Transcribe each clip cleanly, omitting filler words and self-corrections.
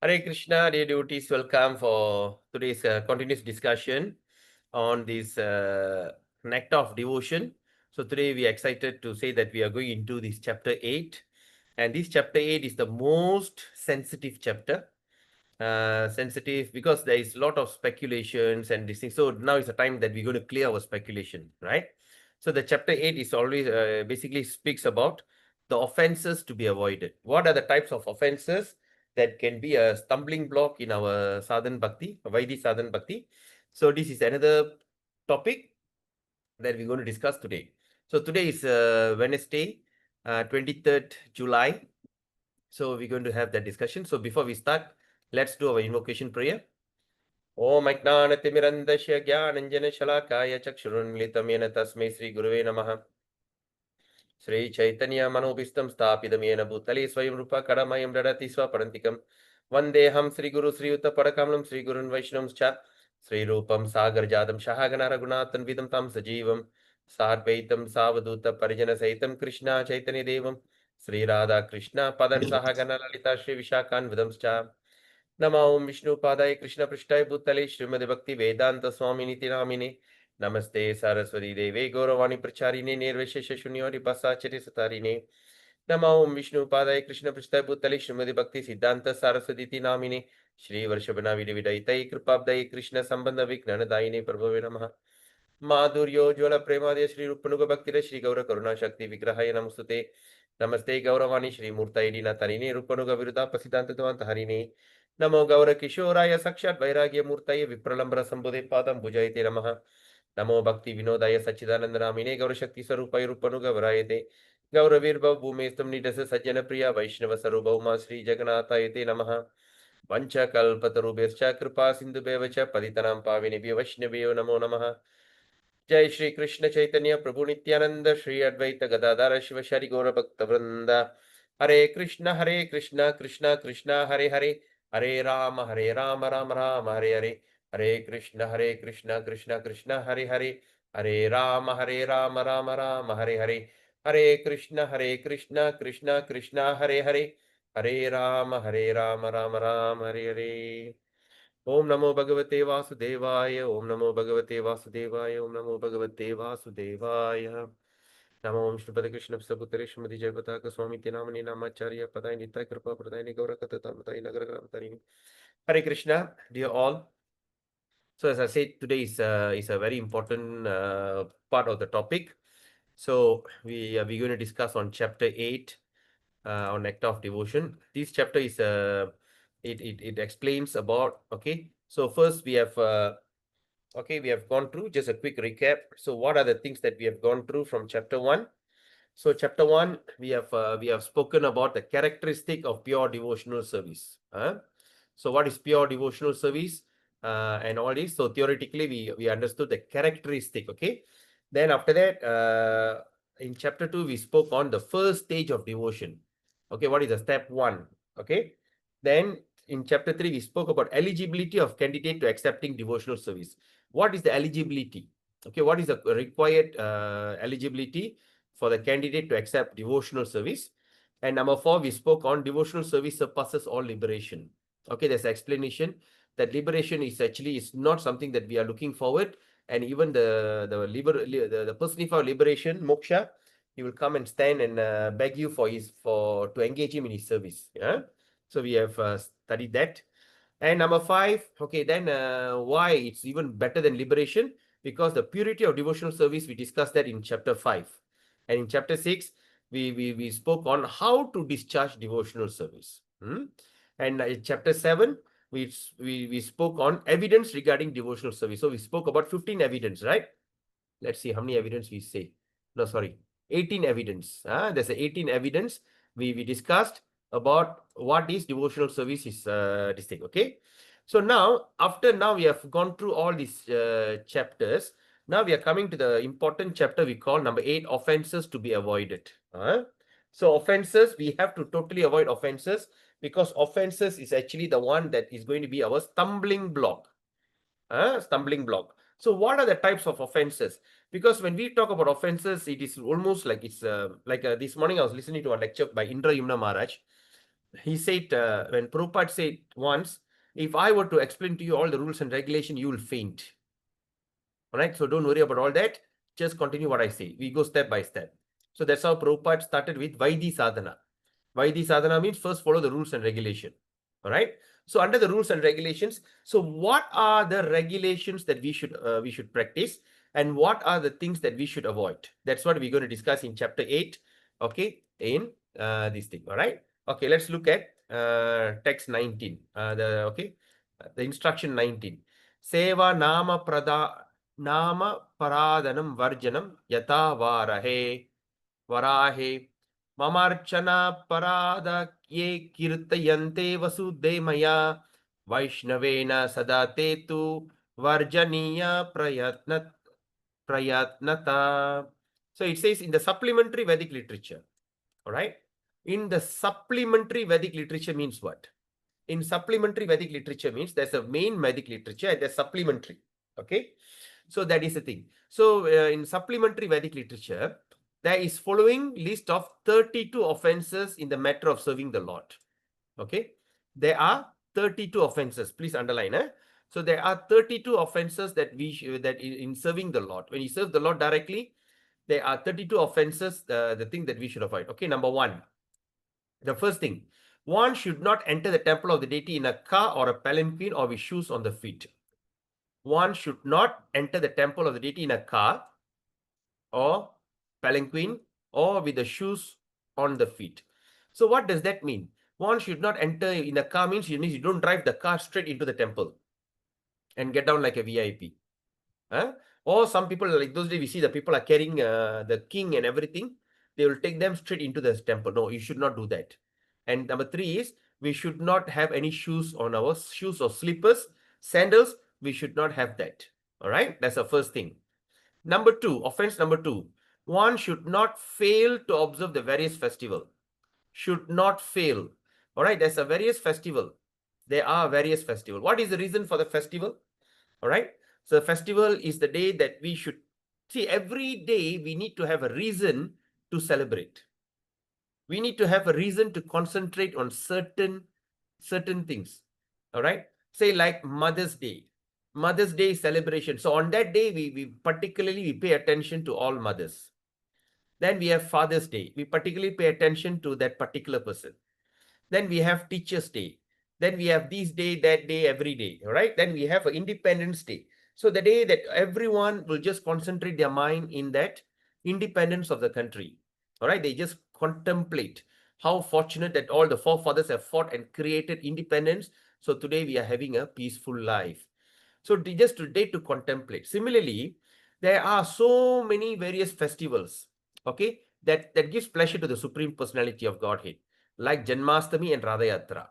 Hare Krishna, dear devotees, welcome for today's continuous discussion on this nectar of devotion. So today we are excited to say that we are going into this chapter 8. And this chapter 8 is the most sensitive chapter. Sensitive because there is a lot of speculations and this thing. So now is the time that we're going to clear our speculation, right? So the chapter 8 is always basically speaks about the offenses to be avoided. What are the types of offenses that can be a stumbling block in our sadhan bhakti, Vaidhi sadhan bhakti? So this is another topic that we're going to discuss today. So today is Wednesday, 23rd July. So we're going to have that discussion. So before we start, let's do our invocation prayer. Om Ajnanatimirandasya Jnananjana Shalakaya Chakshurunmilitam Yena Tasmai Sri Guruve Namaha. Sri Chaitanya Manobhistam Stapidam Yena Bhutale Swayam Rupa Kadamayam Dadati Swaparantikam. Vandeham Sri Guru Sri Uta Padakalam Sri Gurun Vaishnavams Cha Sri Rupam Sagar Jadam Shahagana Raghunathan Vidam Tam Sajivam Sarvaitam Savaduta Parijana Saitam Krishna Chaitanya Devam Sri Radha Krishna Padan Sahagana Lalita Sri Vishakan Vidams Cha Nama Om Vishnu Padaya Krishna Prishtaya Bhutale Srimad Bhakti Vedanta Swami Niti Namine Namaste Saraswati Deve Gauravani Pracharine Nirvishesha Shunyori Pasachari Satarine Nama Om Vishnu Padaya Krishna Prishtaya Bhutale Srimad Bhakti Siddhanta Saraswati Namine Shri Varshabhana Vidvidaitai Kripabdai Krishna Sambandha Viknana Daine Prabhave Namaha Madhuryo Jwala Premadya Shri Rupanuga Bhaktira Shri Gaura Karuna Shakti Vigrahaya Namustute Namaste Gauravani Shri Murtai Dina Tarine Rupanuga Viruddha Pasidanta Harine नमो गौर किशोराय साक्षात् वैराग्य मूर्तये विप्रलंबर संबुधे पादं भुजयते नमः नमो भक्ति विनोदाय सच्चिदानंद नामिने गौर शक्ति स्वरूपाय रूपनुग वरायते गौर वीरभव भूमेस्तम needs सज्जन प्रिया वैष्णव स्वरूपौमा श्री जगन्नाथाय ते नमः पंचकल्पतरुभ्यश्च कृपा सिन्धुभ्यः च पतितानां पावनेभ्यो वैष्णवेभ्यो नमो नमः जय श्री कृष्ण चैतन्य प्रभु नित्यानंद श्री अद्वैत गदाधर शिवशरि गौर भक्त वृंद हरे कृष्ण कृष्ण कृष्ण हरे हरे हरे राम राम राम हरे हरे हरे कृष्ण कृष्ण कृष्ण हरे हरे हरे राम राम राम हरे हरे हरे कृष्ण कृष्ण कृष्ण हरे हरे हरे राम राम राम हरे हरे ओम नमो भगवते वासुदेवाय ओम नमो भगवते वासुदेवाय ओम नमो भगवते वासुदेवाय नमो ओम श्रीपद कृष्ण सबुतरे श्रीमती जयपताक स्वामी नामने नामाचार्य पदाय नित्य कृपा प्रदाय गौर कथामताय नगर ग्रामतारिणी Hare Krishna, dear all. So as I said, today is a very important part of the topic. So we're going to discuss on chapter 8 on Nectar of Devotion. This chapter is it explains about, okay. So first we have we have gone through just a quick recap. So what are the things that we have gone through from chapter 1? So chapter 1 we have spoken about the characteristic of pure devotional service. So what is pure devotional service and all this? So theoretically we understood the characteristic. Okay. Then after that, in chapter 2 we spoke on the first stage of devotion. Okay, what is the step 1? Okay. Then in chapter 3 we spoke about eligibility of candidate to accepting devotional service. What is the eligibility? Okay, what is the required eligibility for the candidate to accept devotional service? And number 4, we spoke on devotional service surpasses all liberation. Okay, there's an explanation that liberation is actually is not something that we are looking forward, and even the personified liberation, moksha, he will come and stand and beg you to engage him in his service. Yeah, so we have studied that. And number 5, okay, then why it's even better than liberation? Because the purity of devotional service, we discussed that in chapter 5. And in chapter 6, we spoke on how to discharge devotional service. And in chapter 7, we spoke on evidence regarding devotional service. So we spoke about 15 evidence, right? Let's see how many evidence we say. No, sorry, 18 evidence. There's 18 evidence we discussed about what is devotional service is this thing. Okay. So now, now we have gone through all these chapters. Now we are coming to the important chapter we call number 8, offenses to be avoided. So offenses, we have to totally avoid offenses, because offenses is actually the one that is going to be our stumbling block. Stumbling block. So what are the types of offenses? Because when we talk about offenses, it is almost like it's like this morning I was listening to a lecture by Indra Yumna Maharaj. he said, when Prabhupada said once, if I were to explain to you all the rules and regulation, you will faint. All right, so don't worry about all that. Just continue what I say. We go step by step. So that's how Prabhupada started with Vaidhi Sadhana. Vaidhi Sadhana means first follow the rules and regulation. All right. So under the rules and regulations, so what are the regulations that we should practice, and what are the things that we should avoid? That's what we're going to discuss in chapter 8. Okay, in this thing. All right. Okay, let's look at text 19. The instruction 19. Seva nama paradanam varjanam yata varahe Mamarchana parada ye kirtayante vasudemaya Vaishnavena sadatetu varjaniya prayatnata. So it says in the supplementary Vedic literature. All right. In the supplementary Vedic literature means what? In supplementary Vedic literature means there's a main Vedic literature and there's supplementary. Okay. So that is the thing. So in supplementary Vedic literature, there is following list of 32 offenses in the matter of serving the Lord. Okay. There are 32 offenses. Please underline. So there are 32 offenses that in serving the Lord. When you serve the Lord directly, there are 32 offenses, the thing that we should avoid. Okay. Number one, the first thing, one should not enter the temple of the deity in a car or a palanquin or with shoes on the feet. One should not enter the temple of the deity in a car or palanquin or with the shoes on the feet. So what does that mean? One should not enter in a car means you don't drive the car straight into the temple and get down like a VIP. Or some people, like those days we see the people are carrying the king and everything. They will take them straight into the temple. No, you should not do that. And number three is we should not have any shoes on our shoes or slippers, sandals. We should not have that. All right. That's the first thing. Number two, offense number two, one should not fail to observe the various festival. Should not fail. All right. There's a various festival. There are various festival. What is the reason for the festival? All right. So the festival is the day that we should see. Every day we need to have a reason to celebrate. We need to have a reason to concentrate on certain things. All right. Say like Mother's Day. Mother's Day celebration. So on that day, we particularly pay attention to all mothers. Then we have Father's Day. We particularly pay attention to that particular person. Then we have Teacher's Day. Then we have this day, that day, every day. All right. Then we have Independence Day. So the day that everyone will just concentrate their mind in that independence of the country. All right. They just contemplate how fortunate that all the forefathers have fought and created independence. So today we are having a peaceful life. So just today to contemplate. Similarly, there are so many various festivals, okay, that gives pleasure to the Supreme Personality of Godhead, like Janmashtami and Radha Yatra.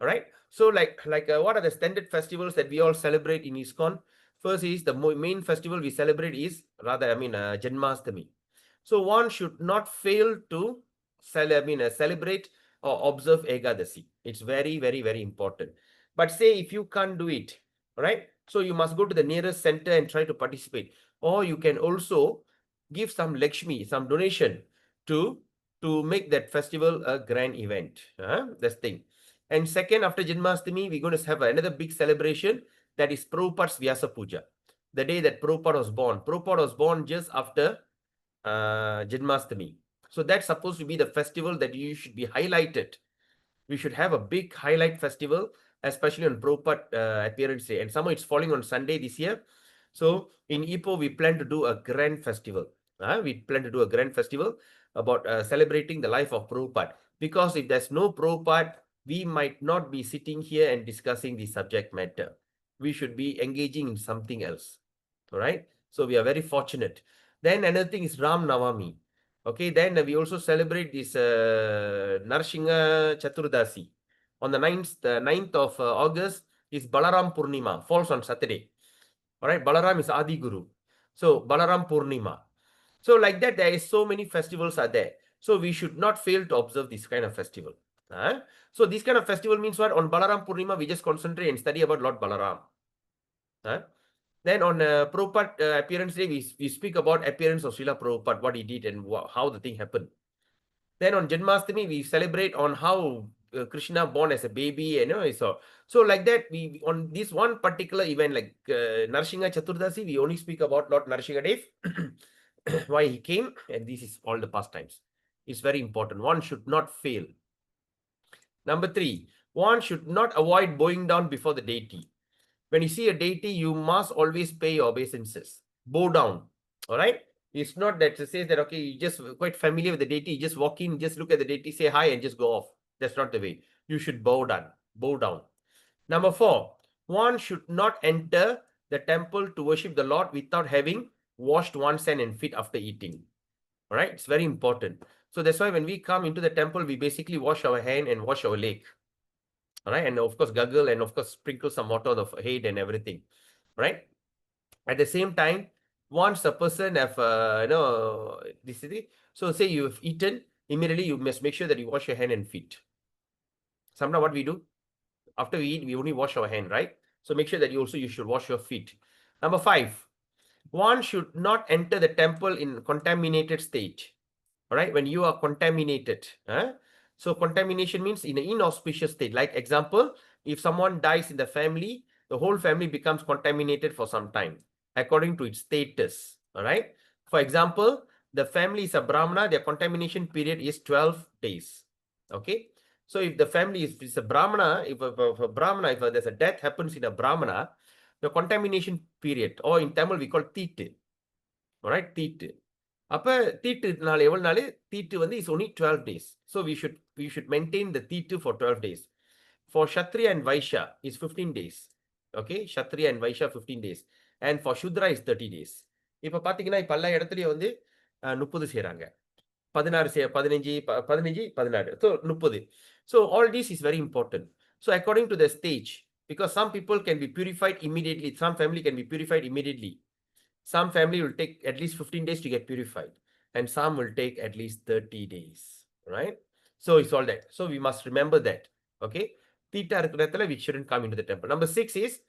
All right. So like what are the standard festivals that we all celebrate in ISKCON? First is the main festival we celebrate is Janmashtami. So one should not fail to celebrate or observe Ekadasi. It's very, very, very important. But say if you can't do it, all right, so you must go to the nearest center and try to participate. Or you can also give some Lakshmi, some donation to make that festival a grand event. That's the thing. And second, after Janmashtami, we're going to have another big celebration, that is Prabhupada's Vyasa Puja. The day that Prabhupada was born. Prabhupada was born just after Janmashtami. So that's supposed to be the festival that you should be highlighted. We should have a big highlight festival, especially on Prabhupada appearance day. And somehow it's falling on Sunday this year. So in Ipoh, we plan to do a grand festival. We plan to do a grand festival about celebrating the life of Prabhupada. Because if there's no Prabhupada, we might not be sitting here and discussing the subject matter. We should be engaging in something else. All right. So we are very fortunate. Then another thing is Ram Navami. Okay. Then we also celebrate this Narsingha Chaturdasi. On the 9th of August is Balaram Purnima, falls on Saturday. All right. Balaram is Adi Guru. So Balaram Purnima. So like that, there is so many festivals are there. So we should not fail to observe this kind of festival. So this kind of festival means what? On Balaram Purnima, we just concentrate and study about Lord Balaram. Then on Prabhupada appearance day, we speak about appearance of Srila Prabhupada, what he did and how the thing happened. Then on Janmashtami, we celebrate on how Krishna born as a baby, so like that, we on this one particular event, like Narsinga Chaturdasi, we only speak about Lord Narsingadev, why he came, and this is all the pastimes. It's very important. One should not fail. Number 3, one should not avoid bowing down before the deity. When you see a deity, you must always pay your obeisances. Bow down. All right. It's not that it says that, okay, you just quite familiar with the deity, you just walk in, just look at the deity, say hi, and just go off. That's not the way. You should bow down. Bow down. Number 4, one should not enter the temple to worship the Lord without having washed one's hand and feet after eating. All right. It's very important. So that's why when we come into the temple, we basically wash our hand and wash our leg. All right. And of course, gargle and of course, sprinkle some water on the head and everything. Right. At the same time, once a person have, this is it. So say you have eaten, immediately you must make sure that you wash your hand and feet. Sometimes what we do, after we eat, we only wash our hand, right? So make sure that you should wash your feet. Number 5, one should not enter the temple in contaminated state. All right, when you are contaminated. So contamination means in an inauspicious state. Like example, if someone dies in the family, the whole family becomes contaminated for some time, according to its status. All right. For example, the family is a Brahmana, their contamination period is 12 days. Okay. So if the family is a Brahmana, if there's a death happens in a Brahmana, the contamination period, or in Tamil we call Teetu. All right, Teetu. அப்ப தீட்டுனால எவ்வளவு நாள்? தீட்டு வந்து is only 12 days. So we should maintain the தீட்டு for 12 days. For Kshatriya and Vaishya is 15 days. Okay, Kshatriya and Vaishya 15 days. And for Shudra is 30 days. இப்ப பாத்தீங்கன்னா இப்ப எல்லா இடத்துலயும் வந்து 30 செய்றாங்க. 16 15 16 so 30. So all this is very important. So according to the stage, because some people can be purified immediately, some family can be purified immediately. Some family will take at least 15 days to get purified, and some will take at least 30 days, right? So it's all that. So we must remember that, okay? We shouldn't come into the temple. Number 6 is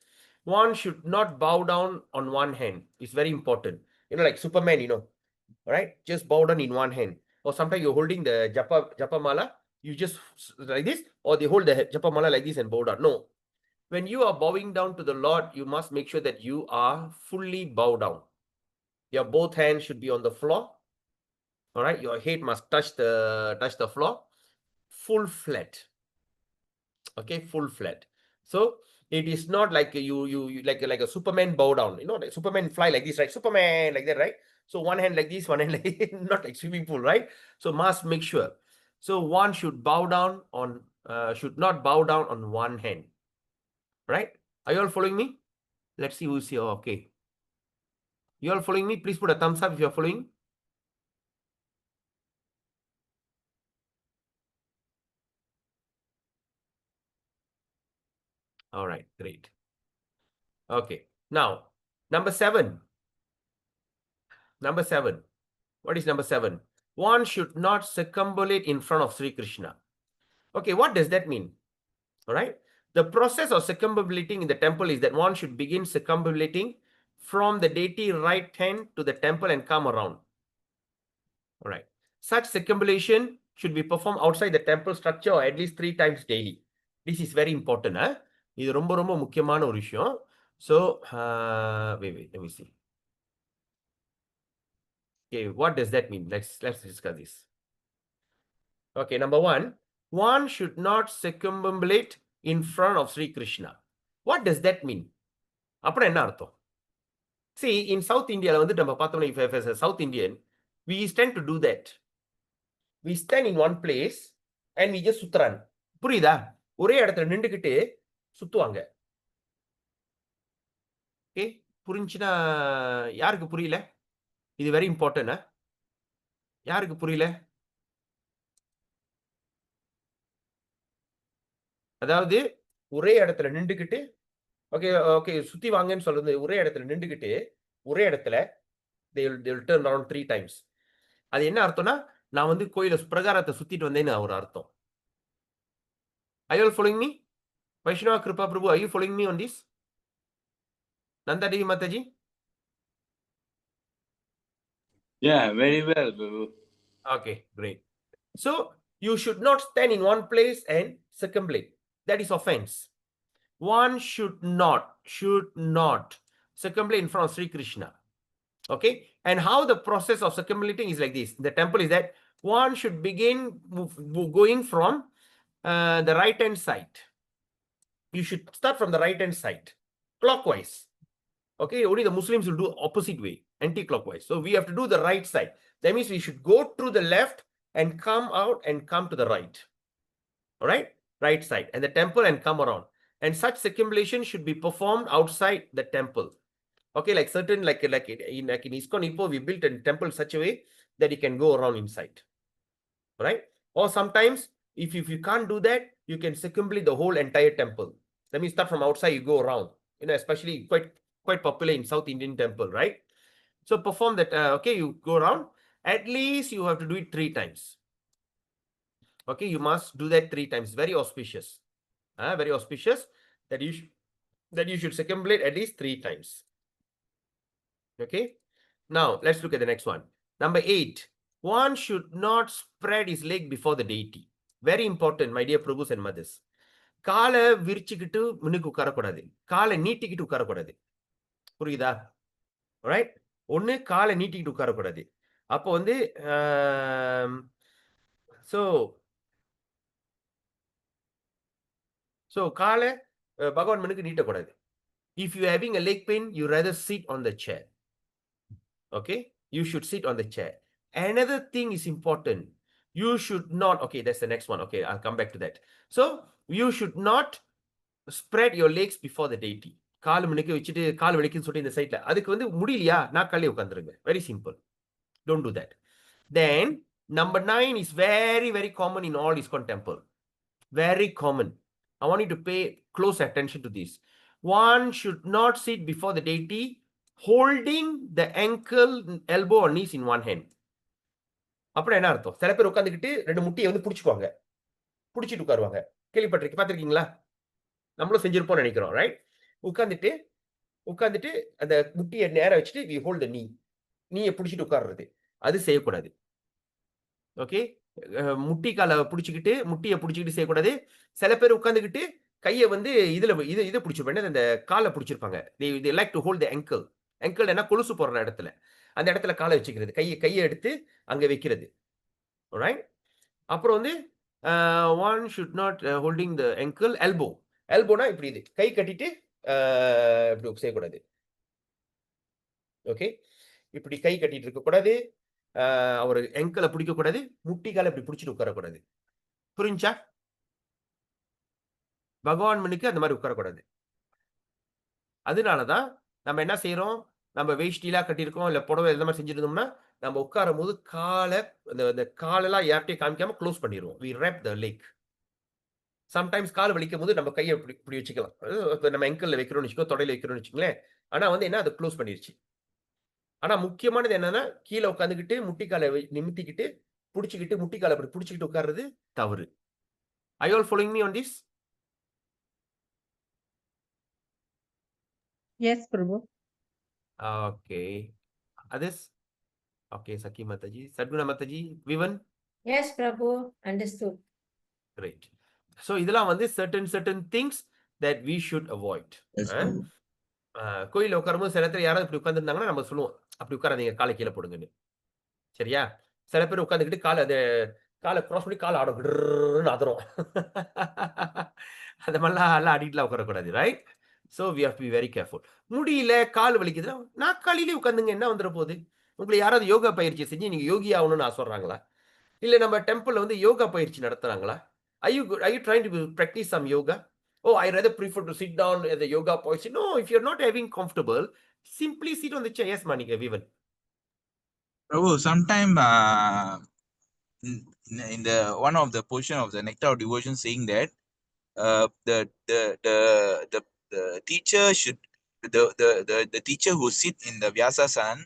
one should not bow down on one hand. It's very important. Like Superman, right? Just bow down in one hand. Or sometimes you're holding the japa mala, you just like this, or they hold the japa mala like this and bow down. No. When you are bowing down to the Lord, you must make sure that you are fully bowed down. Your both hands should be on the floor. All right. Your head must touch the floor. Full flat. Okay, full flat. So it is not like you like a Superman bow down. Like Superman fly like this, right? Superman like that, right? So one hand like this, one hand like not like swimming pool, right? So must make sure. So one should should not bow down on one hand. Right? Are you all following me? Let's see who's here. Okay. You all following me? Please put a thumbs up if you're following. All right, great. Okay. Now, number 7. Number 7. What is number 7? One should not circumambulate in front of Sri Krishna. Okay, what does that mean? All right. The process of circumambulating in the temple is that one should begin circumambulating from the deity right hand to the temple and come around. All right. Such circumambulation should be performed outside the temple structure or at least 3 times daily. This is very important. இது ரொம்ப ரொம்ப முக்கியமான ஒரு விஷயம். So, wait, let me see. Okay, what does that mean? Let's discuss this. Okay, number 1, one should not circumambulate in front of Sri Krishna. What does that mean? அப்புறம் என்ன அர்த்தம்? See, in South India, வந்து நம்ம பார்த்தோம்னா, if as a South Indian, we tend to do that. We stand in one place and we just சுத்துறான். புரியுதா? ஒரே இடத்துல நின்றுக்கிட்டு சுத்துவாங்க. Okay, புரிஞ்சுனா யாருக்கு புரியல? இது வெரி இம்பார்ட்டன்ட். யாருக்கு புரியல? அதாவது ஒரே இடத்துல நின்றுக்கிட்டு ஓகே சுத்தி வாங்கன்னு சொல்றது, ஒரே இடத்துல நின்றுக்கிட்டு ஒரே இடத்துல they will turn around 3 times. அது என்ன அர்த்தம்னா, நான் வந்து கோயில பிரகாரத்தை சுத்திட்டு வந்தேன்னு ஒரு அர்த்தம். Are you all following me? Vaishnava Kripa Prabhu, are you following me on this? Nanda Devi Mataji? Yeah, very well, Prabhu. Okay, great. So you should not stand in one place and circumambulate. That is offense. One should not circumambulate in front of Sri Krishna. Okay, and how the process of circumambulating is like this. The temple is that one should begin going from the right hand side. You should start from the right hand side, clockwise. Okay, only the Muslims will do opposite way, anti-clockwise. So we have to do the right side. That means we should go through the left and come out and come to the right. All right, right side and the temple and come around. And such circumambulation should be performed outside the temple. Okay, like certain like in ISKCON Ipoh, we built a temple such a way that you can go around inside. Right? Or sometimes if you can't do that, you can circumambulate the whole entire temple. That means start from outside, you go around. Especially quite popular in South Indian temple, right? So perform that. Okay, you go around. At least you have to do it 3 times. Okay, you must do that 3 times. Very auspicious. Very auspicious that you should circumambulate at least 3 times. Okay. Now let's look at the next one. Number 8. One should not spread his leg before the deity. Very important, my dear Prabhus and mothers. காலை விரிச்சுக்கிட்டு முன்னுக்கு உட்காரக்கூடாது, காலை நீட்டிக்கிட்டு உட்காரக்கூடாது. புரியுதா? Right? ஒண்ணு காலை நீட்டிக்கிட்டு உட்காரக்கூடாது. அப்போ வந்து so காலை பகவான் முன்னுக்கு நீட்டக்கூடாது. If you are having a leg pain, you rather sit on the chair. Okay, you should sit on the chair. Another thing is important. You should not, okay, that's the next one. Okay, I'll come back to that. So you should not spread your legs before the deity. கால் முன்னுக்கு வச்சுட்டு கால் வலிக்குன்னு சொல்லிட்டு இந்த சைட்ல அதுக்கு வந்து முடியலையா, நாக்காலே உட்காந்துருங்க. Very simple. Don't do that. Then number 9 is very, very common in all ISKCON temple. Very common. I want you to pay close attention to this. One should not sit before the deity holding the ankle, elbow or knees in one hand. அப்புறம் என்ன அர்த்தம்? சில பேர் உட்காந்துக்கிட்டு 2 முட்டியை வந்து பிடிச்சுக்குவாங்க, பிடிச்சிட்டு உட்காருவாங்க. பார்த்திருக்கீங்களா? நம்மளும் செஞ்சிருப்போம் நினைக்கிறோம், ரைட்? உட்காந்துட்டு அந்த முட்டியை நேரா வச்சுட்டு we hold the knee. நீயை பிடிச்சிட்டு உட்கார்றது, அது செய்யக்கூடாது. ஓகே, முட்டியை பிடிச்சிக்கிட்டு செய்யக்கூடாது. சில பேர் உட்காந்துக்கிட்டு கையை வந்து இதை பிடிச்சிருப்பாங்க, அந்த காலை பிடிச்சிருப்பாங்க. they like to hold the ankle. ankle என்ன, கொலுசு போடுற இடத்துல, அந்த இடத்துல காலை வச்சுக்கிறது, கையை எடுத்து அங்க வைக்கிறது. ரைட்? அப்புறம் வந்து one should not holding the ankle, elbow. elbowனா இப்படி இது கை கட்டிட்டு இப்படி செய்யக்கூடாது. ஓகே, இப்படி கை கட்டிட்டு இருக்க கூடாது. அவர் ankle பிடிக்க கூடாது, முட்டி காலை இப்படி பிடிச்சிட்டு உட்காரக்கூடாது. புரிஞ்சா? பகவான் முன்னுக்கு அந்த மாதிரி உட்காரக்கூடாது. அதனாலதான் நம்ம என்ன செய்யறோம், நம்ம வேஷ்டிலாம் கட்டியிருக்கோம், இல்ல புடவை இந்த மாதிரி செஞ்சிருந்தோம்னா நம்ம உட்காரும் போது காலை அந்த காலெல்லாம் யார்ட்டையும் காமிக்காம க்ளோஸ் பண்ணிடுவோம். we wrap the leg. Sometimes கால் வலிக்கும் போது நம்ம கையை இப்படி வச்சுக்கலாம். இப்போ நம்ம ankle வைக்கிறோம்னு வச்சுக்கோ, தொடையில வைக்கிறோம்னு வச்சுங்களேன். ஆனா வந்து என்ன, அதை க்ளோஸ் பண்ணிருச்சு. ஆனா முக்கியமானது என்னன்னா, கீழே உட்காந்துக்கிட்டு முட்டி காலை நிமித்திக்கிட்டு பிடிச்சிக்கிட்டு முட்டி காலை அப்படி பிடிச்சிக்கிட்டு உட்கார்றது தவறு. Are you all following me on this? Yes, Prabhu. Okay. Others? Okay, Saki Mataji, Sadguna Mataji, Vivan? Yes, Prabhu. Understood. Great. So இதெல்லாம் வந்து certain things that we should avoid. Yes, Prabhu. கோயில உட்காரும்போது சில நேரத்தில் யாராவது இப்படி உட்காந்துருந்தாங்கன்னா நம்ம சொல்லுவோம், அப்படி உட்காராதீங்க, காலை கீழே போடுங்கன்னு. சரியா? சில பேர் உட்காந்துக்கிட்டு காலை கிராஸ் பண்ணி காலை ஆடும் ஆதரும். அந்த மாதிரிலாம் எல்லாம் ஆடிட்டுலாம் உட்காரக்கூடாது, right? So we have to be very careful. முடியல, கால் வலிக்குதுன்னா நாற்காலியிலே உட்காந்துங்க, என்ன வந்துட போகுது? உங்களை யாராவது யோகா பயிற்சி செஞ்சு நீங்க யோகி ஆகணும்னு ஆசைப்படுறாங்களா? இல்ல நம்ம டெம்பிள்ல வந்து யோகா பயிற்சி நடத்துறாங்களா? Are you trying to practice some yoga? Oh, I rather prefer to sit down at the yoga position. No, if you're not having comfortable, simply sit on the chair. Yes, Manika, Vivan. Prabhu, sometime in the one of the portion of the Nectar of Devotion saying that the teacher should the teacher who sit in the Vyasasana,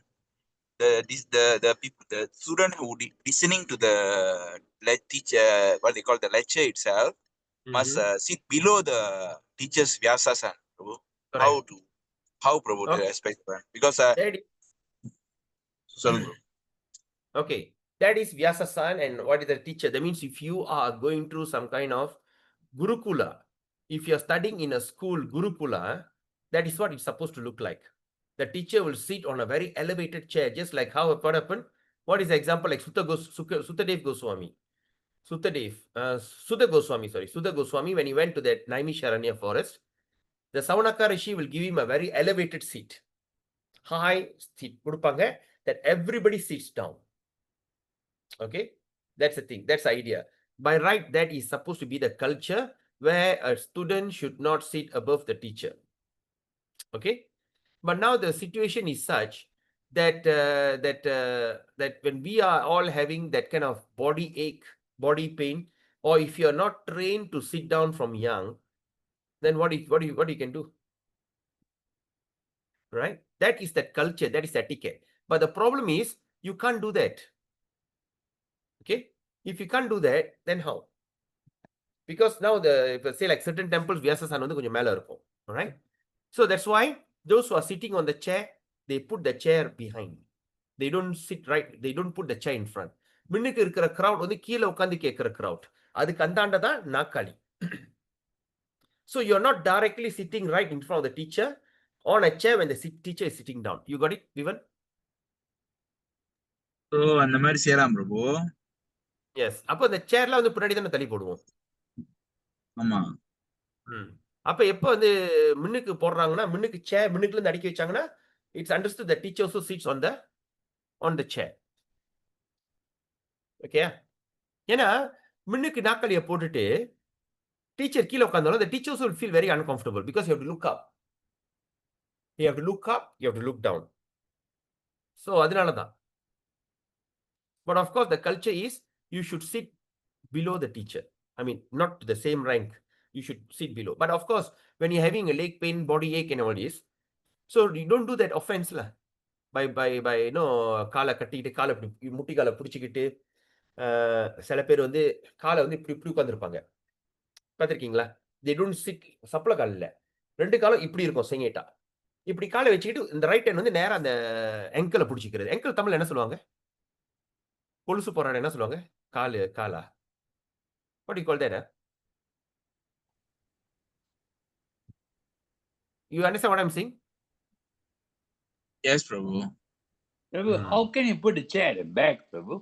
the people, the student who listening to the teacher, what they call the lecture itself, must sit below the teacher's Vyasasana. Prabhu. How Prabhu to respect that? Because sorry, Prabhu. Okay, that is Vyasasana, and what is the teacher? That means if you are going through some kind of Gurukula, if you're studying in a school, Gurukula, that is what it's supposed to look like. The teacher will sit on a very elevated chair, just like how what happened. What is the example like Sutadev Goswami? Sudha Goswami, when he went to that Naimisharanya forest, the Savanaka Rishi will give him a very elevated seat. High seat, that everybody sits down. Okay, that's the thing, that's the idea. By right, that is supposed to be the culture where a student should not sit above the teacher. Okay, but now the situation is such that that when we are all having that kind of body ache, body pain, or if you are not trained to sit down from young, then what you can do, right? That is that culture, that is etiquette. But the problem is you can't do that. Okay, if you can't do that, then how? Because now if say like certain temples, Vyasasan வந்து கொஞ்சம் மேல இருக்கும். All right, so that's why those who are sitting on the chair, they put the chair behind. They don't sit right, they don't put the chair in front. முன்னுக்கு இருக்கிற crowd வந்து கீழே உட்கார்ந்து கேட்கிற crowd, அதுக்கு அந்தாண்ட தான் நாக்காளி. So you're not directly sitting right in front of the teacher on a chair when the teacher is sitting down. You got it, Vivan? So அந்த மாதிரி செய்யலாம் பிரபு. Yes, அப்ப அந்த சேர்ல வந்து பின்னாடி தான தள்ளி போடுவோம். ஆமா. அப்ப எப்ப வந்து முன்னுக்கு போடுறாங்கன்னா, முன்னுக்கு சேர் முன்னுக்குல இருந்து அடிக்க வச்சாங்கன்னா, it's understood that teacher also sits on the chair. Okay? ஏன்னா முன்னுக்கு நாற்காலியை போட்டுட்டு டீச்சர் கீழே உட்கார்ந்தாலும் the teachers will feel very uncomfortable because you have to look up. You have to look up, you have to look down. So அதனால தான். But of course the culture is you should sit below the teacher. I mean, not to the same rank. You should sit below. But of course, when you're having a leg pain, body ache and all this, so you don't do that offense lah. By காலை கட்டிக்கிட்டு காலை முட்டி காலை பிடிச்சிக்கிட்டு சில பேர் வந்து காலை வந்து இப்படி உட்காந்துருப்பாங்க, பார்த்துருக்கீங்களா? they don't sit சப்பள கால் இல்லை, ரெண்டு காலம் இப்படி இருக்கும் செங்கேட்டா, இப்படி காலை வச்சுக்கிட்டு இந்த ரைட் ஹேண்ட் வந்து நேரம் அந்த ankle பிடிச்சிக்கிறது. ankle தமிழ் என்ன சொல்லுவாங்க? கொலுசு போறாங்க என்ன சொல்லுவாங்க? காலா? what do you call that? You understand what I'm saying? Yes, Prabhu. Prabhu, how can you put a chair back, Prabhu?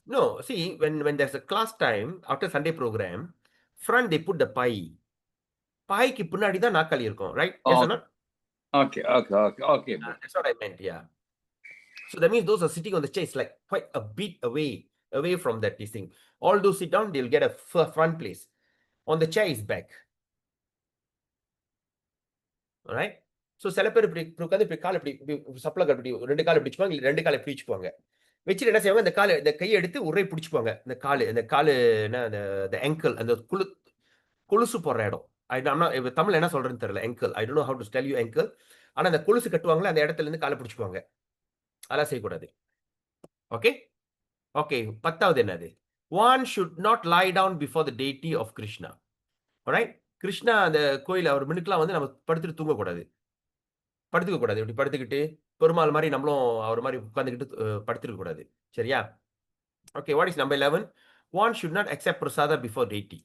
No, see, when there's a class time after Sunday program, front they put the pie. Pie ki பின்னாடி தான் நாற்காலி இருக்கும், right? Yes or not? Okay. That's what I meant, yeah. So that means those are sitting on the chair is like quite a bit away from that this thing. All those sit down, they'll get a front place. On the chair is back. All right? So சில பேர் இப்படி உட்கார்ந்து இப்படி கால் இப்படி சப்பள கால் இப்படி ரெண்டு கால் பிடிச்சுப்பாங்க, இல்லை ரெண்டு காலை பிடிச்சுக்குவாங்க. வச்சுட்டு என்ன செய்வாங்க, இந்த கையை எடுத்து உரை பிடிச்சுப்பாங்க. இந்த காலு என்ன அந்த ankle, அந்த கொலுசு போடுற இடம். தமிழ் என்ன சொல்றேன்னு தெரியல. ankle, I don't know how to tell you ankle. ஆனா அந்த கொலுசு கட்டுவாங்களே அந்த இடத்துல இருந்து காலை பிடிச்சுக்குவாங்க. அதெல்லாம் செய்யக்கூடாது. ஓகே, 10வது என்னது? One should not lie down before the deity of Krishna. Alright? Krishna அந்த கோயில் அவர் மினுக்கெல்லாம் வந்து நம்ம படுத்துட்டு தூங்கக்கூடாது, படுத்துக்க கூடாது. இப்படி படுத்துக்கிட்டு பெருமாள் மாதிரி நம்மளும் அவர் மாதிரி உட்காந்துக்கிட்டு படுத்துக்க கூடாது. சரியா? Okay, what is number 11? One should not accept prasada before deity.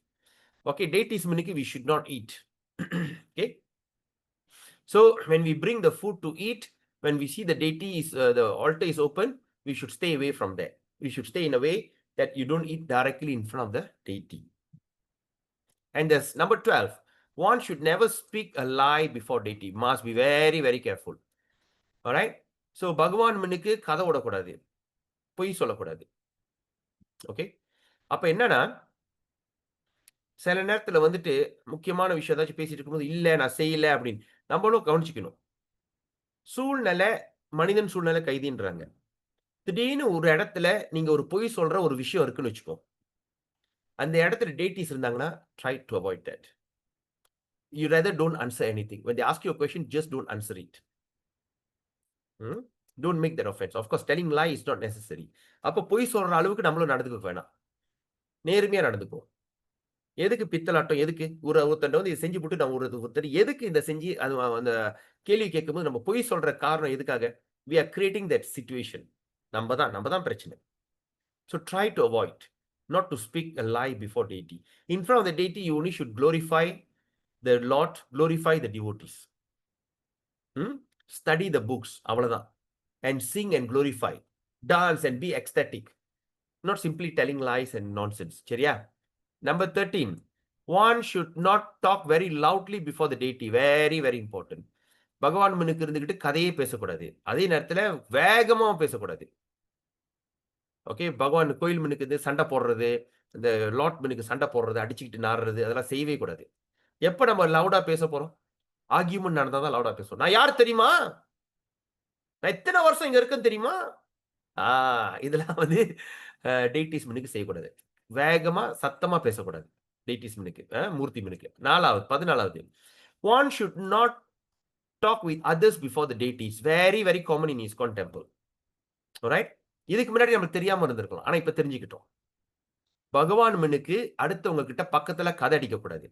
Okay, deities miniki we should not eat. Okay, so when we bring the food to eat, when we see the deity is the altar is open, we should stay away from there. We should stay in a way that you don't eat directly in front of the deity. And there's number 12. One should never speak a lie before deity. Must be very, very careful. All right? So, Bhagavan முன்னுக்கு கதை விடக்கூடாது, பொய் சொல்லக்கூடாது. Okay, அப்ப என்னன்னா சில நேரத்துல வந்துட்டு முக்கியமான விஷயம் ஏதாச்சும் பேசிட்டு இருக்கும்போது இல்லை நான் செய்யல அப்படின்னு நம்மளும் கவனிச்சுக்கணும். சூழ்நிலை, மனிதன் சூழ்நிலை கைதின்றாங்க. திடீர்னு ஒரு இடத்துல நீங்க ஒரு பொய் சொல்ற ஒரு விஷயம் இருக்குன்னு வச்சுக்கோ, அந்த இடத்துல டேட்டிஸ் இருந்தாங்கன்னா try to avoid that. You rather don't answer anything. When they ask you a question, just don't answer it. Don't make that offense. Of course, telling lie is not necessary. அப்ப பொய் சொல்ற அளவுக்கு நம்மளும் நடந்துக்க வேணாம், நேர்மையா நடந்துப்போம். எதுக்கு பித்தலாட்டம்? எதுக்கு ஒருத்தன் வந்து இதை செஞ்சு போட்டு நான் ஒருத்தர் எதுக்கு இந்த செஞ்சு அது அந்த கேள்வி கேட்கும்போது நம்ம பொய் சொல்ற காரணம் எதுக்காக? We are creating that situation. நம்ம தான் பிரச்சனை. So try to avoid. not to speak a lie before deity. In front of the deity, you only should glorify the Lord, glorify the devotees. Study the books, அவ்வளவுதான். And sing and glorify, dance and be ecstatic, not simply telling lies and nonsense. சரியா? Number 13, one should not talk very loudly before the deity. Very, very important. பகவான் முன்னுக்கு இருந்துகிட்டு கதையே பேசக்கூடாது, அதே நேரத்துல வேகமா பேசக்கூடாது. ஓகே, பகவான் கோயில் முன்னுக்கு இருந்து சண்டை போடுறது, இந்த லாட் முன்னுக்கு சண்டை போடுறது, அடிச்சுக்கிட்டு நாடுறது, அதெல்லாம் செய்யவே கூடாது. எப்ப நம்ம லவுடா பேச போறோம்? ஆர்கியூமெண்ட் நடந்தாதான் லவுடா பேசுவோம். நான் யார் தெரியுமா? நான் எத்தனை வருஷம் இங்க இருக்கேன்னு தெரியுமா? இதெல்லாம் வந்து டெய்டிஸ் முன்னுக்கு செய்யக்கூடாது. வேகமா சத்தமா பேசக்கூடாது டெய்டிஸ் முன்னுக்கு, மூர்த்தி முன்னுக்கு. 14வது, one should not talk with others before the deities. Very, very common in ISKCON temple. Alright? இதுக்கு முன்னாடி நமக்கு தெரியாம இருந்திருக்கலாம், ஆனா இப்ப தெரிஞ்சுக்கிட்டோம். பகவான் முன்னுக்கு அடுத்தவங்க கிட்ட பக்கத்துல கதை அடிக்க கூடாது.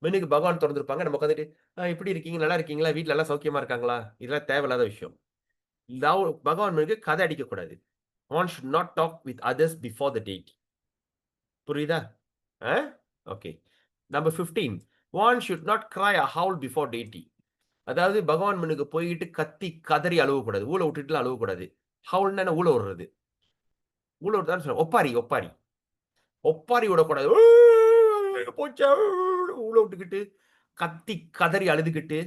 முன்னுக்கு பகவான் திறந்திருப்பாங்க, நம்ம உட்காந்துட்டு எப்படி இருக்கீங்க, நல்லா இருக்கீங்களா, வீட்டுல எல்லாம் சௌக்கியமா இருக்காங்களா, இதெல்லாம் தேவையில்லாத விஷயம். பகவான் முன்னுக்கு கதை அடிக்க கூடாது. One should not talk with others before the deity. புரியுதா? Okay. Number 15, one should not cry or howl before deity. அதாவது பகவான் முன்னுக்கு போயிட்டு கத்தி கதறி அழுவக்கூடாது, ஊழ விட்டுட்டு அழுவக்கூடாது. ஹவுல்னா ஊழ விடுறது, ஊழ விடுறதான்னு சொல்ல, ஒப்பாரி ஒப்பாரி ஒப்பாரி விடக்கூடாது. போச்சா ஊழ விட்டுக்கிட்டு கத்தி கதறி அழுதுகிட்டு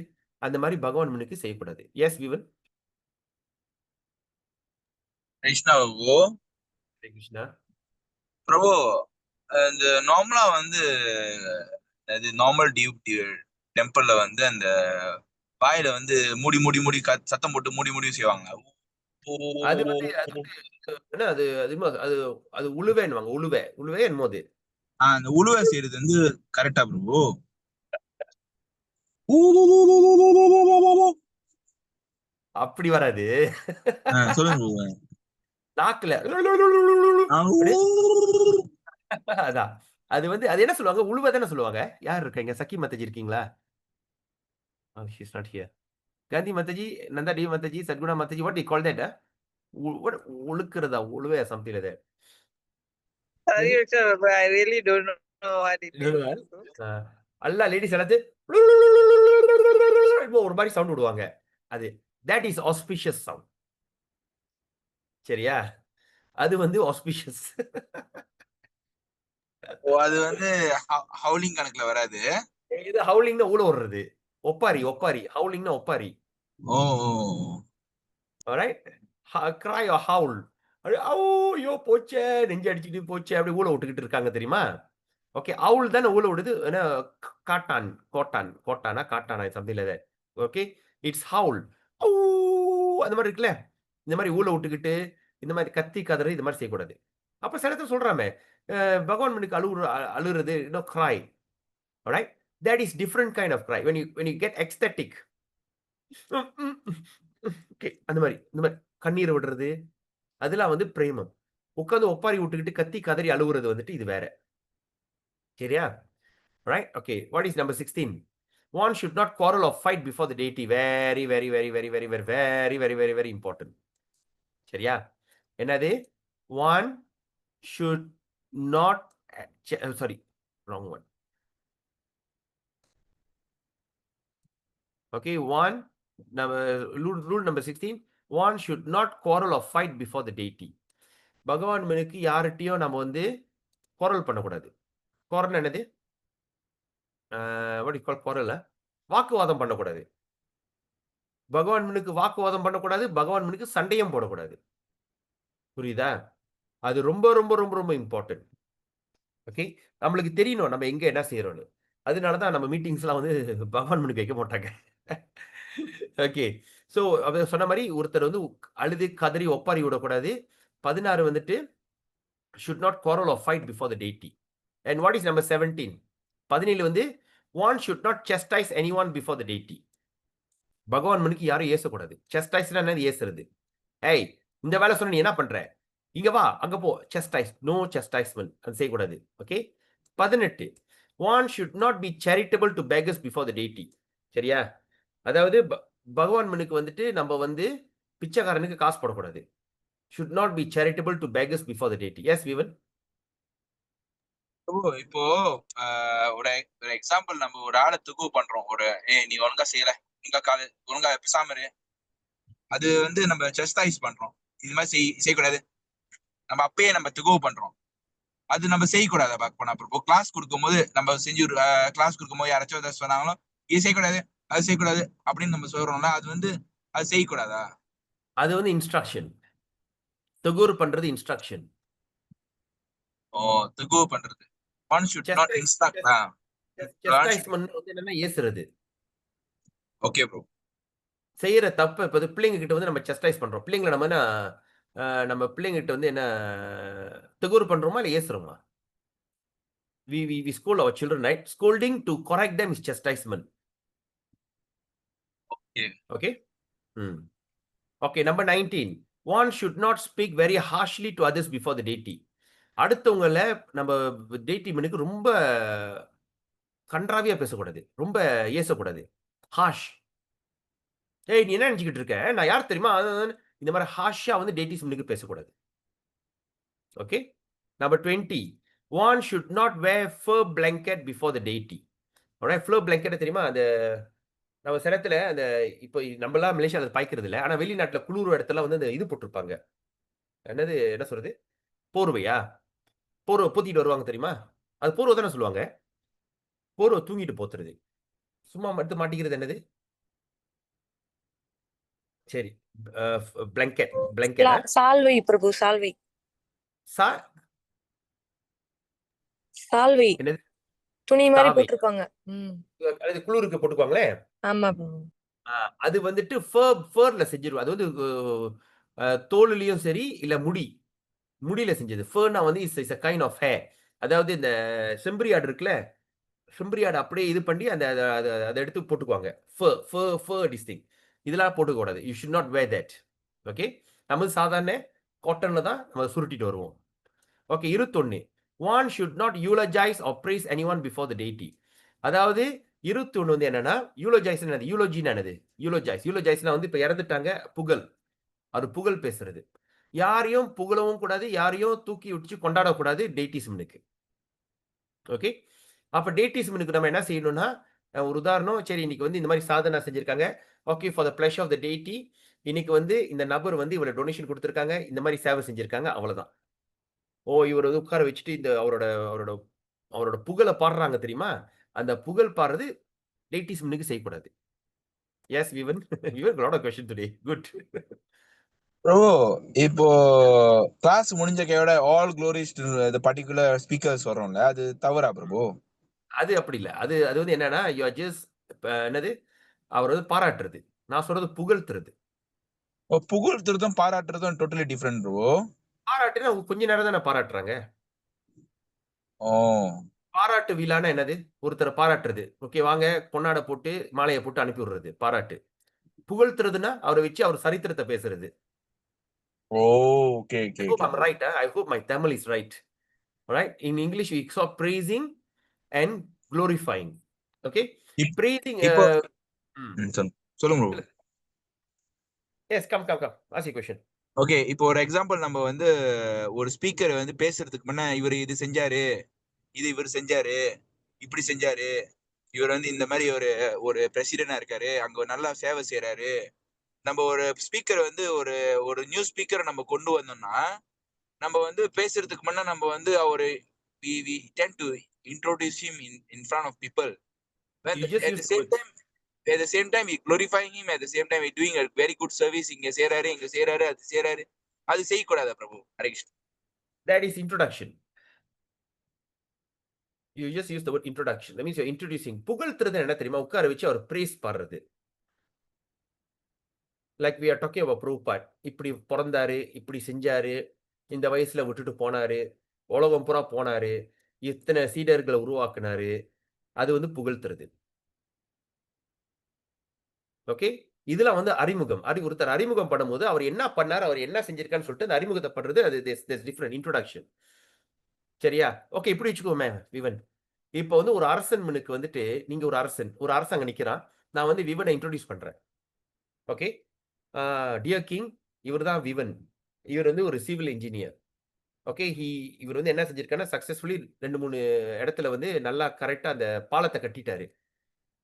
அந்த மாதிரி பகவான் முன்னுக்கு செய்யக்கூடாது. எஸ் விவன். கிருஷ்ணா பிரபு. கிருஷ்ணா பிரபு, இந்த நார்மலா வந்து அது நார்மல் டியூட்டி டெம்பிள்ல வந்து அந்த வாயில வந்து மூடி மூடி மூடி சத்தம் போட்டு மூடி மூடி செய்வாங்க. அது வந்து அது அது அது உழுவேன்னுவாங்க, உழுவே உழுவே என்னமோது. அந்த உழுவை செய்யறது வந்து கரெக்டா பிரபு? அப்படி வராது. சொல்லுங்க. நாக்குல அதான் அது வந்து அது என்ன சொல்லுவாங்க, உழுவதானே சொல்லுவாங்க. யார் இருக்கீங்க? சக்கி மத்தஜி இருக்கீங்களா? She's not here. Gandhi Mataji, Nanda Devi Mataji, Sadguna Mataji, what do you call that? What உழுக்கிறதா, உழுவே, something like that. Sorry, sir, but I really don't know what it is. எல்லா லேடிஸ் எல்லாத்து ஒரு மாதிரி சவுண்ட் விடுவாங்க. அது that is auspicious sound. சரியா? அது வந்து auspicious. அது வந்து ஹவுலிங் கணக்குல வராது. இது ஹவுலிங்னா ஊழ விடுறது, ஒப்பாரி ஒப்பாரி. ஹவுலிங்னா ஒப்பாரி. Alright? Cry or howl. ஐயோ போச்சே, நெஞ்சு அடிச்சுட்டு போச்சே, அப்படி ஊழ விட்டுக்கிட்டு இருக்காங்க தெரியுமா? ஓகே, அவுல் தானே ஊழ விடுது. காட்டான் கோட்டான் கோட்டானா காட்டானா something like that. Okay, it's howl. அந்த மாதிரி இருக்குல்ல, இந்த மாதிரி ஊழ விட்டுக்கிட்டு இந்த மாதிரி கத்தி கதறு இது மாதிரி செய்யக்கூடாது. அப்ப சில இடத்துல சொல்றாமே, பகவான் முன்னுக்கு அழுறது, cry. Alright? That is different kind of cry. When you get ecstatic. Okay, அந்த மாதிரி இந்த மாதிரி கண்ணீர் விடுறது, அதெல்லாம் வந்து பிரேமம். உட்காந்து ஒப்பாரி விட்டுக்கிட்டு கத்தி கதறி அழுவுறது வந்துட்டு இது வேற. சரியா? Right? Okay, what is number 16? One should not quarrel or fight before the deity. Very, very, very, very, very, very, very, very, very, very important. சரியா? என்னது? One should not, sorry, wrong one. Okay, rule number 16, one should not quarrel or fight before the deity. பகவான் முன்னுக்கு யார்கிட்டயும் நம்ம வந்து quarrel பண்ணக்கூடாது. quarrel என்னது? what do you call quarrel? வாக்குவாதம் பண்ணக்கூடாது. பகவான் முன்னுக்கு வாக்குவாதம் பண்ணக்கூடாது, பகவான் முன்னுக்கு சண்டையும் போடக்கூடாது. புரியுதா? அது ரொம்ப ரொம்ப ரொம்ப ரொம்ப இம்பார்ட்டன்ட். ஓகே, நம்மளுக்கு தெரியணும் நம்ம எங்க என்ன செய்யறோம்னு. அதனாலதான் நம்ம மீட்டிங்ஸ்லாம் வந்து பகவான் முன்னுக்கு வைக்க மாட்டாங்க. ஓகே, சோ அவர் சொன்ன மாதிரி ஒருத்தர் வந்து அழுது கதறி ஒப்பாரி விடக்கூடாது. 16 வந்துட்டு should not quarrel or fight before the deity. And what is number 17? 17 வந்து one should not chastise anyone before the deity. பகவான் முன்னுக்கு யாரும் ஏசக்கூடாது. chastise-னா என்னது? ஏசுறது. ஏய், இந்த வேலை சொன்ன நீ என்ன பண்ற, இங்க வா அங்க போ. chastise, no chastisement, அது செய்யக்கூடாது. Okay. 18, one should not be charitable to beggars before the deity. சரியா? அதாவது பகவான் முன்னுக்கு வந்துட்டு நம்ம வந்து பிச்சைக்காரனுக்கு காசு போடக்கூடாது. should not be charitable to beggars before the deity. Yes, Vivan? இப்போ ஒரு ஒரு எக்ஸாம்பிள், நம்ம ஒரு ஆளை துகு பண்றோம். நீ ஒழுங்கா செய்யல, ஒழுங்கா பேசாம இரு. அது வந்து நம்ம செஸ்டைஸ் பண்றோம். இது மாதிரி செய்யக்கூடாது. நம்ம அப்பயே நம்ம துகு பண்றோம். அது நம்ம செய்யக்கூடாது. பார்க்க போனா இப்போ கிளாஸ் கொடுக்கும்போது நம்ம கிளாஸ் கொடுக்கும்போது யாராச்சும் ஏதாவது சொன்னாங்களோ, இது செய்யக்கூடாது, அது செய்யக்கூடாது அப்படின்னு நம்ம சொல்றோம்ல, அது வந்து அது செய்யக்கூடாதா? அது வந்து இன்ஸ்ட்ரக்ஷன். தொகுர் பண்றது இன்ஸ்ட்ரக்ஷன். துகு பண்றது. One should not instruct. செஸ்டைஸ்மென்ட் வந்து என்னன்னா ஏசுறது. Okay bro. செய்யற தப்பு இப்போ பிள்ளைங்க கிட்ட வந்து நம்ம செஸ்டைஸ் பண்றோம். பிள்ளைங்களை நம்ம என்ன நம்ம பிள்ளைங்க கிட்ட வந்து என்ன தொகுர் பண்றோமா இல்லை ஏசுறோமா? we scold our children, right? Scolding to correct them is chastisement. Okay. Okay, number 19. One should not speak very harshly to others before the deity. அடுத்தவங்கள நம்ம டெய்டி மனுக்கு ரொம்ப கன்றாவியா பேசக்கூடாது, ரொம்ப ஏசக்கூடாது. ஹாஷ். ஏய் நீ என்ன நினைச்சுக்கிட்டு இருக்க, நான் யார் தெரியுமா, இந்த மாதிரி ஹாஷா வந்து டெய்டிஸ் மனுக்கு பேசக்கூடாது. Okay. Number 20. One should not wear fur blanket before the deity. alright, fur blanket தெரியுமா, அந்த நம்ம சிலத்துல அந்த இப்போ நம்மளாம் மலேசியாவில் பாய்க்கிறது இல்லை, ஆனால் வெளிநாட்டில் குளிர் இடத்துல வந்து அந்த இது போட்டிருப்பாங்க. என்னது, என்ன சொல்றது, போர்வையா, போர்வை போத்திட்டு வருவாங்க தெரியுமா, அது போர்வை தானே சொல்லுவாங்க. போர்வை தூங்கிட்டு போத்துறது, சும்மா எடுத்து மாட்டிக்கிறது என்னது, சரி, பிளாங்கெட். பிளாங்கெட் சால்வை பிரபு, சால்வை. சால்வை என்னது, துணி மாதிரி போட்டிருப்பாங்க. அது குளிருக்கு போட்டுக்குவாங்களே. ஆமா பிரபு. அது வந்துட்டு ஃபர்ல செஞ்சிருவோம். அது வந்து தோலுலயும் சரி இல்ல முடியில செஞ்சது. ஃபர்னா வந்து is a kind of hair. அதாவது இந்த செம்பரி ஆடு இருக்குல்ல, செம்பரி ஆடு அப்படியே இது பண்ணி அந்த அதை எடுத்து போட்டுக்குவாங்க. ஃபர் டிஸ்டிங் இதெல்லாம் போட்டுக்க கூடாது. You should not wear that. Okay. நம்ம சாதாரண காட்டன்ல தான் நம்ம சுருட்டிட்டு வருவோம். Okay. 21. One should not eulogize or praise anyone before the deity. அதாவது 21 வந்து என்னன்னா, யூலோஜைஸ் என்னது, யூலோஜின்னு என்னது, யூலோஜைஸ்னா வந்து இப்ப இறந்துட்டாங்க, புகழ், அது புகழ் பேசுறது. யாரையும் புகழவும் கூடாது, யாரையும் தூக்கி வச்சு கொண்டாடக்கூடாது டெய்டிசம்னுக்கு. ஓகே. அப்ப டெய்டிசம்னுக்கு நம்ம என்ன செய்யணும்னா, ஒரு உதாரணம், சரி இன்னைக்கு வந்து இந்த மாதிரி சாதனை செஞ்சிருக்காங்க, okay, for the pleasure of the deity, இன்னைக்கு வந்து இந்த நபர் வந்து இவ்வளவு டொனேஷன் கொடுத்திருக்காங்க, இந்த மாதிரி சேவை செஞ்சிருக்காங்க, அவ்வளவுதான். இவர் வந்து உட்கார வச்சுட்டு இந்த அவரோட புகழை பாடுறாங்க தெரியுமா, அந்த புகழ் பாடுறது டெய்டிசம்னுக்கு செய்யக்கூடாது. Yes we've, we've lot of question today. Good. Bro, இப்போ கிளாஸ் முடிஞ்ச கையோட all glories to the particular speakers வரோம்ல, அது தவறா பிரபு? அது அப்படி இல்ல. அது வந்து என்னன்னா, யூ ஆர் ஜஸ்ட் என்னது, அவர் வந்து பாராட்டுறது. நான் சொல்றது புகழ்த்துறது. புகழ்த்துறதும் பாராட்டுறதும் டோட்டலி டிஃபரெண்ட் ப்ரோ. பாராட்டுனா கொஞ்ச நேரம் தானே பாராட்டுறாங்க. பாராட்டு விழான்னா என்னது, ஒருத்தரை பாராட்டுறது. ஓகே வாங்க, பொன்னாடை போட்டு மாலையை போட்டு அனுப்பி விடுறது பாராட்டு. புகழ்த்துறதுன்னா அவரை வச்சு அவர் சரித்திரத்தை பேசுறது. Okay okay. I hope I'm right. I hope my Tamil is right. Right? In English we saw praising and glorifying. Okay? Praising. சொல்லுங்க bro. Yes, come. Ask your question. Okay. இப்போ ஒரு எக்ஸாம்பிள், நம்ம வந்து ஒரு ஸ்பீக்கர் வந்து பேசுறதுக்கு முன்ன இவர் இது செஞ்சாரு, இவர் செஞ்சாரு, இப்படி செஞ்சாரு, இவர் வந்து இந்த மாதிரி ஒரு பிரசிடென்டா இருக்காரு, அங்க நல்லா சேவை செய்யறாரு. நம்ம ஒரு ஸ்பீக்கர் வந்து ஒரு நியூ ஸ்பீக்கரை நம்ம கொண்டு வந்தோம்னா, நம்ம வந்து பேசுறதுக்கு முன்ன நம்ம வந்து we tend to introduce him in front of people. At the same time we glorifying him, at the same time we doing a very good service. இங்க சேராரு, இங்க சேராரு, அது சேராரு, அது செய்யக்கூடாதா பிரபு? That is introduction. You just use the word introduction. That means you're introducing. புகழ்த்துறது என்ன தெரியுமா, உட்கார வச்சு அவர் praise பாடுறது. Like we are talking about Prabhupada. இப்படி பிறந்தாரு, இப்படி செஞ்சாரு, இந்த வயசுல விட்டுட்டு போனாரு, உலகம் பூரா போனாரு, இத்தனை சீடர்களை உருவாக்குனாரு, அது வந்து புகழ்த்துறது. ஓகே. இதுல வந்து அறிமுகம், ஒருத்தர் அறிமுகம் பண்ணும்போது அவர் என்ன பண்ணாரு, அவர் என்ன செஞ்சிருக்கான்னு சொல்லிட்டு அந்த அறிமுகத்தை பண்றது, அது டிஃபரெண்ட் இன்ட்ரோடக்ஷன். சரியா? ஓகே. இப்படி வச்சுக்கோமே விவன். இப்போ வந்து ஒரு அரசனுக்கு வந்துட்டு, நீங்க ஒரு அரசன் அங்க நிக்கிறான், நான் வந்து விவனை இன்ட்ரோடியூஸ் பண்றேன். ஓகே. டியர் கிங், இவர் தான் விவன், இவர் வந்து ஒரு சிவில் இன்ஜினியர். ஓகே. இவர் வந்து என்ன செஞ்சிருக்காருன்னா, சக்சஸ்ஃபுல்லி 2, 3 இடத்துல வந்து நல்லா கரெக்ட்டா அந்த பாலத்த கட்டிட்டாரு.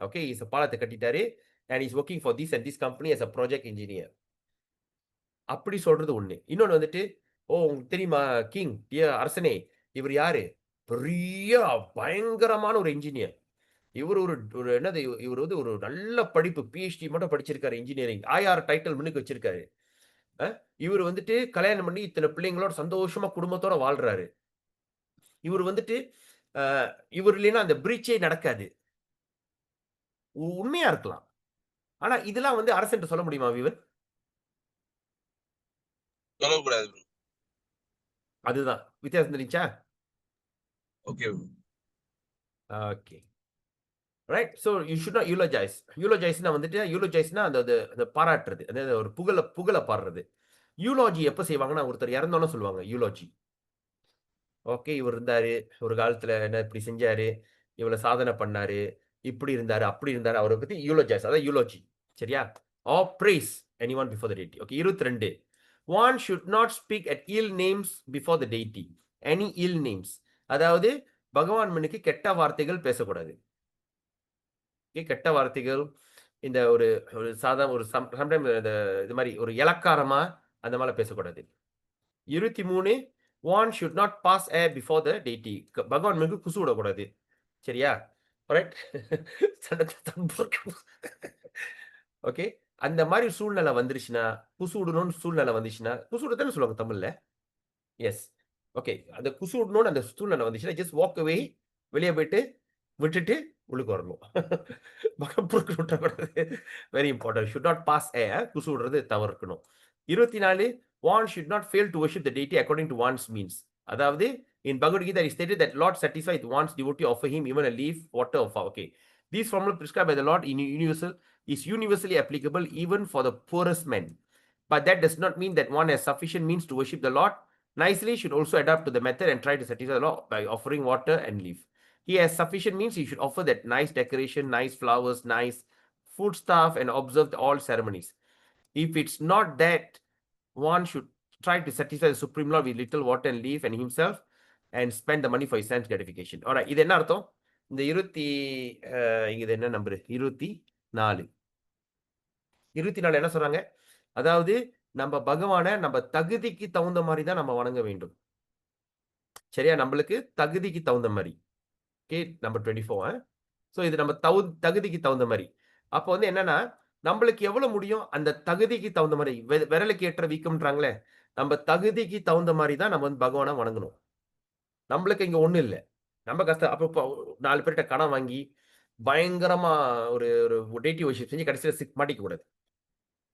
ஓகே. பாலத்த கட்டிட்டாரு. And is working for this and this company as a project engineer. அப்படி சொல்றது ஒண்ணு. இன்னொன்னு வந்துட்டு, "ஓ! உங்களுக்கு தெரியுமா கிங், அரசனே, இவர் யாரு? பெரிய பயங்கரமான ஒரு என்ஜினியர். இவரு ஒரு ஒரு என்னது இவரு வந்து ஒரு நல்ல படிப்பு பிஹெச்டி மட்டும் படிச்சிருக்காரு இன்ஜினியரிங். ஐஆர் டைட்டில் முன்னுக்கு வச்சிருக்காரு. அ இவரு வந்துட்டு கல்யாணம் பண்ணி இத்தன பிள்ளைங்களோட சந்தோஷமா குடும்பத்தோட வாழ்றாரு. இவரு வந்துட்டு அ இவரு இல்லைன்னா அந்த பிரீச்சே நடக்காது." உண்மையா இருக்கலாம். ஆனா இதெல்லாம் வந்து அரசன்ட்ட சொல்ல முடியுமா வீவன்? சொல்லக்கூடாது ப்ரோ. அதுதான். வித்தியாசம் தெரிஞ்சுச்சா? Okay bro. Okay. Right. So you should not eulogise. யூலோஜைஸ்னா வந்துட்டு யூலோஜைஸ்னா அந்த அது அந்த பாராட்டுறது. அதாவது ஒரு புகழ புகழ பாடுறது. யூலாஜி எப்ப செய்வாங்கன்னா, ஒருத்தர் இறந்தோனே சொல்லுவாங்க யூலாஜி. ஓகே. இவர் இருந்தாரு. ஒரு காலத்துல என்ன இப்படி செஞ்சாரு. இவ்வளவு சாதனை பண்ணாரு. இப்படி இருந்தாரு, அப்படி இருந்தாரு. அவர பத்தி யூலோஜைஸ். அதான் யூலாஜி. சரியா? Or praise anyone before the deity. Okay. 22. One should not speak at ill names before the deity. Any ill names. அதாவது பகவான் முன்னுக்கு கெட்ட வார்த்தைகள் பேசக்கூடாது. ஓகே. கெட்ட வார்த்தைகள் இந்த ஒரு ஒரு ஒரு சம்டைம் இது மாரி ஒரு இளக்காரமா அந்த மாரிலாம் பேசக்கூடாது. 23 one should not pass air before the deity. பகவான் முன்னுக்கு குசு விடக்கூடாது. சரியா? ரைட். ஓகே. அந்த மாரி சூழ்நிலை வந்துருச்சுன்னா, குசு விடணும்னு சூழ்நிலை வந்துச்சுன்னா, குசு விட தானே சொல்லுவாங்க தமிழ்ல? எஸ். ஓகே. அந்த குசு விடணும்னு அந்த சூழ்நிலை வந்துச்சுன்னா, ஜஸ்ட் வாக் அவே. வெளிய போயிட்டு விட்டுட்டு உள்ளுக்கு வரணும். புறுக்கு விட்டக்கூடாது. Very important. Should not pass air. குசு விடுறது தவிர்க்கணும். 24 one should not fail to worship the deity according to one's means. அதாவது in Bhagavad Gita it is stated that Lord satisfied with one's devotee offer him even a leaf, water or flower. Okay. These formula prescribed by the Lord is universally applicable even for the poorest men. But that does not mean that one has sufficient means to worship the Lord. Nicely should also adapt to the method and try to satisfy the Lord by offering water and leaf. He has sufficient means, he should offer that nice decoration, nice flowers, nice food stuff, and observe all ceremonies. If it's not that, one should try to satisfy the Supreme Lord with little water and leaf and himself and spend the money for his sense gratification. Alright, இது என்ன அர்த்தம்? இந்த இது என்ன number? 24. 24 என்ன சொல்றாங்க? அதாவது நம்ம பகவான நம்ம தகுதிக்கு தகுந்த மாதிரி தான் நம்ம வணங்க வேண்டும். சரியா? நம்மளுக்கு தகுதிக்கு தகுந்த மாதிரி. ஓகே. நம்பர் 24. ஸோ இது நம்ம தகுதிக்கு தகுந்த மாதிரி. அப்போ வந்து என்னன்னா, நம்மளுக்கு எவ்வளவு முடியும் அந்த தகுதிக்கு தகுந்த மாதிரி விரலுக்கு ஏற்ற வீக்கம்ன்றாங்களே, நம்ம தகுதிக்கு தகுந்த மாதிரி தான் நம்ம வந்து பகவானை வணங்கணும். நம்மளுக்கு இங்க ஒண்ணும் இல்ல. நம்ம கஷ்டம் அப்ப 4 பேர்ட்ட கடன் வாங்கி பயங்கரமா ஒரு ஒரு டேட்டிவ் வொர்ஷிப் செஞ்சு கடைசியில மாட்டிக்க கூடாது.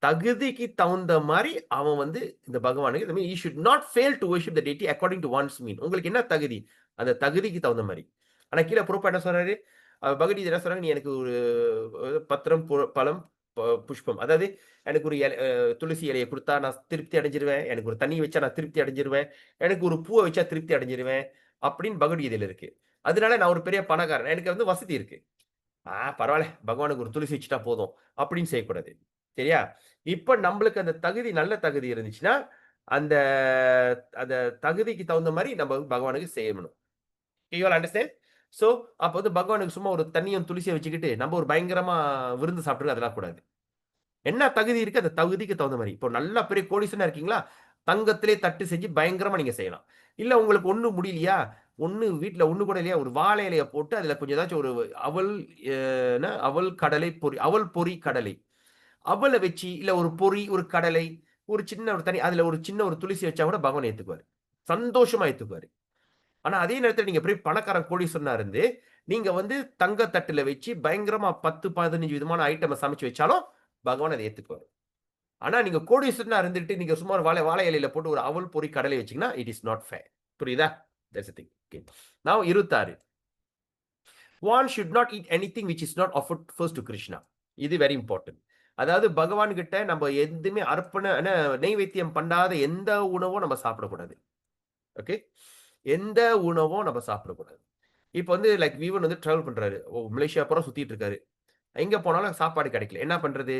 தகுதிக்கு தகுந்த மாதிரி அவன் வந்து இந்த பகவானுக்கு he should not fail to worship the deity according to one's mean. உங்களுக்கு என்ன தகுதி? அந்த தகுதிக்கு தகுந்த மாதிரி. ஆனா கீழே பிரபுபாத் என்ன சொல்றாரு? பகவத்கீதை என்ன சொல்றாங்க? நீ எனக்கு ஒரு பத்திரம், பழம், புஷ்பம். அதாவது எனக்கு ஒரு துளசி இலையை கொடுத்தா நான் திருப்தி அடைஞ்சிருவேன். எனக்கு ஒரு தண்ணி வச்சா நான் திருப்தி அடைஞ்சிருவேன். எனக்கு ஒரு பூவை வச்சா திருப்தி அடைஞ்சிருவேன். அப்படின்னு பகவத்கீதையில இருக்கு. அதனால நான் ஒரு பெரிய பணக்காரன். எனக்கு வந்து வசதி இருக்கு. பரவாயில்ல, பகவானுக்கு ஒரு துளசி வச்சுட்டா போதும் அப்படின்னு செய்யக்கூடாது. சரியா? இப்ப நம்மளுக்கு அந்த தகுதி நல்ல தகுதி இருந்துச்சுன்னா, அந்த அந்த தகுதிக்கு தகுந்த மாதிரி நம்ம பகவானுக்கு செய்யணும். You all understand? சோ அப்ப வந்து பகவானுக்கு சும்மா ஒரு தண்ணியும் துளசியை வச்சுக்கிட்டு நம்ம ஒரு பயங்கரமா விருந்து சாப்பிட்டு அதெல்லாம் கூடாது. என்ன தகுதி இருக்கு அந்த தகுதிக்கு தகுந்த மாதிரி. இப்போ நல்லா பெரிய கோடீஸ்வரனா இருக்கீங்களா, தங்கத்திலே தட்டு செஞ்சு பயங்கரமா நீங்க செய்யலாம். இல்ல உங்களுக்கு ஒண்ணு முடியலையா, வீட்ல ஒண்ணு கூட இல்லையா, ஒரு வாழை இலைய போட்டு அதுல கொஞ்சம் ஏதாச்சும் ஒரு அவல் அவல் கடலை பொரி, அவல் பொரி கடலை, அவல வச்சு இல்ல ஒரு பொரி, ஒரு கடலை, ஒரு சின்ன ஒரு தனி அதுல ஒரு சின்ன ஒரு துளசி வச்சா கூட பகவான் ஏத்துக்குவாரு. சந்தோஷமா ஏத்துக்குவாரு. ஆனா அதே நேரத்துல நீங்க பெரிய பணக்காரன் கோடீஸ்வரனா இருந்து நீங்க வந்து தங்க தட்டுல வச்சு பயங்கரமா 10, 15 விதமான ஐட்டமை சமைச்சு வச்சாலும் பகவான் அதை ஏத்துக்குவாரு. ஆனா நீங்க கோடீஸ்வரனா இருந்துட்டு நீங்க சும்மா வாழை இலையில போட்டு ஒரு அவல் பொரி கடலை வச்சீங்கன்னா இட் இஸ் நாட் ஃபேர். புரியுதா? That's the thing. Okay. Now 26. One should not eat anything which is not offered first to Krishna. இது வெரி இம்பார்ட்டன்ட். அதாவது பகவான் கிட்ட நம்ம எதுவுமே நெய்வேத்தியம் பண்ணாத எந்த உணவும் நம்ம சாப்பிடக்கூடாது. ஓகே. எந்த உணவும் நம்ம சாப்பிடக்கூடாது. இப்போ வந்து லைக் வீவன் வந்து டிராவல் பண்றாரு. மலேசியா பூரா சுத்திட்டு இருக்காரு. எங்க போனாலும் சாப்பாடு கிடைக்கல. என்ன பண்றது?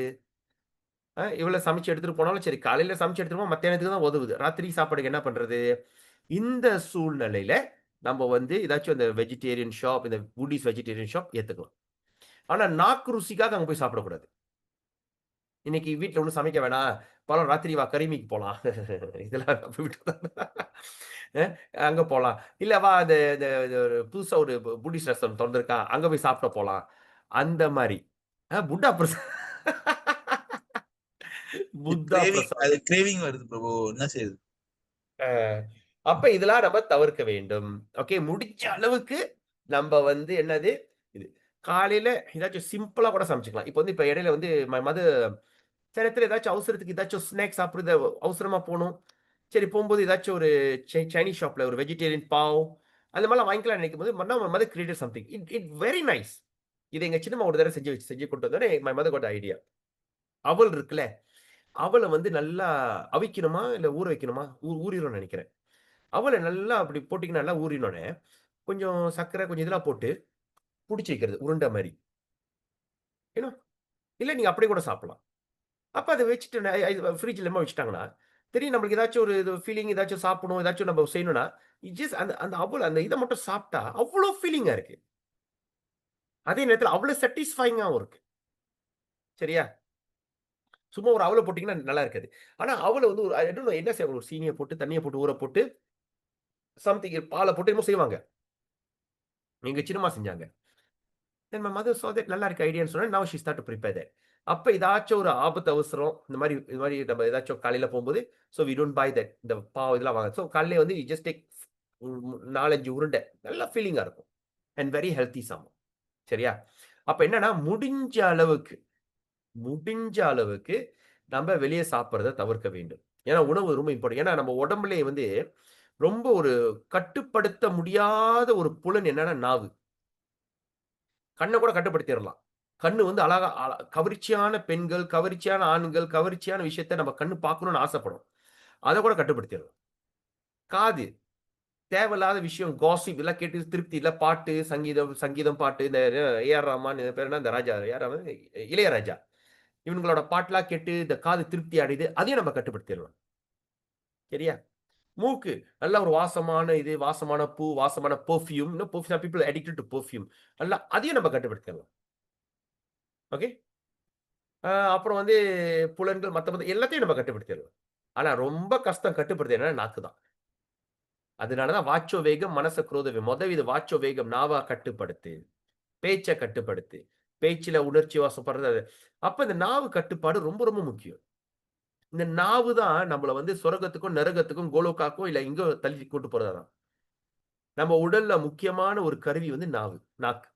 இவ்வளவு சமைச்சு எடுத்துட்டு போனாலும் சரி, காலையில சமைச்சு எடுத்துட்டு போனா மத்தியானத்துக்கு தான் உதவுது. ராத்திரி சாப்பாடுக்கு என்ன பண்றது? இந்த சூழ்நிலையில நம்ம வந்து ஏதாச்சும் இந்த வெஜிடேரியன் ஷாப், இந்த புட்டிஸ் வெஜிடேரியன் ஷாப் ஏத்துக்கலாம். ஆனா நாக்கு ருசிக்காக அங்க போய் சாப்பிடக்கூடாது. இன்னைக்கு வீட்ல ஒண்ணும் சமைக்க வேணாம். போலாம் ராத்திரி வா கரிமீக்கு போலாம். இதெல்லாம் நம்ம விட்டுறலாம். அங்க போலாம். இல்ல வா இந்த இந்த இது ஒரு புதுசா ஒரு புட்டிஸ் ரெஸ்டாரண்ட் தொறந்திருக்கான். அங்க போய் சாப்பிட போலாம். அந்த மாரி. புட்டா பிரசாத். புத்தா பிரசாத். அது கிரேவிங் வருது பிரபு, என்ன செய்யுது? அ அப்ப இதெல்லாம் நம்ம தவிர்க்க வேண்டும். ஓகே. முடிஞ்ச அளவுக்கு நம்ப வந்து என்னது இது காலையில ஏதாச்சும் சிம்பிளா கூட சமைச்சுக்கலாம். இப்ப வந்து இப்ப இடையில வந்து மதர் சில நேரத்துல ஏதாச்சும் அவசரத்துக்கு ஏதாச்சும் ஸ்நாக்ஸ் சாப்பிடுறது அவசரமா போணும். சரி போம்போது ஏதாச்சும் ஒரு சைனீஸ் ஷாப்ல ஒரு வெஜிடேரியன் பாவ் அந்த மாதிரிலாம் வாங்கிக்கலாம்னு நினைக்கும்போது mother created something. It very nice. இத எங்க சின்னம்மா ஒரு தடவ செஞ்சு கொண்டு வந்தோனே மை மதர் காட் ஐடியா. அவல் இருக்குல்ல, அவல வந்து நல்லா அவிக்கணுமா? இல்ல ஊற வைக்கணுமா? ஊறிரும்னு நெனைக்கிறேன். அவல நல்லா அப்படி போட்டீங்கன்னா நல்லா ஊறினோனே, கொஞ்சம் சர்க்கரை கொஞ்சம் இதெல்லாம் போட்டு புடிச்சு வைக்கிறது உருண்ட மாரி. யூ நோ இல்ல நீங்க அப்படியே கூட சாப்பிடலாம். அப்ப அத வச்சுட்டு ஃப்ரிட்ஜ்ல என்னமோ வச்சுட்டாங்கன்னா, திடீர்னு நம்மளுக்கு ஏதாச்சும் ஒரு இது ஃபீலிங் ஏதாச்சும் சாப்பிடணும், ஏதாச்சும் நம்ம செய்யணும்னா, ஜஸ்ட் அந்த அந்த அவல் அந்த இத மட்டும் சாப்பிட்டா அவ்ளோ ஃபீலிங்கா இருக்கு. அதே நேரத்தில அவ்ளோ சாட்டிஸ்ஃபையிங்காவும் இருக்கு. சரியா? சும்மா ஒரு அவல போட்டீங்கன்னா நல்லா இருக்காது. ஆனா அவல வந்து ஒரு ஐ டோன்ட் நோ என்ன செய்வாங்க, ஒரு சீனிய போட்டு, தண்ணிய போட்டு ஊற போட்டு, சம்திங் பால போட்டு என்னமோ செய்வாங்க. எங்க சின்னம்மா செஞ்சாங்க. Then my mother saw that நல்லா இருக்கு ஐடியான்னு சொன்னா, now she start to prepare that. அப்ப ஏதாச்சும் ஒரு ஆபத்து அவசரம், இந்த மாரி நம்ம ஏதாச்சும் காலையில போம்போது, so we don't buy that. இந்த பாவு இதெல்லாம் வாங்க. சோ காலையில வந்து யூ ஜஸ்ட் டேக் 4, 5 உருண்டை. நல்ல ஃபீலிங்கா இருக்கும். And very healthy some. சரியா? அப்ப என்னன்னா, முடிஞ்ச அளவுக்கு நம்ம வெளிய சாப்பிடுறத தவிர்க்க வேண்டும். ஏன்னா உணவு ரொம்ப இம்பார்ட்டன்ட். ஏன்னா நம்ம உடம்புலயே வந்து ரொம்ப ஒரு கட்டுப்படுத்த முடியாத ஒரு புலன் என்னன்னா நாவு. கண்ண கூட கட்டுப்படுத்திறலாம். கண்ணு வந்து அழகா கவர்ச்சியான பெண்கள், கவர்ச்சியான ஆண்கள், கவர்ச்சியான விஷயத்த நம்ம கண்ணு பார்க்கணும்னு ஆசைப்படும். அத கூட கட்டுப்படுத்திறலாம். காது தேவையில்லாத விஷயம் காசிப் இதெல்லாம் கேட்டு திருப்தி இல்ல. பாட்டு, சங்கீதம் சங்கீதம் பாட்டு இந்த ஏ.ஆர். ரஹ்மான் இது பேர் என்ன? இந்த ராஜா யார் அவன்? இளையராஜா. இவங்களோட பாட்டுலாம் கேட்டு இந்த காது திருப்தி அடையுது. அதையும் நம்ம கட்டுப்படுத்திறலாம். சரியா? மூக்கு நல்ல ஒரு வாசமான இது, வாசமான பூ, வாசமான பெர்ஃப்யூம். இன்னும் perfume people addicted to perfume. நல்லா அதையும் நம்ம கட்டுப்படுத்திறலாம். ஓகே. அப்புறம் வந்து புலன்கள் மத்த எல்லாத்தையும் நம்ம கட்டுப்படுத்திறலாம். ஆனா ரொம்ப கஷ்டம் கட்டுப்படுத்துறது என்னன்னா நாக்கு தான். அதனால தான் வாச்சோ வேகம் மனச குரோத இது வாச்சோ வேகம் நாவ கட்டுப்படுத்து. பேச்ச கட்டுப்படுத்து. பேச்சுல உணர்ச்சி வசப்படுறது அது. அப்ப இந்த நாவு கட்டுப்பாடு ரொம்ப ரொம்ப முக்கியம். இந்த நாவு தான் நம்மள வந்து சொர்க்கத்துக்கும், நரகத்துக்கும், கோலோக்காக்கும் இல்ல எங்கோ தள்ளி கூட்டு போறதா. நம்ம உடல்ல முக்கியமான ஒரு கருவி வந்து நாவு. நாக்கு.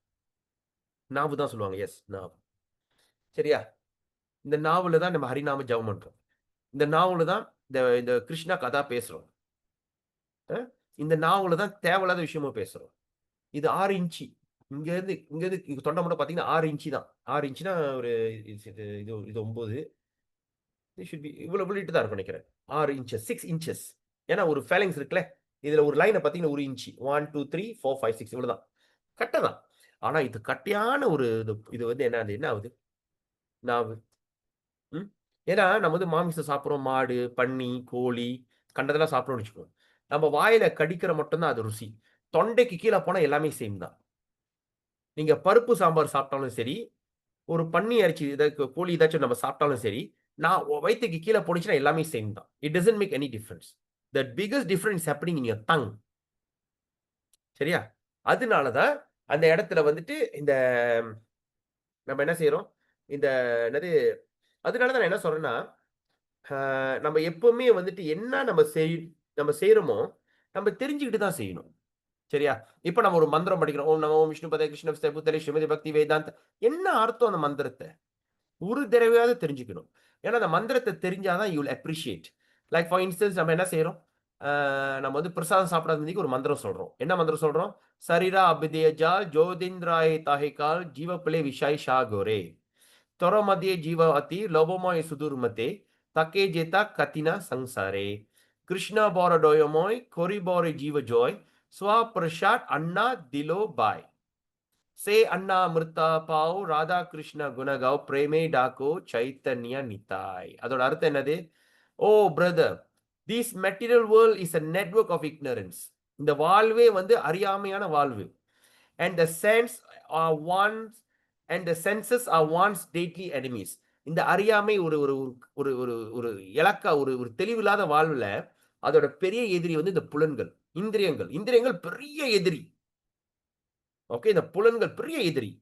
நாவு தான் சொல்லுவாங்க. எஸ் நாவு. சரியா? இந்த நாவுல தான் நம்ம ஹரிநாம ஜெபம் பண்றோம். இந்த நாவுல தான் இந்த இந்த கிருஷ்ணா கதா பேசுறோம். அ இந்த நாவுல தான் தேவையில்லாத விஷயமும் பேசுறோம். இது 6 இன்ச்சி. இங்க இருந்து தொண்டை மட்டும் பார்த்தீங்கன்னா 6 இன்ச்சி தான். 6 இன்ச்னா ஒரு இது 9 இது ஷுட் பி இவ்வளவு லிட்டு தான் இருக்கும்னு நினைக்கிறேன். 6 இன்ச்சஸ் 6 இன்ச்சஸ். ஏன்னா ஒரு ஃபேலங்ஸ் இருக்குல்ல. இதுல ஒரு லைன பார்த்தீங்கன்னா 1 இன்ச்சி. 1, 2, 3, 4, 5, 6 இவ்வளவுதான். கட்ட தான். ஆனா இது கட்டையான ஒரு இது வந்து என்ன ஆகுது? நாவு. ம். ஏன்னா நம்ம வந்து மாமிசம் சாப்பிடுறோம். மாடு, பன்னி, கோழி கண்டதெல்லாம் சாப்பிடுறோம்னு வச்சுக்கோங்க. நம்ம வாயில கடிக்கிற மட்டும் தான் அது ருசி. தொண்டைக்கு கீழ போனா எல்லாமே சேம் தான். நீங்க பருப்பு சாம்பார் சாப்பிட்டாலும் சரி, ஒரு பன்னி இறைச்சி கோழி ஏதாச்சும் நம்ம சாப்பிட்டாலும் சரி, நான் வயித்துக்கு கீழ போனுச்சுன்னா எல்லாமே சேம் தான். It doesn't make any difference. The biggest difference happening in your tongue. சரியா? அதனால தான் அந்த இடத்துல வந்துட்டு இந்த நம்ம என்ன செய்றோம்? இந்த என்னது அதனால தான் நான் என்ன சொல்றேன்னா, நம்ம எப்பவுமே வந்துட்டு என்ன நம்ம செய்றோமோ, நம்ம தெரிஞ்சுக்கிட்டு தான் செய்யணும். சரியா? இப்ப நம்ம ஒரு மந்திரம் படிக்கிறோம். ஓம் நமோ விஷ்ணுபதே கிருஷ்ண புத்தரே ஸ்ரீமதி பக்தி வேதாந்த என்ன அர்த்தம் அந்த மந்திரத்த? ஒரு தடவையாவது தெரிஞ்சுக்கணும். ஏன்னா அந்த மந்திரத்த தெரிஞ்சா தான் you will appreciate. Like for instance நம்ம என்ன செய்றோம்? நம்ம வந்து பிரசாதம் சாப்பிடாத அன்னைக்கு ஒரு மந்திரம் சொல்றோம். என்ன மந்திரம் சொல்றோம்? "சரிரா அபிதய ஜால் ஜோதிந்திராய தாஹிகால் ஜீவப்பிழை விஷாய் ஷாகோரே. தொர மத்திய ஜீவ அதி லோபமோய் சுதுர்மதே தக்கே ஜேதா கத்தினா சங்சாரே. கிருஷ்ணா போர டோயமோய் கொரி போர ஜீவ ஜோய் ஸ்வா பிரசாத் அண்ணா திலோ பாய். சே அண்ணா மிருத்தா பாவ் ராதா கிருஷ்ண குணகாவ் பிரேமே டாக்கோ சைத்தன்ய நிதாய்." அதோட அர்த்தம் என்னது? ஓ brother, This material world is a network of ignorance. இந்த வாழ்வே வந்து அறியாமையான வாழ்வு. And the sense are one's and the senses are one's deadly enemies. இந்த அறியாமை ஒரு ஒரு ஒரு ஒரு ஒரு இலக்கா ஒரு தெளிவில்லாத வாழ்வுல அதோட பெரிய எதிரி வந்து இந்த புலன்கள், இந்திரியங்கள். இந்திரியங்கள் பெரிய எதிரி. ஓகே, இந்த புலன்கள் பெரிய எதிரி.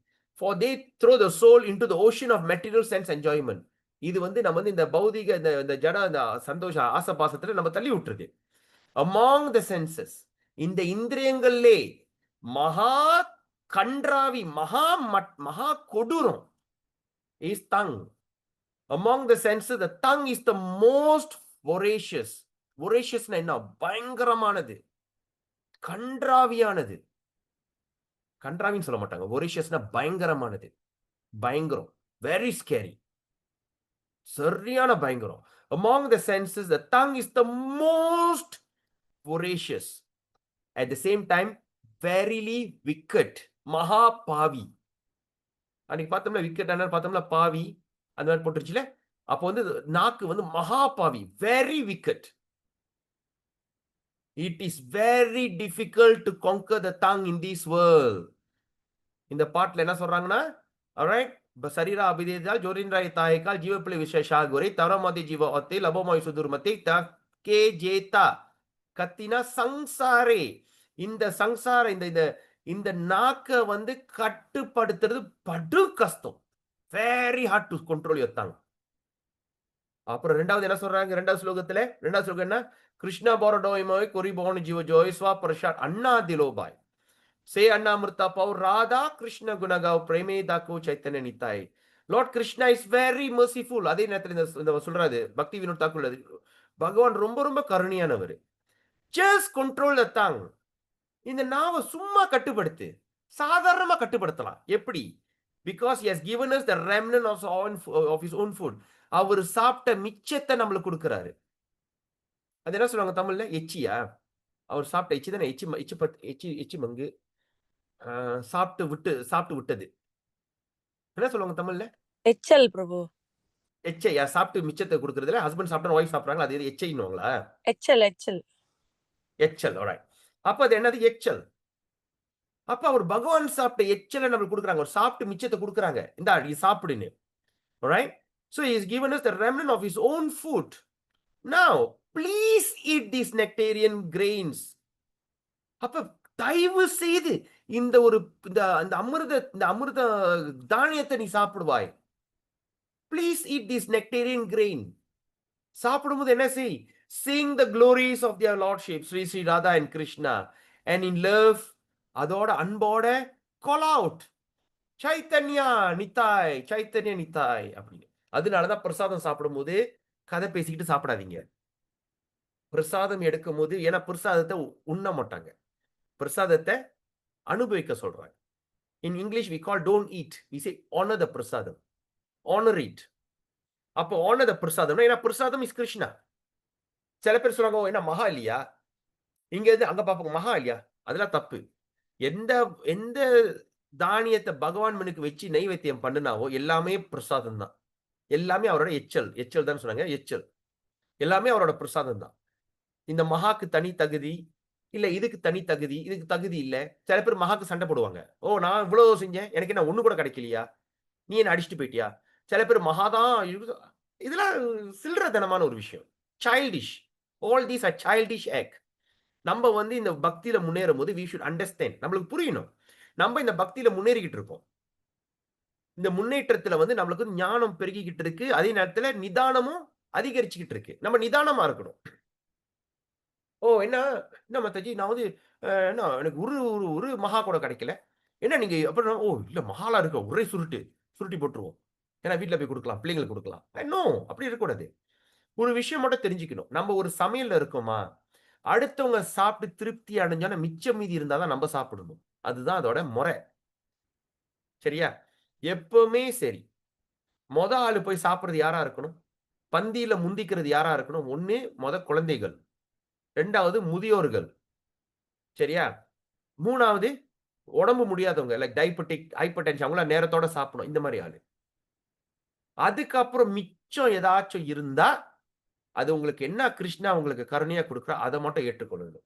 For they throw the soul into the ocean of material sense enjoyment. இது வந்து நம்ம வந்து இந்த பௌதிக இந்த ஜட இந்த சந்தோஷ ஆசபாசத்துல நம்ம தள்ளி விட்டுருது. Among the senses, இந்த இந்திரியங்களே மகா கன்றாவி, மகா கொடூரம் is tongue. Among the senses, the tongue is the most voracious. Voracious என்ன? பயங்கரமானது, கன்றாவியானது. கன்றாவின்னு சொல்ல மாட்டாங்க. voracious பயங்கரமானது, பயங்கரம், very scary, சரியான பயங்கரம். Among the senses, the tongue is the most voracious. At the same time, verily wicked, மகா பாவி. அன்னைக்கு பார்த்தோம்ல விக்கெட் என்ன பார்த்தோம்ல, பாவி அந்த மாதிரி போட்டுருச்சுல. அப்போ வந்து நாக்கு வந்து மகா பாவி, very wicket. It is very difficult to conquer the tongue in this world. இந்த பாட்டுல என்ன சொல்றாங்கன்னா, alright, சரீரா அபிதேதால் ஜோரின்ராய் தாய்க்கால் ஜீவப்பிள்ளை விசேஷாகுரை தவறமதி ஜீவ ஒத்தை லபமாய் சுதுர்மத்தை தக்கே ஜேதா கத்தினா சங்சாரே. இந்த சங்சார இந்த நாக்க வந்து கட்டுப்படுத்துறது படு கஷ்டம். Very hard to control your tongue. அப்புறம் ரெண்டாவது என்ன சொல்றாங்க? ரெண்டாவது ஸ்லோகம் என்ன? கிருஷ்ணா போரடோய்மோய் கொரிபோன் ஜீவ ஜோய் ஸ்வா பிரசாத் அண்ணா திலோபாய் சே அண்ணாமிருத்தா பௌர் ராதா கிருஷ்ண குணகாவ் பிரேமே தாக்கோ Chaitanya Nitai. Lord Krishna is very merciful. அதே நேரத்தில் இந்த சொல்றாரு பக்தி வினோத் தாக்கூர், பகவான் ரொம்ப ரொம்ப கருணையானவர். Just control the tongue. இந்த நாவை சும்மா கட்டுப்படுத்து. சாதாரணமா கட்டுப்படுத்தலாம். எப்படி? Because he has given us the remnant of his own food. அவர் சாப்பிட்ட மிச்சத்தை நம்மளுக்கு கொடுக்கிறாரு. அது என்ன சொல்லுவாங்க தமிழ்ல? எச்சியா? அவர் சாப்பிட்ட எச்சி தானே. எச்சி மங்கு சாப்பிட்டு விட்டது. என்ன சொல்லுவாங்க தமிழ்ல? எச்சல் பிரபு. எச்சையா? சாப்பிட்டு மிச்சத்தை கொடுக்கறதுல ஹஸ்பண்ட் சாப்பிட்டா ஒய்ஃப் சாப்பிடுறாங்களா, அது எச்சைன்னுவாங்களா? எச்சல். alright. அப்ப அது என்னது? எச்சல். அப்ப அவர் பகவான் சாப்பிட்ட எச்சலை நம்மளுக்கு கொடுக்குறாங்க. ஒரு சாப்பிட்டு மிச்சத்தை கொடுக்குறாங்க. இந்தா நீ சாப்பிடுன்னு. alright. So he has given us the remnant of his own food. Now please eat these nectarian grains. அப்ப தயவு செய்து இந்த அமிர்த தானியத்தை நீ சாப்பிடுவாய். Please eat this nectarian grain. சாப்பிடும்போது என்ன செய்? Sing the glories of their lordship Sri Sri Radha and Krishna, and in love அதோட அன்போட call out சைத்தன்யா நித்தாய், சைத்தன்ய நித்தாய் அப்படின்னு. அதனாலதான் பிரசாதம் சாப்பிடும்போது கதை பேசிக்கிட்டு சாப்பிடாதீங்க. பிரசாதம் எடுக்கும் போது, ஏன்னா பிரசாதத்தை உண்ண மாட்டாங்க, பிரசாதத்தை அனுபவிக்க சொல்றாங்க. In English we call don't eat, we say honor the prasadam, honor it. அப்போ honor the prasadam, ஏன்னா பிரசாதம் இஸ் கிருஷ்ணா. சில பேர் சொல்றாங்க என்ன மகா இல்லையா, இங்க இருந்து அங்க பாப்பாங்க மகா இல்லையா, அதெல்லாம் தப்பு. எந்த தானியத்தை பகவான் மனுக்கு வச்சு நைவேத்தியம் பண்ணினாவோ எல்லாமே பிரசாதம் தான். எல்லாமே அவரோட எச்சல் தான் சொன்னாங்க. எச்சல் எல்லாமே அவரோட பிரசாதம் தான். இந்த மகாக்கு தனி தகுதி இல்ல, இதுக்கு தனி தகுதி, இதுக்கு தகுதி இல்ல. சில பேர் மகாக்கு சண்டை போடுவாங்க. ஓ நான் இவ்வளவு செஞ்சேன், எனக்கு என்ன ஒண்ணு கூட கிடைக்கலையா, நீ என்ன அடிச்சுட்டு போயிட்டியா. சில பேர் மகாதான். இதெல்லாம் சில்லறத்தனமான ஒரு விஷயம். Childish. All these are childish act. நம்ம வந்து இந்த பக்தியில முன்னேறும் போது we should understand, நம்மளுக்கு புரியணும். நம்ம இந்த பக்தியில முன்னேறிக்கிட்டு இருக்கோம். இந்த முன்னேற்றத்துல வந்து நம்மளுக்கு ஞானம் பெருகிக்கிட்டு இருக்கு. அதே நேரத்துல நிதானமும் அதிகரிச்சுக்கிட்டு இருக்கு. நம்ம நிதானமா இருக்கணும். ஓ என்ன மத்தாஜி, நான் வந்து என்ன எனக்கு ஒரு மகா கூட கிடைக்கல, என்ன நீங்க அப்புறம், ஓ இல்ல மகாலா இருக்க ஒரே சுருட்டி போட்டுருவோம், ஏன்னா வீட்டுல போய் கொடுக்கலாம், பிள்ளைங்களுக்கு கொடுக்கலாம். இன்னும் அப்படி இருக்கக்கூடாது. ஒரு விஷயம் மட்டும் தெரிஞ்சுக்கணும். நம்ம ஒரு சமையல்ல இருக்கோமா, அடுத்தவங்க சாப்பிட்டு திருப்தி அடைஞ்சோன்னா மிச்சம் மீதி இருந்தாதான் நம்ம சாப்பிடணும். அதுதான் அதோட முறை. சரியா? எப்பவுமே சரி, ஆளு போய் சாப்பிடுறது யாரா இருக்கணும்? பந்தியில முந்திக்கிறது யாரா இருக்கணும்? ஒண்ணு குழந்தைகள், ரெண்டாவது முதியோர்கள், சரியா? மூணாவது உடம்பு முடியாதவங்க, லைக் டயபெட்டிக், ஹைப்பர் டென்ஷன், அவங்கள நேரத்தோட சாப்பிடணும். இந்த மாதிரி ஆளு. அதுக்கப்புறம் மிச்சம் ஏதாச்சும் இருந்தா அது உங்களுக்கு என்ன கிருஷ்ணா உங்களுக்கு கருணையா கொடுக்குறா அதை மட்டும் ஏற்றுக்கொள்ளணும்.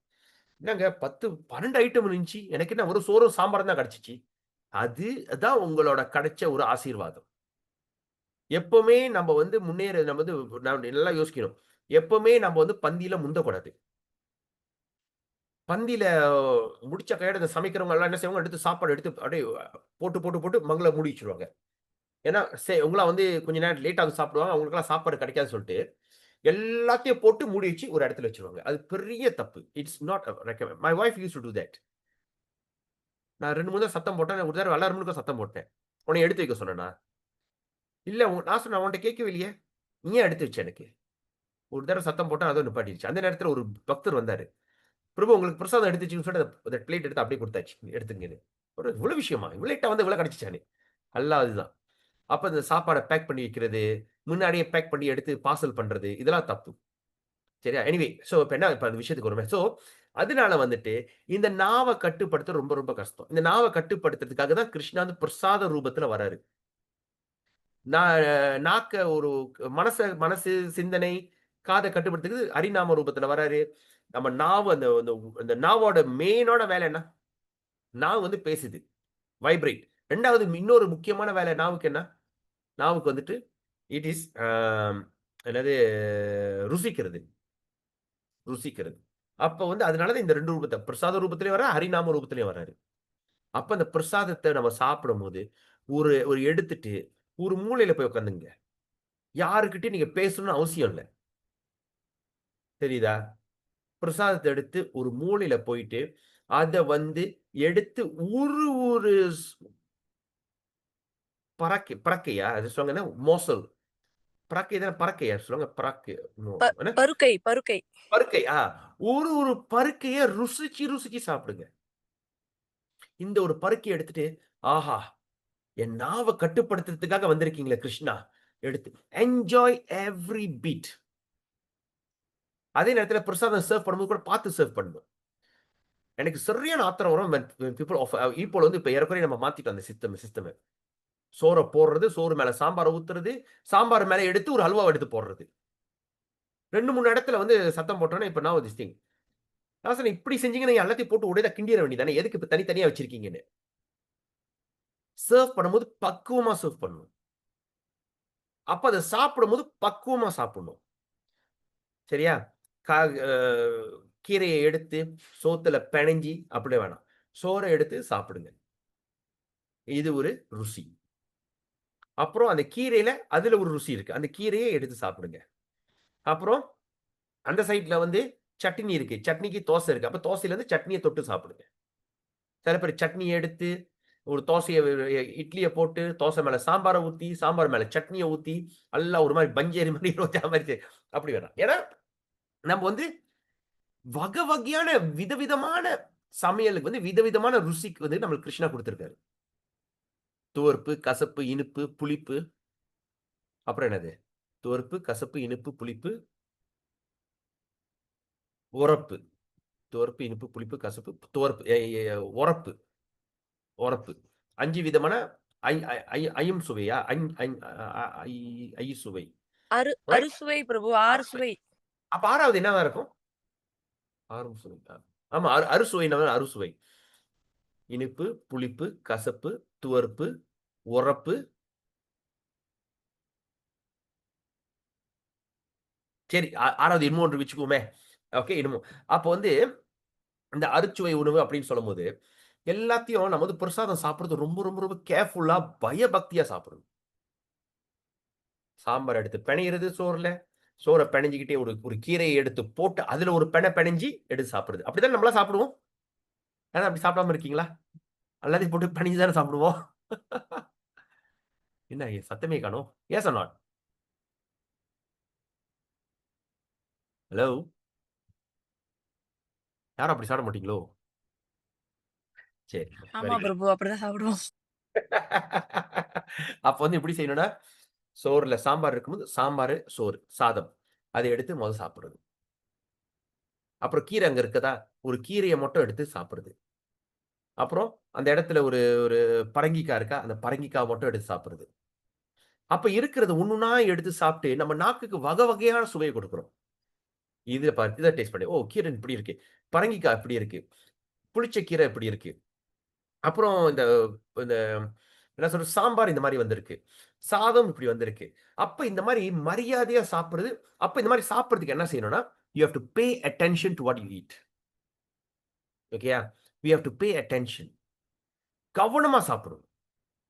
என்னங்க 10, 12 ஐட்டம் இருந்துச்சு. எனக்கு என்ன ஒரு சோறும் சாம்பாரும் தான் கிடைச்சுச்சு. அதுதான் உங்களோட கிடைச்ச ஒரு ஆசீர்வாதம். எப்பவுமே நம்ம வந்து நம்ம வந்து நல்லா யோசிக்கணும். எப்பவுமே நம்ம வந்து பந்தியில முந்தக்கூடாது. பந்தியில முடிச்ச கையோட இந்த சமைக்கிறவங்க எல்லாம் என்ன செய்வாங்க, எடுத்து சாப்பாடு எடுத்து அப்படியே போட்டு, போட்டு, போட்டு மங்கள மூடி வச்சுருவாங்க. ஏன்னா, இவங்கலாம் வந்து கொஞ்ச நேரம் லேட்டா வந்து சாப்பிடுவாங்க. அவங்களுக்கெல்லாம் சாப்பாடு கிடைக்காதுன்னு சொல்லிட்டு, எல்லாத்தையும் போட்டு மூடி வச்சு ஒரு இடத்துல வச்சுருவாங்க. அது பெரிய தப்பு. It's not recommend. My wife used to do that. நான் 2, 3 தடவ சத்தம் போட்டேன். ஒரு தடவ எல்லாருக்கும் சத்தம் போட்டேன். உன்னைய எடுத்து வைக்க சொன்னேனா? இல்ல நான் சொன்னேன், "உன்ட்ட கேட்கவே இல்லையே. நீ ஏன் எடுத்து வச்ச எனக்கு?" ஒரு தடவ சத்தம் போட்டேன். அதோட நிப்பாட்டிருச்சு. அந்த நேரத்துல ஒரு பக்தர் வந்தாரு. "பிரபு உங்களுக்கு பிரசாதம் எடுத்து வச்சுக்கன்னு" சொல்லிட்டு அந்த பிளேட் எடுத்து அப்படியே குடுத்தாச்சு. எடுத்துங்கன்னு. ஒரு இவ்வளவு விஷயமா? இவ்வளவு லேட்டா வந்து இவ்வளவு கிடைச்சுச்சான்னு. எல்லாம் அதுதான். அப்ப இந்த சாப்பாட பேக் பண்ணி வைக்கிறது, முன்னாடியே பேக் பண்ணி எடுத்து பார்சல் பண்றது, இதெல்லாம் தப்பு. சரியா? எனிவே, இப்ப அந்த விஷயத்துக்கு வருவேன். அதனால வந்துட்டு இந்த நாவ கட்டுப்படுத்த ரொம்ப ரொம்ப கஷ்டம். இந்த நாவ கட்டுப்படுத்துறதுக்காக தான் கிருஷ்ணா வந்து பிரசாத ரூபத்துல வராரு. நான் நாக்க ஒரு மனசு, சிந்தனை, காத கட்டுப்படுத்துறதுக்கு ஹரிநாம ரூபத்துல வராரு. நம்ம நாவு அந்த அந்த அந்த நாவோட மெயினோட வேலை என்ன? நாவு வந்து பேசுது. வைப்ரேட். 2வது இன்னொரு முக்கியமான வேலை நாவுக்கு என்ன? நாவுக்கு வந்துட்டு இட் இஸ் என்னது ருசிக்கிறது. ருசிக்கிறது. அப்ப வந்து அதனால தான் இந்த 2 ரூபத்த பிரசாத ரூபத்திலயும் வராரு, ஹரிநாம ரூபத்திலயும் வராரு. அப்ப அந்த பிரசாதத்த நம்ம சாப்பிடும்போது, ஒரு ஒரு எடுத்துட்டு ஒரு மூலையில போய் உட்கார்ந்துங்க. யாருகிட்டயும் நீங்க பேசணும்னு அவசியம் இல்ல. தெரியுதா? பிரசாதத்த எடுத்து ஒரு மூலையில போயிட்டு, அத வந்து எடுத்து ஒரு ஒரு பறக்கையா? அது சொல்லுவாங்க என்ன? மோசல். பறக்கை தானே பறக்கையா சொல்லுவாங்க? பறக்கு நோ என்ன? பருக்கை. பருக்கை. ஒரு ஒரு பருக்கைய ருசிச்சு ருசிச்சு சாப்பிடுங்க. இந்த ஒரு பருக்கைய எடுத்துட்டு, ஆஹா! என் நாவ கட்டுப்படுத்துறதுக்காக வந்திருக்கீங்களே கிருஷ்ணா! எடுத்து என்ஜாய் எவ்ரி பீட். அதே நேரத்துல பிரசாதம் சர்வ் பண்ணும்போது கூட பார்த்து சர்வ் பண்ணணும். எனக்கு சரியான ஆத்திரம் வரும் when people of இப்போ வந்து இப்ப ஏறக்குறைய நம்ம மாத்திட்டோம் அந்த சிஸ்டம். சோற போடுறது, சோறு மேல சாம்பார ஊத்துறது, சாம்பார் மேல எடுத்து ஒரு ஹல்வாவ எடுத்து போடுறது. 2, 3 இடத்துல வந்து சத்தம் போட்டோனே, இப்ப நவ் திஸ் திங். நான் சொன்னேன், இப்படி செஞ்சீங்கன்னா நீங்க எல்லாத்தையும் போட்டு ஒரேதா கிண்டிற வேண்டியதானே. எதுக்கு இப்ப தனித்தனியா வச்சிருக்கீங்கன்னு. சர்வ் பண்ணும்போது பக்குவமா சர்வ் பண்ணணும். அப்ப அத சாப்பிடும்போது பக்குவமா சாப்பிடணும். சரியா? கா அ கீரைய எடுத்து சோத்துல பெனஞ்சு அப்படியே வேணாம். சோற எடுத்து சாப்பிடுங்க. இது ஒரு ருசி. அப்புறம் அந்த கீரையில அதுல ஒரு ருசி இருக்கு. அந்த கீரைய எடுத்து சாப்பிடுங்க. அப்புறம் அந்த சைட்ல வந்து சட்னி இருக்கு. சட்னிக்கு தோசை இருக்கு. அப்ப தோசையில இருந்து சட்னிய தொட்டு சாப்பிடுங்க. சில பேர் சட்னிய எடுத்து ஒரு தோசைய இட்லிய போட்டு தோசை மேல சாம்பார ஊத்தி, சாம்பார் மேல சட்னிய ஊத்தி, நல்லா ஒரு மாரி பஞ்சேரி மாரி ரோஜா மாரி அப்படி வேணாம். ஏன்னா, நம்ம வந்து வகையான விதவிதமான சமையலுக்கு வந்து விதவிதமான ருசிக்கு வந்து நம்மளுக்கு கிருஷ்ணா குடுத்திருக்காரு. துவர்ப்பு, கசப்பு, இனிப்பு, புளிப்பு. அப்புறம் என்னது? துவர்ப்பு, கசப்பு, இனிப்பு, புளிப்பு, உரப்பு. துவர்ப்பு, இனிப்பு, புளிப்பு, கசப்பு, துவர்ப்பு, உரப்பு. உரப்பு. 5 விதமான ஐ ஐ ஐ ஐயும் சுவையா? ஐஞ் ஐஞ் அ ஐ ஐ சுவை. ரைட்? அறுசுவை பிரபு. 6 சுவை. அப்ப 6வது என்னவா இருக்கும்? 6ம் சுவை. ஆமா. அறுசுவைன்னா அறுசுவை. இனிப்பு, புளிப்பு, கசப்பு, துவர்ப்பு, உரப்பு. சரி 6வது இன்னும் ஒன்று வச்சுக்குவோமே. ஓகே இன்னமும். அப்ப வந்து இந்த அறுசுவை உணவு அப்படின்னு சொல்லும்போது, எல்லாத்தையும் நம்ம வந்து பிரசாதம் சாப்பிடுறது ரொம்ப ரொம்ப ரொம்ப கேர்ஃபுல்லா பயபக்தியா சாப்பிடணும். சாம்பார் எடுத்து பெனையிறது சோறுல. சோற பெனஞ்சுக்கிட்டே ஒரு ஒரு கீரைய எடுத்து போட்டு, அதுல ஒரு பெனஞ்சு எடுத்து சாப்பிடுறது. அப்படித்தானே நம்மலாம் சாப்பிடுவோம். ஆனா அப்படி சாப்பிடாம இருக்கீங்களா? எல்லாத்தையும் போட்டு பெனஞ்சு தானே சாப்பிடுவோம். என்ன சத்தமே காணோம். Yes or not? ஹலோ? யாரும் அப்படி சாப்பிட மாட்டீங்களோ? சரி. ஆமா வெரி குட். பிரபு. அப்படிதான் சாப்பிடுவோம். அப்ப வந்து எப்படி செய்யணும்னா, சோறுல சாம்பார் இருக்கும்போது, சாம்பாரு, சோறு, சாதம். அத எடுத்து மொத சாப்பிடுறது. அப்புறம் கீரை அங்க இருக்குதா, ஒரு கீரைய மட்டும் எடுத்து சாப்பிடுறது. அப்புறம் அந்த இடத்துல ஒரு ஒரு பரங்கிக்காய் இருக்கா, அந்த பரங்கிக்காய் மட்டும் எடுத்து சாப்பிடுறது. அப்ப இருக்கிறது ஒண்ணுனா எடுத்து சாப்பிட்டு நம்ம நாக்குக்கு வகை வகையான சுவையை கொடுக்குறோம். இதை பார்த்து இதை டேஸ்ட் பண்ணி, ஓ கீரை இப்படி இருக்கு, பரங்கிக்காய் இப்படி இருக்கு, புளிச்ச கீரை இப்படி இருக்கு, அப்புறம் இந்த இந்த என்ன சொல்றது, சாம்பார் இந்த மாதிரி வந்திருக்கு, சாதம் இப்படி வந்திருக்கு. அப்ப இந்த மாதிரி மரியாதையா சாப்பிடுறது. அப்ப இந்த மாதிரி சாப்பிடுறதுக்கு என்ன செய்யணும்னா, you have to pay attention to what you eat. ஓகேயா? We have to pay attention. கவனமா சாப்பிடணும்.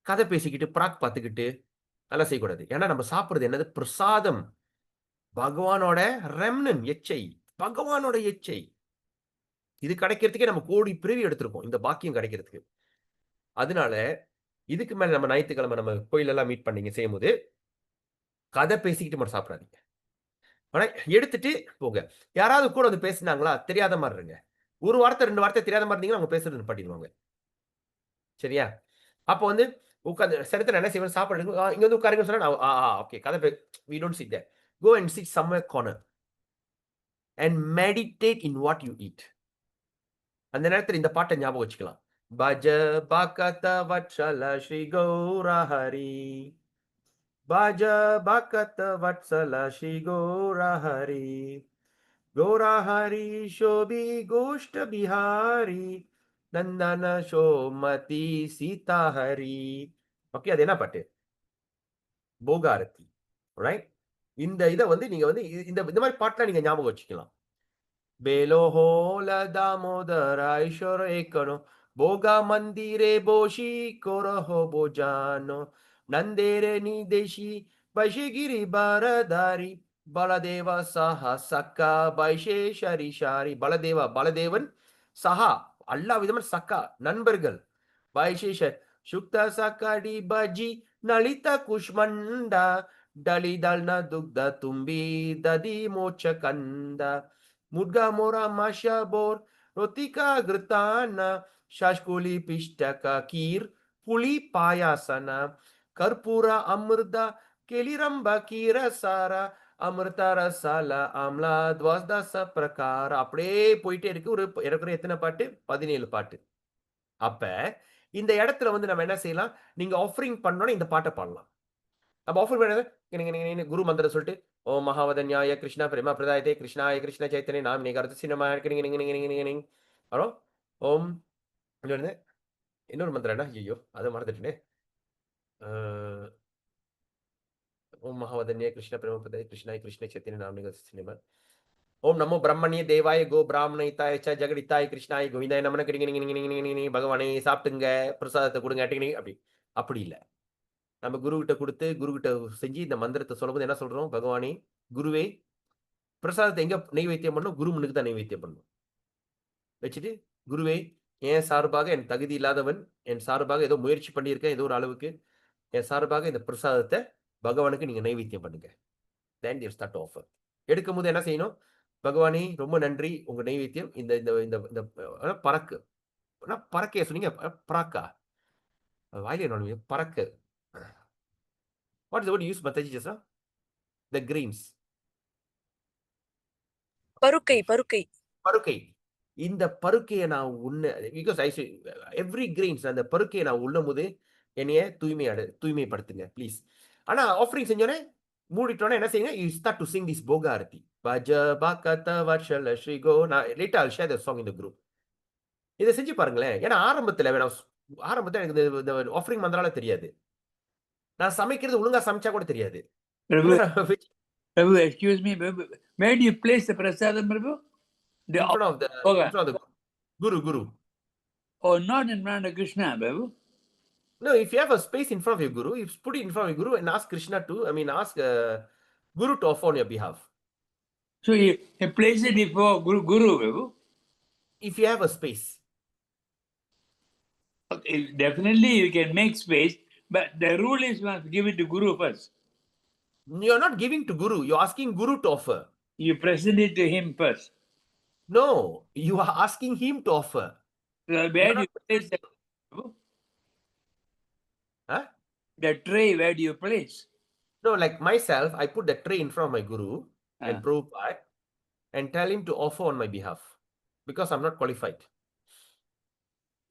கதை பேசிக்கிட்டு பிராக் பார்த்துக்கிட்டு அதெல்லாம் செய்யக்கூடாது. ஏன்னா நம்ம சாப்பிடுறது என்னது, பிரசாதம், பகவானோட ரெம்னன் எச்சை, பகவானோட எச்சை. இது கிடைக்கிறதுக்கே நம்ம கோடி பிறவி எடுத்திருக்கோம், இந்த பாக்கியம் கிடைக்கிறதுக்கு. அதனால இதுக்கு மேல நம்ம ஞாயிற்றுக்கிழமை நம்ம கோயிலெல்லாம் மீட் பண்ணீங்க செய்யும்போது கதை பேசிக்கிட்டு மட்டும் சாப்பிடாதீங்க. ஆனா எடுத்துட்டு போங்க. யாராவது கூட வந்து பேசினாங்களா, தெரியாத மாதிரி இருங்க. ஒரு வார்த்தை 2 வார்த்தை தெரியாத மாதிரி இருந்தீங்கன்னா அவங்க பேசுறது நிப்பாட்டிடுவாங்க. சரியா? அப்போ வந்து உட்கார்ந்து சில நேரத்துல என்ன செய்வேன், சாப்பாடு இங்க வந்து உட்காருங்கன்னு சொன்னா ஓகே கதை we don't sit there. Go and sit somewhere corner and meditate in what you eat. அந்த நேரத்துல இந்த பாட்டை ஞாபகம் வச்சுக்கலாம். பஜ பகத வத்சல ஸ்ரீ கௌரஹரி, பஜ பகத வத்சல ஸ்ரீ கௌரஹரி, கௌரஹரி शोभी गोष्ठ बिहारी, நந்தன சோமதி சீதாஹரி. ஓகே, அது என்ன பாட்டு? போகாரத்தி. ரைட்? இந்த இதை வந்து நீங்க வந்து இந்த இந்த மாதிரி பாட்டுலாம் நீங்க ஞாபகம் வச்சுக்கலாம். बेलोहोल दामोदर ईश्वर एकनो, बोगा मंदिरे बोशी कोरहो बोजानो, नंदेरे निदेशी बैशेगिरी बारदारी, बलदेव सहा सका बैशे शरी शारी. बलदेवा, பலதேவன், சஹா எல்லா விதமான சக்கா நண்பர்கள், வைசேஷ சுக்த சக்கடி பஜி நளித குஷ்மண்டா, டலிதல்ன துக்த தும்பி ததி மோட்ச கண்டா, मुद्गा मोरा माशा बोर रोतिका घृताना, शाशकुली पिष्टका कीर पुली पायासना, कर्पूर अमृता केलिरंबा कीर सारा, அமிர்த ரசால ஆம்லா துவாதச பிரகார. அப்படியே போயிட்டே இருக்கு. ஒரு எனக்கு எத்தனை பாட்டு? 17 பாட்டு. அப்ப இந்த இடத்துல வந்து நம்ம என்ன செய்யலாம், நீங்க ஆஃபரிங் பண்ணோம்னா இந்த பாட்டை பாடலாம். நம்ம ஆஃபர் பண்ணது குரு மந்திரம் சொல்லிட்டு, ஓம் மகாவதன்யாய கிருஷ்ணா பிரேமா பிரதாயத்தே கிருஷ்ணாய கிருஷ்ண சைத்தன்ய நாம் நிகரத்து சின்னமா அப்புறம் ஓம் இன்னொரு மந்திரம் என்ன, ஐயோ அதை மறந்துட்டேனே. ஓம் மகாவதன்ய கிருஷ்ண பிரேம பிரதாய கிருஷ்ணாய கிருஷ்ண சைத்தன்ய நாம் நிகரத்து சின்னமா, ஓம் நமோ பிரம்மணிய தேவாய கோ பிராமணித்தாய ஜெகடித்தாய் கிருஷ்ணாய கோவிந்தாய நமன பகவானே சாப்பிட்டுங்க, பிரசாதத்தை கொடுங்க அப்படி அப்படி இல்லை. நம்ம குரு கிட்ட கொடுத்து குரு கிட்ட செஞ்சு இந்த மந்திரத்தை சொல்லும்போது என்ன சொல்றோம், பகவானே குருவே, பிரசாதத்தை எங்க நெய்வேத்தியம் பண்ணணும், குரு முன்னுக்கு தான் நெய்வேத்தியம் பண்ணணும். வச்சுட்டு குருவே, என் சார்பாக, என் தகுதி இல்லாதவன், என் சார்பாக ஏதோ முயற்சி பண்ணியிருக்கேன் ஏதோ ஒரு அளவுக்கு, என் சார்பாக இந்த பிரசாதத்தை பகவானுக்கு நீங்க நெய்வேத்தியம் பண்ணுங்க. then you start offer. எடுக்கும் போது என்ன செய்யணும், பகவானே ரொம்ப நன்றி, உங்க நெய்வேத்தியம் இந்த இந்த இந்த இந்த பறக்கு பறக்கைய சொன்னீங்க, பராக்கா வாயிலே நோய் பறக்கு. What is the word you use, Mataji, just now? The grains. பருக்கை பருக்கை பருக்கை. இந்த பருக்கையை நான் பிகாஸ் ஐ எவ்ரி கிரெயின்ஸ், அந்த பருக்கையை நான் உண்ணும் போது என்னைய தூய்மைப்படுத்துங்க ப்ளீஸ். ஆனா ஆஃபரிங் செஞ்சோன்னே மூடிட்டோன்னே என்ன செய்யுங்க, you start to sing this போகாரதி. பஜ பகத வத்சல ஸ்ரீ கோ. நான் லேட்டா I'll share the song in the group. இதை செஞ்சு பாருங்களேன். ஏன்னா ஆரம்பத்துல எனக்கு இந்த ஆஃபரிங் மந்திரால தெரியாது. நான் சமைக்கிறது ஒழுங்கா சமைச்சா கூட தெரியாது. Prabhu, excuse me, Prabhu. Where do you place the prasadam, Prabhu? In front of the Guru. Oh, not in front of Krishna, Prabhu. No, if you have a space in front of your Guru, you put it in front of your Guru and ask Krishna to, ask Guru to offer on your behalf. So you place it before Guru, Prabhu. If you have a space. Okay, definitely you can make space, but the rule is you must give it to Guru first. You're not giving to Guru, you're asking Guru to offer. You present it to him first. No, you are asking him to offer. So where do you place the Prabhu? Huh? The tray, where do you place? No, like myself, I put the tray in front of my Guru and Prabhupada and tell him to offer on my behalf because I'm not qualified.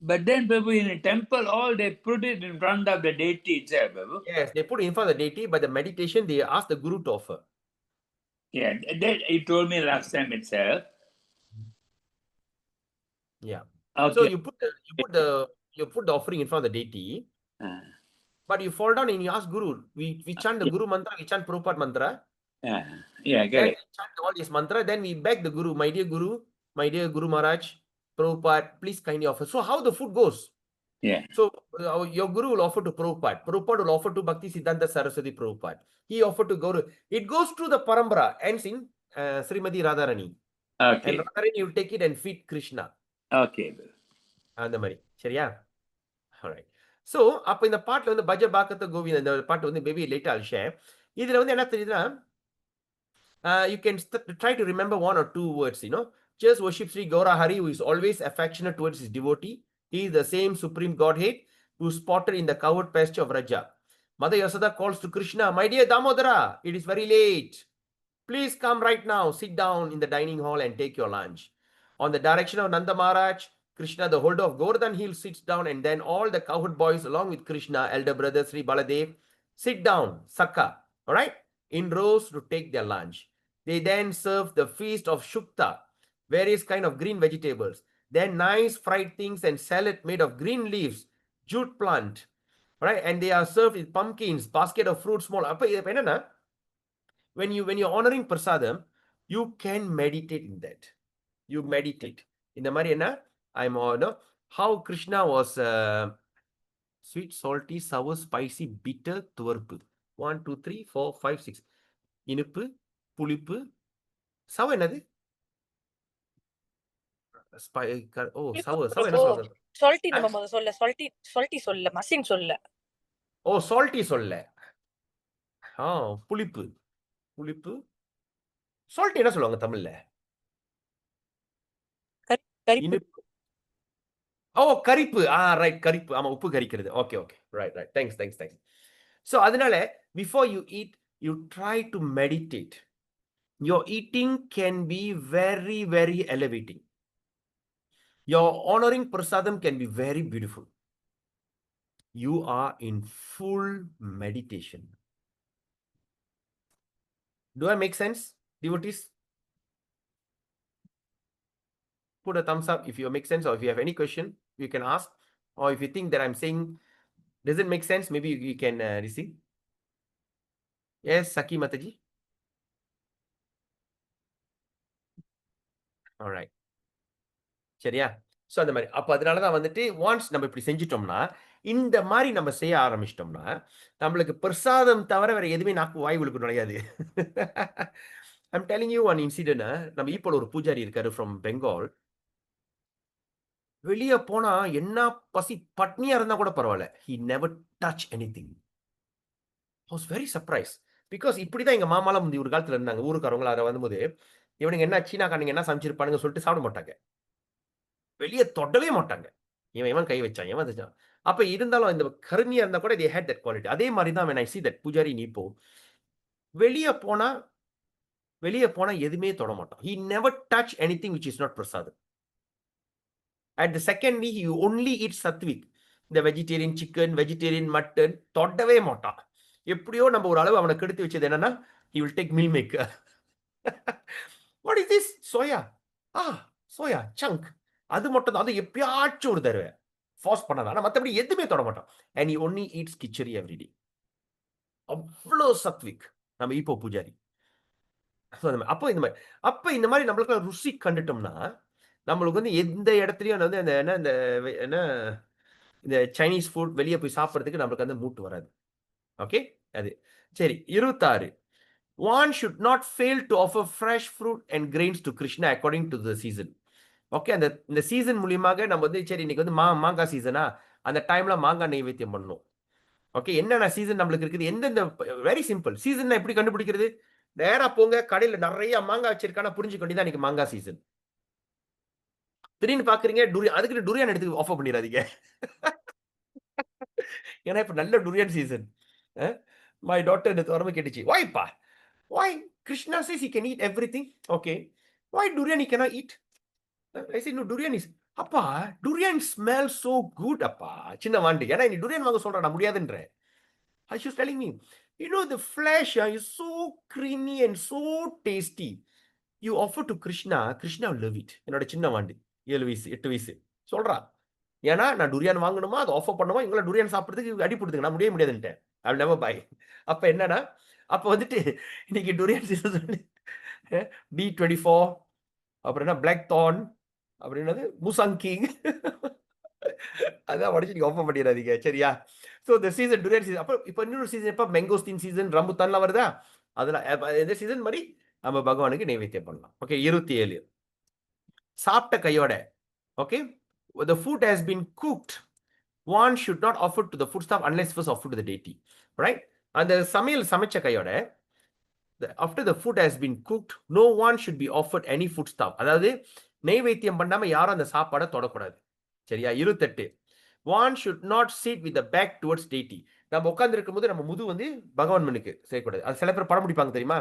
But then, Prabhu, in a temple, all they put it in front of the deity itself, Prabhu. Yes, they put in front of the deity, but the meditation they ask the guru to offer. Yeah, that he told me last time itself. Yeah. Okay. So you put the offering in front of the deity, Uh, but you fall down and you ask guru. We chant the guru mantra, we chant Prabhupada mantra. yeah, Then we correct. chant all this mantra. Then we beg the guru, my dear Guru Maharaj, Prabhupada, please kindly offer. So how the food goes? Yeah. So your guru will offer to Prabhupada. Prabhupada will offer to Bhakti Siddhanta Saraswati Prabhupada. He offered to Guru. It goes through the parambara, ends in Srimati Radharani. Okay. And Radharani will take it and feed Krishna. Okay, Prabhu. அந்த மாதிரி சரியா? Alright. So அப்ப இந்த பாட்டுல வந்து பஜ பாக்கத்த கோவிந்த இந்த பாட்டு வந்து மேபி லேட்டா I'll share. இதுல வந்து என்ன தெரியுதுன்னா you can try to remember one or two words, Just worship Sri Gaura Hari, who is always affectionate towards his devotee. He is the same supreme Godhead who is spotted in the covered pasture of Raja. Mother Yashoda calls to Krishna, my dear Damodara, it is very late. Please come right now, sit down in the dining hall and take your lunch. On the direction of Nanda Maharaj, Krishna, the holder of Govardhan Hill, sits down, and then all the cowherd boys, along with Krishna, elder brother Sri Baladev, sit down, Sakka, all right, in rows to take their lunch. They then serve the feast of Shukta, various kind of green vegetables, then nice fried things and salad made of green leaves, jute plant, right? And they are served with pumpkins, basket of fruits, small. When you're honoring prasadam, you can meditate in that. You meditate. In the Mariana, how Krishna was sweet, salty, sour, spicy, bitter, துவர்ப்பு. 1, 2, 3, 4, 5, 6. இனிப்பு, புளிப்பு, sour என்னது? sour என்ன சொல்றது? salty நம்ம முதல்ல சொல்ல salty சொல்ல மசின் சொல்ல. salty சொல்ல. புளிப்பு. salty என்ன சொல்லுவாங்க தமிழ்ல? கரிப்பு. கரிப்பு. ரைட், கரிப்பு. ஆமா, உப்பு கரிக்கிறது. ஓகே. ரைட். தேங்க்ஸ். So அதனால before you eat, you try to meditate. Your eating can be very, very elevating. Your honoring prasadam can be very beautiful. You are in full meditation. Do I make sense, devotees? Put a thumbs up if you make sense, or if you have any question, you can ask. Or if you think that I'm saying doesn't make sense, maybe you can receive. Yes, Saki Mataji. All right. சரியா? So அந்த மாதிரி அப்போ அதனால தான் வந்துட்டு once நம்ம இப்படி செஞ்சிட்டோம்னா, இந்த மாதிரி நம்ம செய்ய ஆரம்பிச்சிட்டோம்னா, நம்மளுக்கு பிரசாதம் தவிர வேற எதுவுமே நாக்கு வாய்வுகளுக்கு நுழையாது. I'm telling you one incident. நம்ம இப்போ ஒரு பூஜாரி இருக்காரு ஃப்ரம் பெங்கால். வெளியே போனா என்ன பசி பட்னியா இருந்தா கூட பரவாயில்ல, he never touch anything. I was very surprised because இப்படிதான் எங்க மாமாலாம் முந்தி ஒரு காலத்துல இருந்தாங்க. ஊருக்காரவங்க அதை வரும்போது இவனுங்க என்ன சீனாக்காரங்க என்ன சமைச்சிருப்பானுங்க சொல்லிட்டு சாப்பிட மாட்டாங்க, வெளியே தொடவே மாட்டாங்க. இவன் கை வச்சான், இவன் வச்சான். அப்ப இருந்தாலும் இந்த கருமையா இருந்தா கூட they had that quality. அதே மாதிரி தான் when I see that pujari இப்போ வெளியே போனா எதுவுமே தொட மாட்டான். He never touch anything which is not prasadam. At the secondly, he only eats sattvic. The vegetarian chicken, vegetarian mutton, தொடவே மாட்டான். எப்படியோ நம்ம ஒரு அளவு அவனை கெடுத்து வச்சது என்னன்னா, he will take meal maker. What is this? Soya. Soya chunk. அது மட்டும் தான், அது எப்பயாச்சும் ஒரு தடவை ஃபாஸ்ட் பண்ணாதான். ஆனால் மற்றபடி எதுவுமே தொட மாட்டான். And he only eats khichdi every day. அவ்வளோ சத்விக் நம்ம இப்போ பூஜாரி. அப்போ இந்த மாதிரி நம்மளுக்கு ருசி கண்டுட்டோம்னா, நம்மளுக்கு வந்து எந்த இடத்துலயும் வந்து அந்த இந்த சைனீஸ் ஃபுட் வெளியே போய் சாப்பிட்றதுக்கு நம்மளுக்கு அந்த மூட்டு வராது. ஓகே, அது சரி. 26. One should not fail to offer fresh fruit and grains to Krishna according to the season. Okay, இந்த சீசன் மூலியமாக நம்ம வந்து சரி இன்னைக்கு வந்து மாங்காய் சீசனா, அந்த டைம்ல மாங்காய் நைவேத்தியம் பண்ணணும். ஓகே, என்னென்ன சீசன் நம்மளுக்கு இருக்குது, எந்தெந்த வெரி சிம்பிள். சீசன் எப்படி கண்டுபிடிக்கிறது? நேரா போங்க, கடையில் நிறைய மாங்காய் வச்சிருக்கானா புரிஞ்சுக்கொண்டு தான் இன்னைக்கு மாங்காய் சீசன். திடீர்னு பாக்குறீங்க அதுக்கு டுரியான் எடுத்து ஆஃபர் பண்ணிடாதீங்க. ஏன்னா இப்ப நல்ல டுரியான் சீசன். மை டாட்டர் இந்த வரம்பு கேட்டுச்சு, வாய்ப்பா why Krishna says he can eat everything, okay, why durian he cannot eat? I said no, durian is அப்பா டூரியன் ஸ்மெல் சோ குட் அப்பா சின்ன வாண்டி. ஏன்னா நீ டூரியன் வாங்க சொல்ற நான் முடியாதுன்ற. She was telling me, the flesh is so creamy and so tasty. You offer to Krishna, Krishna will love it. என்னோட சின்ன வாண்டி 7 வயசு 8 வயசு சொல்றா. ஏன்னா நான் டூரியன் வாங்கணுமா அதை ஆஃபர் பண்ணுமா இவங்கள டூரியன் சாப்பிட்றதுக்கு அடி போடுதுங்க நான் முடியாதுன்ட்டேன். I will never buy. அப்ப என்னன்னா அப்ப வந்துட்டு இன்னைக்கு டூரியன் சீசன் B24 அப்புறம் என்ன பிளாக் தார்ன் அப்புறம் என்னது முசாங் கிங் அதான் உடச்சு நீங்க ஓப்பன் பண்ணிடாதீங்க சரியா. ஸோ இந்த சீசன் டூரியன் சீசன் அப்போ இப்போ இன்னொரு சீசன் எப்போ மேங்கோஸ்டீன் சீசன் ரம்புத்தான்லாம் வருதா அதில் எந்த சீசன் மாதிரி நம்ம பகவானுக்கு நைவேத்தியம் பண்ணலாம். ஓகே 27 சாப்பிட்ட கையோட okay the food has been cooked one should not offer to the food staff unless first offered to the deity, right? அந்த சமையல் சமைச்ச கையோட after the food has been cooked no one should be offered any food stuff. அதாவது நைவேத்தியம் பண்ணாம யாரும் அந்த சாப்பாடை தொடக்கூடாது சரியா. 28 one should not sit with the back towards deity. நம்ம உட்கார்ந்து இருக்கும்போது நம்ம முது வந்து பகவான் மனுக்கு செய்யக்கூடாது. அது சில பேர் படம் முடிப்பாங்க தெரியுமா,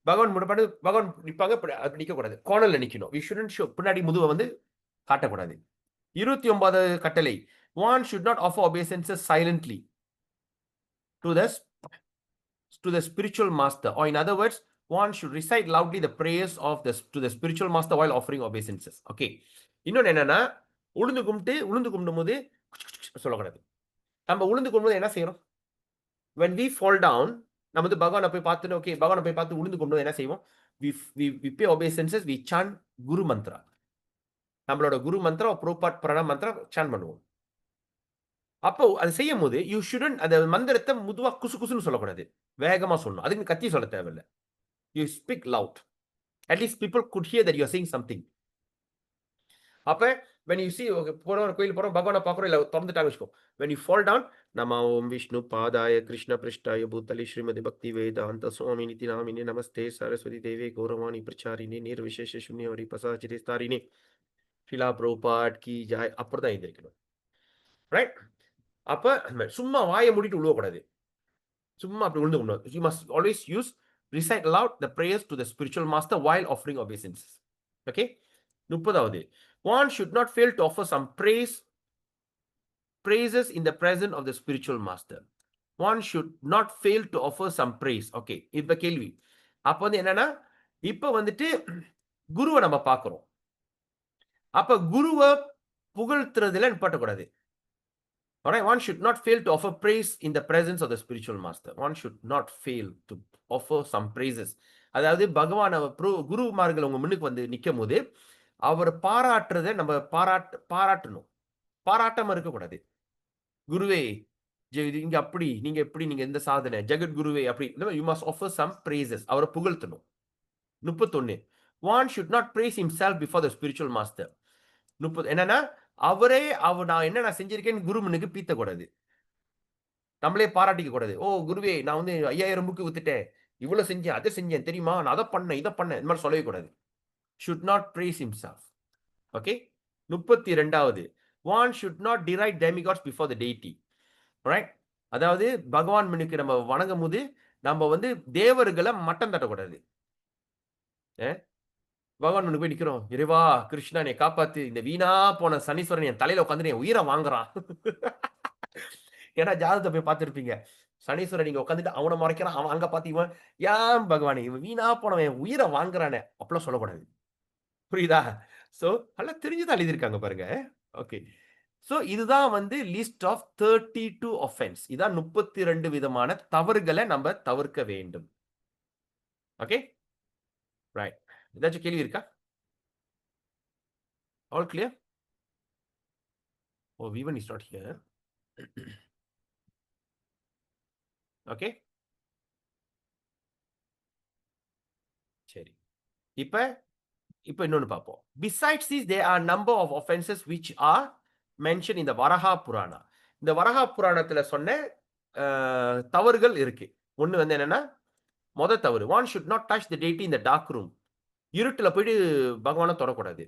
பகவான் முன்னாடி பகவான் நிற்பாங்க அப்படி நிற்கக்கூடாது, கோணல்ல நிற்கணும். we shouldn't show பின்னாடி முதுவை வந்து காட்டக்கூடாது. 29 கட்டளை one should not offer obeisances silently to the spiritual master, or in other words one should recite loudly the prayers of to the spiritual master while offering obeisances. okay இன்னொன்னு என்னன்னா உளுந்து கும்பிடும் போது சொல்லக்கூடாது. நம்ம உளுந்து கும்பிடும்போது என்ன செய்யறோம், when we fall down நம்ம வந்து பகவானை போய் பார்த்துட்டு ஓகே பகவானை போய் பார்த்து உளுந்து கும்பிடும்போது என்ன செய்வோம், we pay obeisances, we chant குரு மந்த்ரா, நம்மளோட குரு மந்த்ரா ப்ரோபாட் பிரணாம் மந்த்ரா சான் பண்ணுவோம். அப்போ அது செய்யும் போது யூ ஷுடன்ட் அந்த மந்திரத்தை முதுவா குசு குசுன்னு சொல்லக்கூடாது, வேகமா சொல்லணும். அதுக்கு கத்தி சொல்ல தேவையில்லை. You speak loud, at least people good hear that you are saying something. அப்ப when you see போறோம் கோயில் போறோம் பகவானை பார்க்குறோம் இல்லை திறந்துட்டாங்க வச்சுக்கோ, when you fall down நம ஓம் விஷ்ணு பாதாய கிருஷ்ண பிருஷ்டாய பூத்தலி ஸ்ரீமதி பக்தி வேதாந்த சுவாமி நிதி நாமினி நமஸ்தே சரஸ்வதி தேவே கௌரவாணி பிரச்சாரினி நீர் விசேஷ சூன்யவரி பசாச்சிரி ஸ்தாரினி ஷிலா ப்ரோபாட் கி ஜாய் அப்புறம் தான் எழுந்திருக்கணும். ரைட்? அப்ப சும்மா வாயை மூடிட்டு உழுவக்கூடாது, சும்மா அப்படி உழுந்து கொண்டு. you must always use recite aloud the prayers to the spiritual master while offering obeisances. okay 30வது one should not fail to offer some praises in the presence of the spiritual master. one should not fail to offer some praise. okay இப்ப கேள்வி அப்ப வந்து என்னன்னா இப்ப வந்துட்டு குருவை நம்ம பார்க்கிறோம், அப்ப குருவை புகழ்த்துறதுல நிப்பாட்டக்கூடாது. Alright, one should not fail to offer praise in the presence of the spiritual master. One should not fail to offer some praises. அதாவது பகவான் குருமார்கள் உங்க முன்னுக்கு வந்து நிற்கும் போது அவர் பாராட்டுறதை நம்ம பாராட்டணும், பாராட்டாம இருக்கக்கூடாது. குருவே இங்க அப்படி நீங்க எப்படி நீங்க எந்த சாதனை ஜெகத் குருவே அப்படி you must offer some praises, அவரை புகழ்த்தணும். 31 one should not praise himself before the spiritual master. என்னன்னா அவரே நான் என்ன செஞ்சிருக்கேன்னு குரு முன்னுக்கு பீத்தக்கூடாது, நம்மளே பாராட்டிக்க கூடாது. ஓ குருவே நான் வந்து 5000 புக்கு வித்துட்டேன், இவ்வளவு செஞ்சேன் அதை செஞ்சேன் தெரியுமா, நான் அதை பண்ணேன் இதை பண்ணேன், இந்த மாதிரி சொல்லவே கூடாது. should not praise himself. okay 32வது one should not deride demigods before the deity. right? அதாவது பகவான் முன்னுக்கு நம்ம வணங்கும் போது நம்ம வந்து தேவர்களை மட்டம் தட்டக்கூடாது. பகவான் முன்னுக்கு போய் நிக்கிறோம், இறைவா கிருஷ்ணா என்னை காப்பாத்து, இந்த வீணா போன சனீஸ்வரன் என் தலையில உட்காந்து என் உயிரை வாங்குறான். ஏன்னா ஜாதகத்தை போய் பார்த்துருப்பீங்க, சனீஸ்வரன் நீங்க உட்காந்துட்டு அவனை மறைக்கிறான், அவன் அங்க பாத்தீங்க ஏன் பகவானே இவன் வீணா போனவன் என் உயிரை வாங்குறானே அப்படிலாம் சொல்லக்கூடாது. புரியுதா? சோ நல்லா தெரிஞ்சுதான் எழுதியிருக்காங்க பாருங்க. ஓகே சோ இதுதான் வந்து லிஸ்ட் ஆஃப் 32 offense. இதான் 32 விதமான தவறுகளை நம்ம தவிர்க்க வேண்டும். ஓகே ரைட், ஏதாச்சும் கேள்வி இருக்கா? All clear? Oh Vivan is not here. Okay சரி, இப்ப இன்னொன்னு பார்ப்போம். besides this there are number of offenses which are mentioned in the Varaha Purana. இந்த வரஹா புராணத்துல சொன்ன தவறுகள் இருக்கு. ஒண்ணு வந்து என்னன்னா முதல் தவறு one should not touch the deity in the dark room. இருட்டுல போயிட்டு பகவானை தொடக்கூடாது.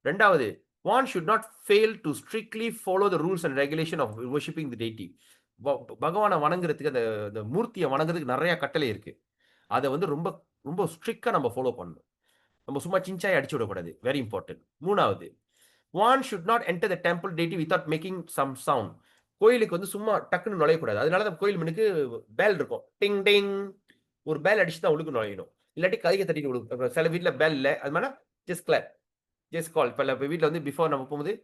ரெண்டாவது one should not fail to strictly follow the rules and regulation of worshipping the deity. பகவானை வணங்குறதுக்கு அந்த மூர்த்தியை வணங்குறதுக்கு நிறைய கட்டளை இருக்கு, அதை வந்து ரொம்ப ரொம்ப ஸ்ட்ரிக்டா நம்ம ஃபாலோ பண்ணணும். நம்ம சும்மா சின்சாய் அடிச்சு விடக்கூடாது, வெரி இம்பார்ட்டன்ட். மூணாவது One should not enter the temple deity without making some sound. கோயிலுக்கு வந்து சும்மா டக்குன்னு நுழையக்கூடாது. அதனால தான் கோயில் முன்னுக்கு பேல் இருக்கும். டிங் டிங் ஒரு பேல் அடிச்சு தான் உள்ளுக்கு நுழையணும். இல்லாட்டி கையை தட்டிட்டு விடு. சில வீட்ல பேல் இல்லை. அது மாதிரி ஜஸ்ட் கிளாப், ஜஸ்ட் கால். இப்போ வீட்டில் வந்து பிஃபோர் நம்ம போகும்போது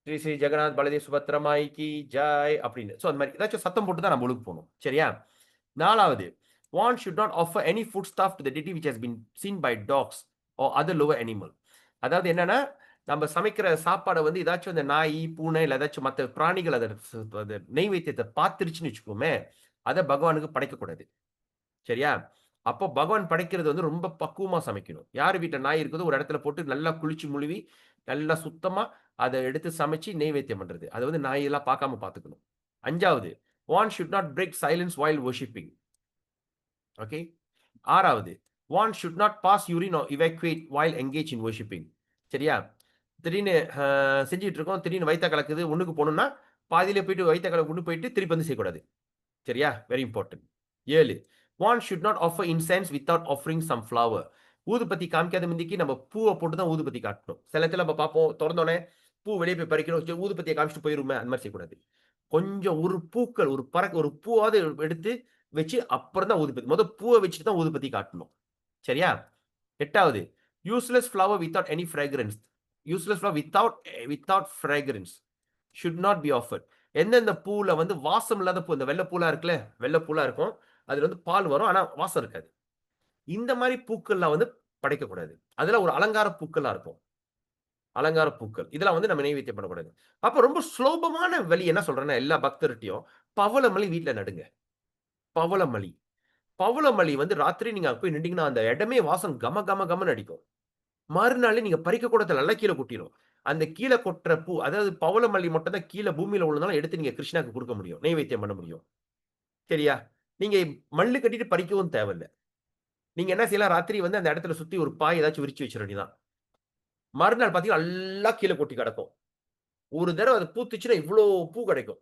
ஸ்ரீ ஸ்ரீ ஜெகநாத் பலதேவ் சுபத்ரமாய்க்கு ஜாய் அப்படின்னு. ஸோ அந்த மாதிரி ஏதாச்சும் சத்தம் போட்டு தான் நம்ம உள்ளுக்கு போகணும். சரியா? 4வது, one should not offer any food stuff to the deity which has been seen by dogs or other lower animal. அதாவது என்னன்னா, நம்ம சமைக்கிற சாப்பாடை வந்து ஏதாச்சும் அந்த நாய், பூனை இல்லை ஏதாச்சும் மற்ற பிராணிகள் அதை நெய்வேத்தியத்தை பார்த்துருச்சுன்னு வச்சுக்கோமே, அதை பகவானுக்கு படைக்கக்கூடாது. சரியா? அப்போ பகவான் படைக்கிறது வந்து ரொம்ப பக்குவமா சமைக்கணும். யார் வீட்டில் நாய் இருக்குதோ ஒரு இடத்துல போட்டு நல்லா குளிச்சு முழுவி நல்லா சுத்தமா அதை எடுத்து சமைச்சு நெய்வேத்தியம் பண்றது. அதை வந்து நாயெல்லாம் பார்க்காம பார்த்துக்கணும். 5வது, one should not break silence while worshipping. Okay. 6வது, one should not pass urine or evacuate while engaged in worshipping. சரியா? திடீர்னு செஞ்சுட்டு இருக்கோம், திடீர்னு வயிற்ற கலக்குது, ஒண்ணுக்கு போகணும்னா பாதியில போயிட்டு வயிற்ற கலக்கு கொண்டு போயிட்டு திருப்பி வந்து செய்யக்கூடாது. சரியா? Very important. 7, one should not offer incense without offering some flower. ஊதுபத்தி காமிக்காத முந்திக்கு நம்ம பூவை போட்டு தான் ஊதுபத்தி காட்டணும். சில இடத்துல நம்ம பார்ப்போம், திறந்தோடனே பூ வெளியே போய் பறிக்கணும், ஊதுபத்தியை காமிச்சிட்டு போயிருமே, அந்த மாதிரி செய்யக்கூடாது. கொஞ்சம் ஒரு பூக்கள் ஒரு பூவாவது எடுத்து வச்சு அப்புறம் தான் ஊதுபத்தி, முதல் பூவை வச்சுட்டு தான் ஊதுபத்தி காட்டணும். சரியா? 8வது, useless flower without any fragrance. Useless flower without fragrance should not be offered. எந்தெந்த பூவில் வந்து வாசம் இல்லாத பூ, இந்த வெள்ளை பூலா இருக்குல்ல, வெள்ளை பூலா இருக்கும், அதுல வந்து பால் வரும் ஆனா வாசம் இருக்காது. இந்த மாதிரி பூக்கள்லாம் வந்து படைக்கக்கூடாது. அதுல ஒரு அலங்கார பூக்களா இருக்கும். அலங்கார பூக்கள் இதெல்லாம் வந்து நம்ம நெய்வேத்தியம் பண்ணக்கூடாது. அப்ப ரொம்ப சுலபமான வழி என்ன சொல்றேன்னா, எல்லா பக்தர்கிட்டையும் பவளமல்லி வீட்டுல நடுங்க. பவளமல்லி பவளமல்லி வந்து ராத்திரி நீங்க போய் நின்றீங்கன்னா அந்த இடமே வாசம் கம கம கமன்னு அடிக்கும். மறுநாள் நீங்க பறிக்க கூட நல்லா கீழே கொட்டிடும். அந்த கீழே கொட்டுற பூ, அதாவது பவளமல்லி மட்டும் தான் கீழே பூமியில விழுந்தாலும் எடுத்து நீங்க கிருஷ்ணாக்கு கொடுக்க முடியும், நெய்வேத்தியம் பண்ண முடியும். சரியா? நீங்க மல்லு கட்டிட்டு பறிக்கவும் தேவையில்லை. நீங்க என்ன செய்யலாம், ராத்திரி வந்து அந்த இடத்துல சுத்தி ஒரு பாய் ஏதாச்சும் விரிச்சு வச்சிட வேண்டியதான். மறுநாள் பார்த்தீங்கன்னா எல்லாம் கீழே கொட்டி கிடக்கும். ஒரு தடவை அது பூத்துச்சுன்னா இவ்வளோ பூ கிடைக்கும்.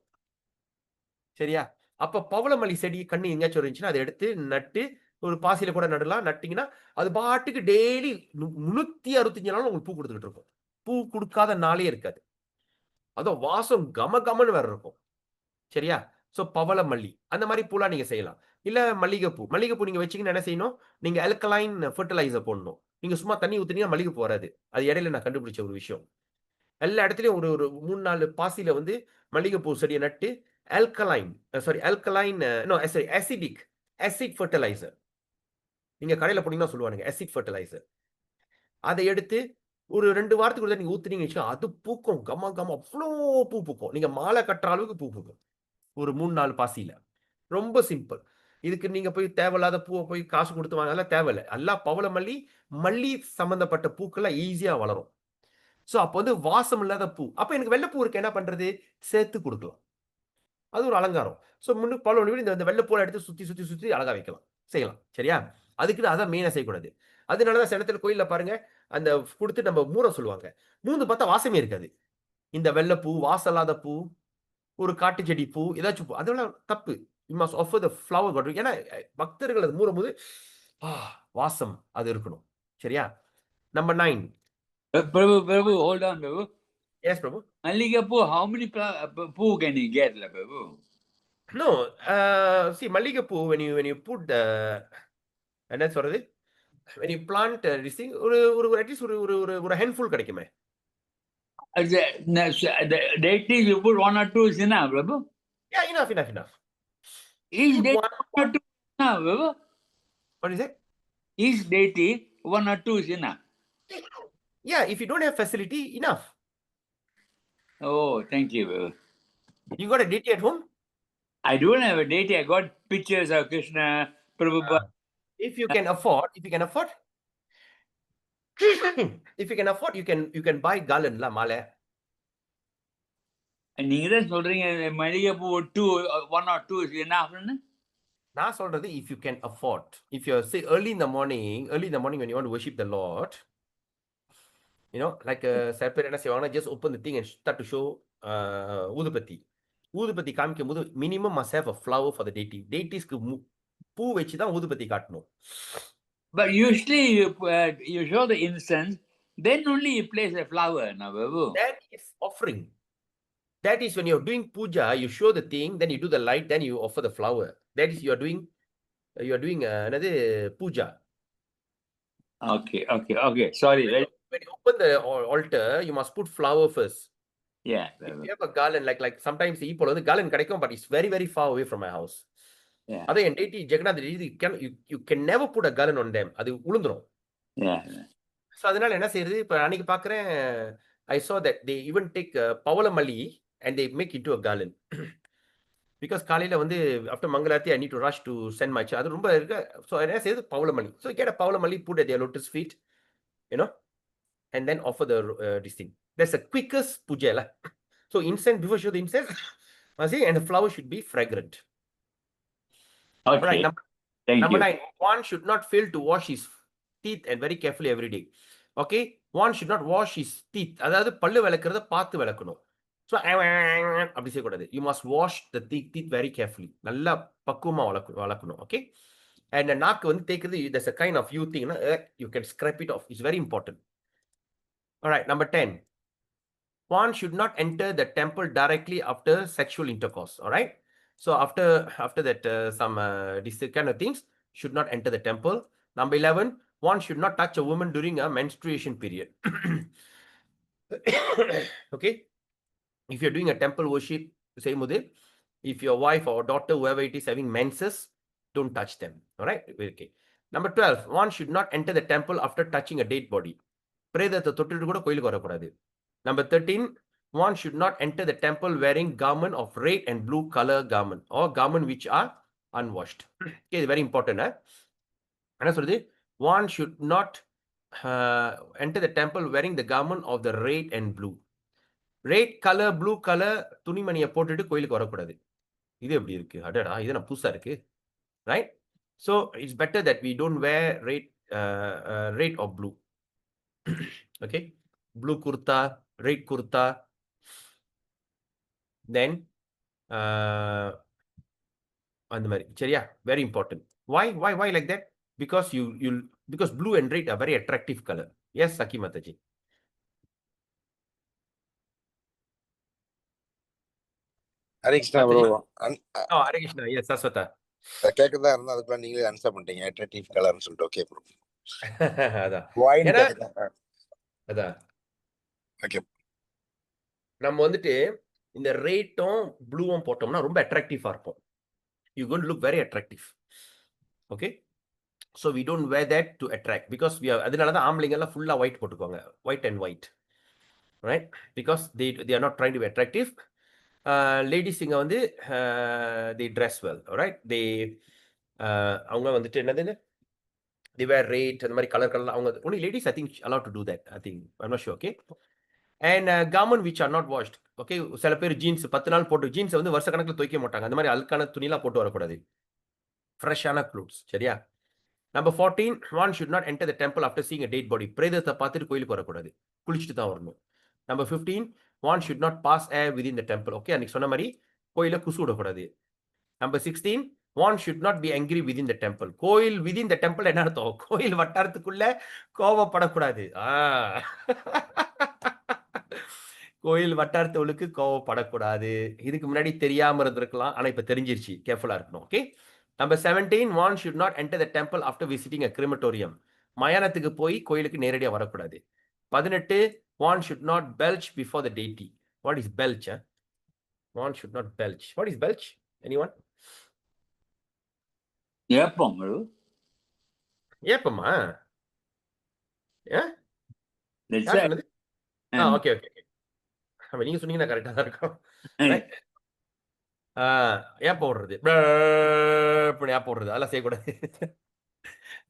சரியா? அப்ப பவளமல்லி செடி கண்ணு எங்கேயாச்சும் இருந்துச்சுன்னா அதை எடுத்து நட்டு ஒரு பாசியில கூட நடலாம். நட்டிங்கன்னா அது பாட்டுக்கு டெய்லி 365 நாளும் உங்களுக்கு பூ கொடுத்துக்கிட்டு இருக்கும். பூ கொடுக்காத நாளே இருக்காது. அதுவும் வாசம் கம கமன்னு வேற இருக்கும். சரியா? ஸோ பவளமல்லி அந்த மாதிரி பூலாம் நீங்க செய்யலாம். இல்ல மல்லிகைப்பூ நீங்க வச்சீங்கன்னா என்ன செய்யணும், நீங்க அல்கலைன் ஃபெர்டிலைசர் போடணும். நீங்க சும்மா தண்ணி ஊத்துனீங்கன்னா மல்லிகைப்பூ வராது. அது இடையில நான் கண்டுபிடிச்ச ஒரு விஷயம். எல்லா இடத்துலயும் ஒரு 3-4 பாசியில வந்து மல்லிகைப்பூ செடியை நட்டு ஆசிட் ஃபெர்டிலைசர், நீங்க கடையில போனீங்கன்னா சொல்லுவானுங்க ஆசிட் ஃபெர்டிலைசர். அதை எடுத்து ஒரு 2 வாரத்துக்கு கூட நீங்க ஊத்துனீங்க, அது பூக்கும் கம கம, அவ்வளோ பூ பூக்கும். நீங்க மாலை கட்டுற அளவுக்கு பூ பூக்கும் ஒரு 3-4 பாசியில. ரொம்ப சிம்பிள். இதுக்கு நீங்க போய் தேவையில்லாத பூவை போய் காசு கொடுத்து வாங்கலாம் தேவையில்லை. எல்லாம் பவளமல்லி, மல்லி சம்பந்தப்பட்ட பூக்கள்லாம் ஈஸியா வளரும். ஸோ அப்போ வந்து வாசம் இல்லாத பூ, அப்ப எனக்கு வெள்ளைப்பூ இருக்கு, என்ன பண்றது, சேர்த்து கொடுக்கலாம். அது ஒரு அலங்காரம். ஸோ முன்னுக்கு பவளமல்லி இந்த வெள்ளைப்பூவை எடுத்து சுத்தி சுத்தி சுத்தி அழகா வைக்கலாம், செய்யலாம். சரியா? அதுக்கு அதான் மெயினா செய்யக்கூடாது. அதனாலதான் சில இடத்துல கோயில்ல பாருங்க, அந்த கொடுத்து நம்ம மூற சொல்லுவாங்க, மூந்து பார்த்தா வாசமே இருக்காது. இந்த வெள்ளைப்பூ, வாசம் இல்லாத பூ, ஒரு காட்டு செடி பூ, ஏதாச்சும் பூ, அதெல்லாம் தப்பு. You must offer the flower god. ஏன்னா பக்தர்கள் அது மூறும்போது வாசம் அது இருக்கணும். சரியா? Number 9. Prabhu, hold on, Prabhu. Yes, Prabhu. Malligapu, how many poo can you get, Prabhu? No, see, மல்லிகைப்பூ when you put the, என்ன சொல்றது, when you plant this thing, ஒரு at least ஒரு handful கிடைக்குமே. The deity you put 1 or 2 is enough, Prabhu. Yeah, enough. Each Put deity 1 1 or 2 is enough, Prabhu. What is it? Each deity 1 or 2 is enough. Yeah, if you don't have facility, enough. Oh, thank you, Prabhu. You got a deity at home? I don't have a deity. I got pictures of Krishna, Prabhupada. If you can afford, if you can afford, you can buy garland la mala. நீங்க தான் சொல்றீங்க மல்லிகைப்பூ 1 or 2 is enough. நான் சொல்றது, if you can afford, if you're say early in the morning when you want to worship the Lord, you know, like separate என்ன செய்வாங்கன்னா, just open the thing and start to show ஊதுபத்தி காமிக்கும் போது minimum must have a flower for the deity. Deities-க்கு பூ வச்சு தான் ஊதுபத்தி காட்டணும். But usually you show the incense Then only you place a flower, now, Babu. That is offering. That is when you're doing puja, you show the thing, then you do the light, then you offer the flower. That is you are doing another puja. Okay. Sorry. When you open the altar, you must put flower first. Yeah. If you have a garland, like sometimes people on the garland கிடைக்கும், but it's very, very far away from my house. Yeah. Other than deity, Jagannath, you can never put a garland on them. அது உளுந்துரும். Yeah. So அதனால என்ன செய்யறது, இப்ப அன்னைக்கு பார்க்கிறேன், I saw that they even take பவளமல்லி and they make into a garland. Because காலையில வந்து after மங்களாரத்தி I need to rush to send my child. அது ரொம்ப இருக்கு. So என்ன செய்யறது, பவளமல்லி. So get a பவளமல்லி, put at their lotus feet, you know, and then offer the this thing. That's the quickest puja lah. So incense, before show the incense, and the flower should be fragrant. Okay. All right, Thank number you. 9, one should not fail to wash his teeth and very carefully every day. Okay, one should not wash his teeth. அதாவது பல்லு விளக்குறத பார்த்து விளக்கணும். So அப்படி செய்யக்கூடாது. You must wash the teeth very carefully. நல்லா பக்குவமா வளக்கணும். Okay, and the நாக்கு வந்து தேய்க்கிறது, there's a kind of you thing, you can scrape it off. It's very important. All right, number 10. One should not enter the temple directly after sexual intercourse. All right. So after that, some these kind of things should not enter the temple. Number 11. One should not touch a woman during a menstruation period. Okay. If you're doing a temple worship, same with it. If your wife or daughter, whoever it is, having menses, don't touch them. All right. Okay. Number 12. One should not enter the temple after touching a dead body. பிரேதத்தை தொட்டுட்டு கூட கோயிலுக்கு வரக்கூடாது. Number 13, one should not enter the temple wearing garment of red and blue color garment or garment which are unwashed. Okay, very important. என்ன சொல்றது? One should not enter the temple wearing the garment of the red and blue. Red color, blue color துணிமணியை போட்டுட்டு கோயிலுக்கு வரக்கூடாது. இது எப்படி இருக்கு? அடடா, இது நான் புதுசா இருக்கு. Right? So it's better that we don't wear red or blue. Okay, blue kurta, red kurta, then அந்த மாதிரி சரியா, very important. Why like that? Because because blue and red are very attractive color. Yes, Saki Mataji. Hare Krishna bro. Hare Krishna. Yes Saswata. கேட்கறதா இருந்தா அதுக்குள்ள நீங்களே answer பண்ணிட்டீங்க, attractive கலர்னு சொல்லிட்டு. Okay bro. அதான் அதான் ஓகே. நம்ம வந்துட்டு இந்த ரேட்டும் ப்ளூவும் போட்டோம்னா ரொம்ப அட்ராக்டிவா இருப்போம். You going to look very attractive. Okay, so we don't wear that to attract, because we are அதனால தான் ஆம்பளைங்க எல்லாம் ஃபுல்லா white போட்டுக்குவாங்க, white and white, right? Because they are not trying to be attractive. Ladies இங்க வந்து they dress well, all right? They அவங்க வந்துட்டு என்னது, they wear red அந்த மாதிரி கலர் அவங்க only ladies I think allowed to do that. I think I'm not sure. Okay, and garment which are not washed. Okay, சில பேர் jeans 10 நாள் போட்டு, ஜீன்ஸ் வந்து வருஷ கணக்கில் துவைக்க மாட்டாங்க, அந்த மாதிரி அழுக்கான துணிலாம் போட்டு வரக்கூடாது, ஃப்ரெஷ்ஷான க்ளோத்ஸ். சரியா? Number 14, one should not enter the temple after seeing a dead body. பிரேதத்தை பார்த்துட்டு கோயிலுக்கு வரக்கூடாது, குளிச்சுட்டு தான் வரணும். Number 15, one should not pass air within the temple. Okay, அன்னைக்கு சொன்ன மாதிரி கோயில குசு விடக்கூடாது. Number 16, one should not be angry within the temple. கோயில் within the temple என்ன அர்த்தம்? கோயில் வட்டாரத்துக்குள்ள கோபப்படக்கூடாது. கோயில் வட்டாரத்தவளுக்கு கோவப்படக்கூடாது. இதுக்கு முன்னாடி தெரியாம இருந்திருக்கலாம், ஆனா இப்ப தெரிஞ்சிருச்சு, கேர்ஃபுல்லா இருக்கணும். Okay. Number 17, one should not enter the temple after visiting a crematorium. மயானத்துக்கு போய் கோயிலுக்கு நேரடியா வரக்கூடாது. 18, one should not belch before the deity. What is belch? One should not belch. What is belch? Anyone? ஏப்பம். ஏப்பமா? Okay okay. நீங்க சொன்னீங்கன்னா கரெக்டா தான் இருக்கும். ஏப்பம் விடுறது, ஏப்பம் விடுறது, அதெல்லாம் செய்யக்கூடாது.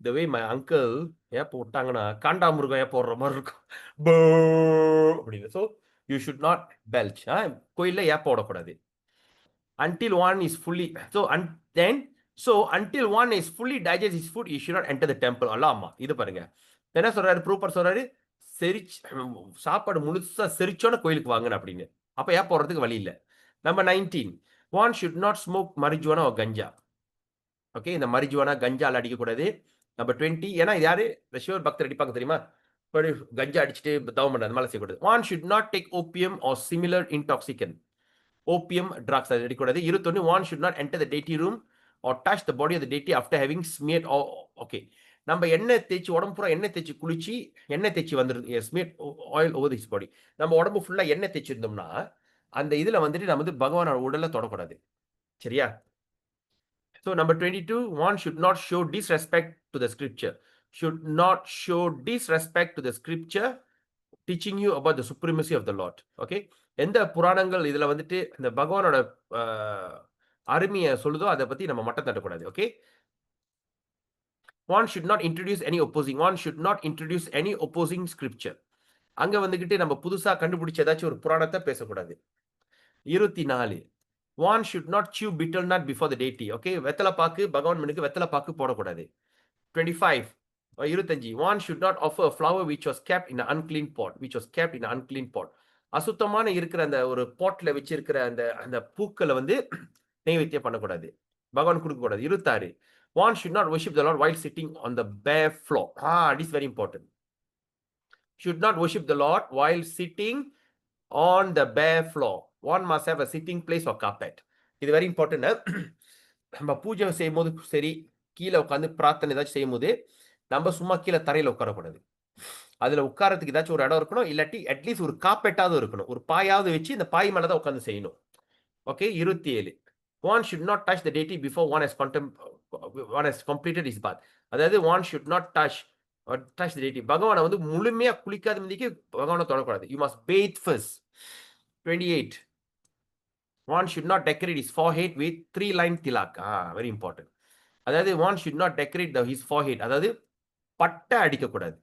The way my uncle ஏப்பம் விட்டாங்கன்னா காண்டாமிருகம் ஏப்பம் விடுற மாதிரி இருக்கும் அப்படின்னு. So you should not belch. கோயில்ல ஏப்பம் விடக்கூடாது. Until one is fully until one is fully digest his food, you should not enter the temple. Allama, இது பாருங்க என்ன சொல்றாரு, ப்ரூப்பர் சொல்றாரு, சாப்பாடு முழுசா செரிச்சோட கோயிலுக்கு வாங்கன்னு அப்படின்னு. அப்ப ஏன் போறதுக்கு வழி இல்லை. Number 19, one should not smoke marijuana or ganja. Okay, இந்த marijuana கஞ்சால அடிக்க கூடாது. நம்பர் 20, ஏன்னா இது யாரு, சிவர் பக்தர் அடிப்பாங்க தெரியுமா, கஞ்சா அடிச்சுட்டு தவம் பண்ண அந்த மாதிரி செய்யக்கூடாது. One should not take opium or similar intoxicant. Opium drugs அது எடுக்கக்கூடாது. 21 one should not enter the deity room or touch the body of the deity after having smeared. Okay, நம்ம எண்ணெய் தேய்ச்சி உடம்பு பூரா எண்ணெய் தேய்ச்சி குளிச்சு எண்ணெய் தேய்ச்சி வந்துருக்கு ஸ்மியர்ட் ஆயில் ஓவர் திஸ் பாடி. நம்ம உடம்பு ஃபுல்லா எண்ணெய் தேய்ச்சிருந்தோம்னா அந்த இதுல வந்துட்டு நம்ம வந்து பகவானோட உடலை தொடக்கூடாது. சரியா? So number 22, one should not show disrespect to the scripture. Should not show disrespect to the scripture teaching you about the supremacy of the Lord. Okay? எந்த புராணங்கள் இதுல வந்துட்டு இந்த பகவானோட அருமையை சொல்லுதோ அதை பத்தி நம்ம மட்டம் தட்டக்கூடாது. Okay, one should not introduce any opposing. One should not introduce any opposing scripture. அங்க வந்துகிட்டு நம்ம புதுசா கண்டுபிடிச்ச ஏதாச்சும் ஒரு புராணத்தை பேசக்கூடாது. 24, one should not chew bitter nut before the deity. Okay, வெத்தலை பாக்கு பகவான் மனுக்கு வெத்தலை பாக்கு போடக்கூடாது. 25, 25, one should not offer a flower which was kept in an unclean pot. Which was kept in an unclean pot. அசுத்தமான இருக்கிற அந்த ஒரு பாட்ல வச்சிருக்கிற அந்த அந்த பூக்களை வந்து நெய்வேத்தியம் பண்ணக்கூடாது, பகவான் கொடுக்கக்கூடாது. 26, one should not worship the Lord while sitting on the bare floor. It is very important. Should not worship the Lord while sitting on the bare floor. One must have a sitting place or carpet. இது very important. நம்ம பூஜை செய்யும் போது சரி, கீழே உட்காந்து பிரார்த்தனை ஏதாச்சும் செய்யும் போது நம்ம சும்மா கீழே தரையில உட்காரக்கூடாது. அதுல உட்காரத்துக்கு ஏதாச்சும் ஒரு இடம் இருக்கணும், இல்லாட்டி அட்லீஸ்ட் ஒரு காப்பெட்டாவது இருக்கணும், ஒரு பாயாவது வச்சு இந்த பாய் மேலதான் உட்காந்து செய்யணும். Okay, 27, one should not touch the deity before one has completed his bath. அதாவது one should not touch the deity. பகவானை வந்து முழுமையா குளிக்காத முந்திக்கு பகவானை தொடக்கூடாது. You must bathe first. 28, one should not decorate his forehead with 3-line tilak. Very important. அதாவது one should not decorate his forehead. அதாவது பட்டை அடிக்கக்கூடாது.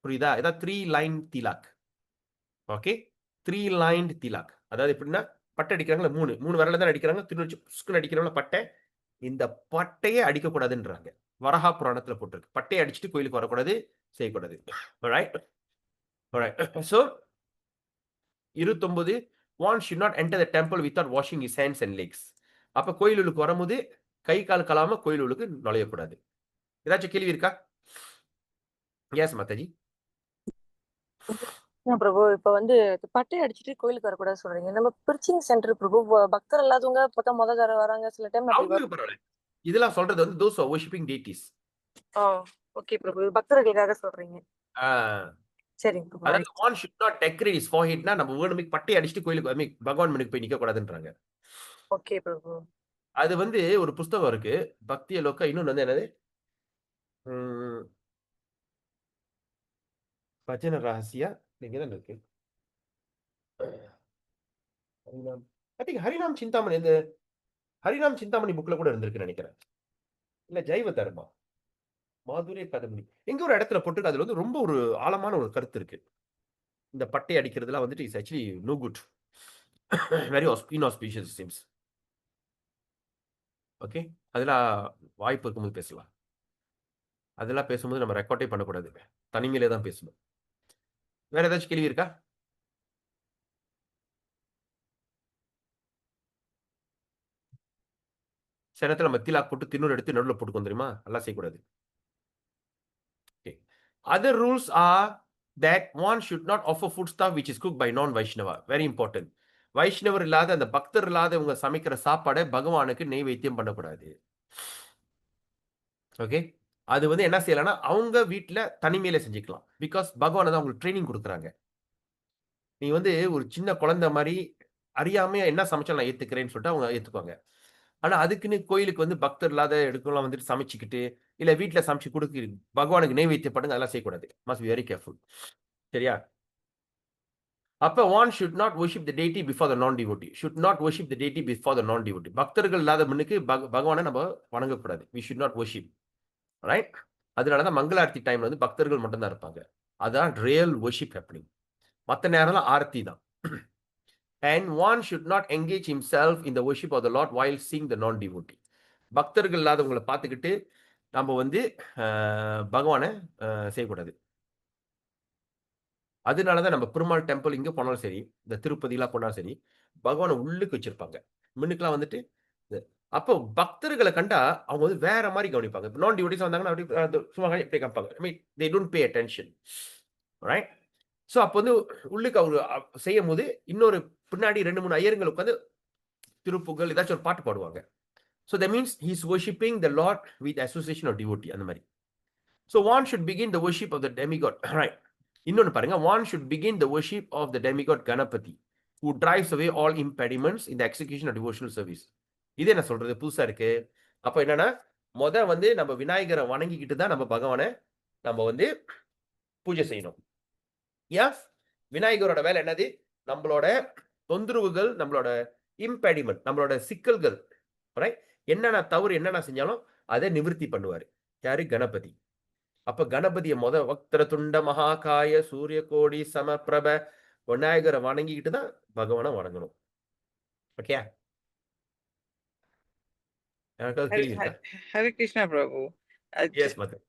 புரியுதா? இதான் 3-line tilak. Okay, 3-lined tilak. அதாவது எப்படின்னா பட்டை அடிக்கிறாங்களா, மூணு விரல தான் அடிக்கிறாங்க, திருநூறு அடிக்கிறவங்கள பட்டை, இந்த பட்டையே அடிக்கக்கூடாதுன்றாங்க. வரஹா புராணத்துல போட்டிருக்கு. பட்டையை அடிச்சுட்டு கோயிலுக்கு வரக்கூடாது, செய்யக்கூடாது. Alright? Alright. So 29, one should not enter the temple without washing his hands and legs. அப்ப கோயிலுக்கு வரும்போது கை கால் கலாம கோயிலுக்கு நுழையக்கூடாது. ஏதாச்சும் கேள்வி இருக்கா? எஸ் மாதாஜி. பிரபு, இப்ப வந்து பட்டை அடிச்சுட்டு கோயிலுக்கு வரக்கூடாது சொல்றீங்க. நம்ம பிரிச்சிங் சென்டர் பிரபு, பக்தர் இல்லாதவங்க பார்த்தா முத தர வராங்க, சில டைம் அவங்களுக்கு பரவாயில்ல. இதெல்லாம் சொல்றது வந்து those who are worshiping deities. Okay Prabhu, பக்தர்களுக்காக சொல்றீங்க. சரிங்க பிரபு. அதாவது one should not decorate his forehead னா நம்ம வேணுமே பட்டை அடிச்சுட்டு கோயிலுக்கு பகவான் மனுக்கு போய் நிக்க கூடாதுன்றாங்க. ஓகே பிரபு. அது வந்து ஒரு புஸ்தகம் இருக்கு, பக்திய லோக, இன்னொன்னு வந்து என்னது, பஜன ரகசியா, இங்கதான் இருக்கு. ஐ திங்க் ஹரிநாம் சிந்தாமணி, இந்த ஹரிநாம் சிந்தாமணி புக்ல கூட இருந்திருக்கு நினைக்கிறேன். இல்ல ஜைவ தர்மா, மாதுரிய கதமணி, எங்க ஒரு இடத்துல போட்டு அதுல வந்து ரொம்ப ஒரு ஆழமான ஒரு கருத்து இருக்கு. இந்த பட்டை அடிக்கிறதுலாம் வந்துட்டு is actually no good, very inauspicious seems. Okay, அதெல்லாம் வாய்ப்பு இருக்கும்போது பேசலாம். அதெல்லாம் பேசும்போது நம்ம ரெக்கார்டே பண்ணக்கூடாது, தனிமையிலே தான் பேசணும். வேற ஏதாச்சும் கேள்வி இருக்கா? சில நேரத்தில் நம்ம திலாக் போட்டு தின்னூறு எடுத்து நடுவில் போட்டுக்கோ தெரியுமா, எல்லாம் செய்யக்கூடாது. Other rules are that one should not offer food stuff which is cooked by non-Vaishnava. Very important. வைஷ்ணவர் இல்லாத அந்த பக்தர் இல்லாதவங்க சமைக்கிற சாப்பாடை பகவானுக்கு நெய்வேத்தியம் பண்ணக்கூடாது. ஓகே, அது வந்து என்ன செய்யலாம்னா அவங்க வீட்டுல தனிமையில செஞ்சுக்கலாம். பிகாஸ் பகவான் தான் அவங்களுக்கு ட்ரைனிங் கொடுக்குறாங்க. நீ வந்து ஒரு சின்ன குழந்தை மாதிரி அறியாம என்ன சமைச்சாலும் நான் ஏத்துக்கிறேன்னு சொல்லிட்டு அவங்க ஏத்துக்குவாங்க. ஆனா அதுக்குன்னு கோயிலுக்கு வந்து பக்தர் இல்லாத எடுக்கலாம் வந்துட்டு சமைச்சுக்கிட்டு இல்ல வீட்டுல சமைச்சு கொடுக்கு பகவானுக்கு நெய்வேத்தியம் பண்ணுங்க, அதெல்லாம் செய்யக்கூடாது. Must be very careful. சரியா? அப்ப one should not worship the deity before the non-devotee. Should not worship the deity before the non-devotee. பக்தர்கள் இல்லாத முன்னுக்கு பகவானை நம்ம வணங்கக்கூடாது. We should not worship. Right? அதனாலதான் மங்களாரத்தி டைம்ல வந்து பக்தர்கள் மட்டும்தான் இருப்பாங்க. அதான் ரியல் worship happening. மற்ற நேரம்லாம் ஆரத்தி தான். And one should not engage himself in the worship of the Lord while seeing the non-devotee. பக்தர்கள் இல்லாதவங்களை பார்த்துக்கிட்டு நம்ம வந்து பகவானை செய்யக்கூடாது. அதனாலதான் நம்ம பெருமாள் டெம்பிள் இங்க போனாலும் சரி, இந்த திருப்பதிலாம் போனாலும் சரி, பகவானை உள்ளுக்கு வச்சிருப்பாங்க. முன்னுக்கெல்லாம் வந்துட்டு அப்போ பக்தர்களை கண்டா அவங்க வந்து வேற மாதிரி கவனிப்பாங்க. நான் டிவோட்டிஸ் வந்தாங்கன்னா அப்படி சும்மா எப்படி காமிப்பாங்க. I mean they don't pay attention. Right. So அப்போ வந்து உள்ளுக்கு அவரு செய்யும் போது இன்னொரு பின்னாடி 2-3 ஐயருங்கள் உட்காந்து திருப்புகள் ஏதாச்சும் ஒரு பாட்டு பாடுவாங்க. So that means he is worshipping the lord with association of devotee அந்த மாதிரி. So one should begin the worship of the demigod. Right. இன்னொன்று பாருங்க, one should begin the worship of the demigod Ganapati who drives away all impediments in the execution of devotional service. இது என்ன சொல்றது, புதுசா இருக்கு. அப்ப என்னன்னா வந்து நம்ம விநாயகரை வணங்கிக்கிட்டு தான் நம்ம பகவானை நம்ம வந்து பூஜை செய்யணும். விநாயகரோட வேலை என்னது, நம்மளோட தொந்தரவுகள், நம்மளோட இம்பெடிமெண்ட், நம்மளோட சிக்கல்கள், என்னென்ன தவறு என்னென்ன செஞ்சாலும் அதை நிவர்த்தி பண்ணுவாரு. யாரு? கணபதி. அப்ப கணபதியை வக்ர துண்ட மகாகாய சூரிய கோடி சமபிரப விநாயகரை வணங்கிக்கிட்டு தான் பகவானை வணங்கணும். Okay, Hare Krishna, Prabhu. Yes mother.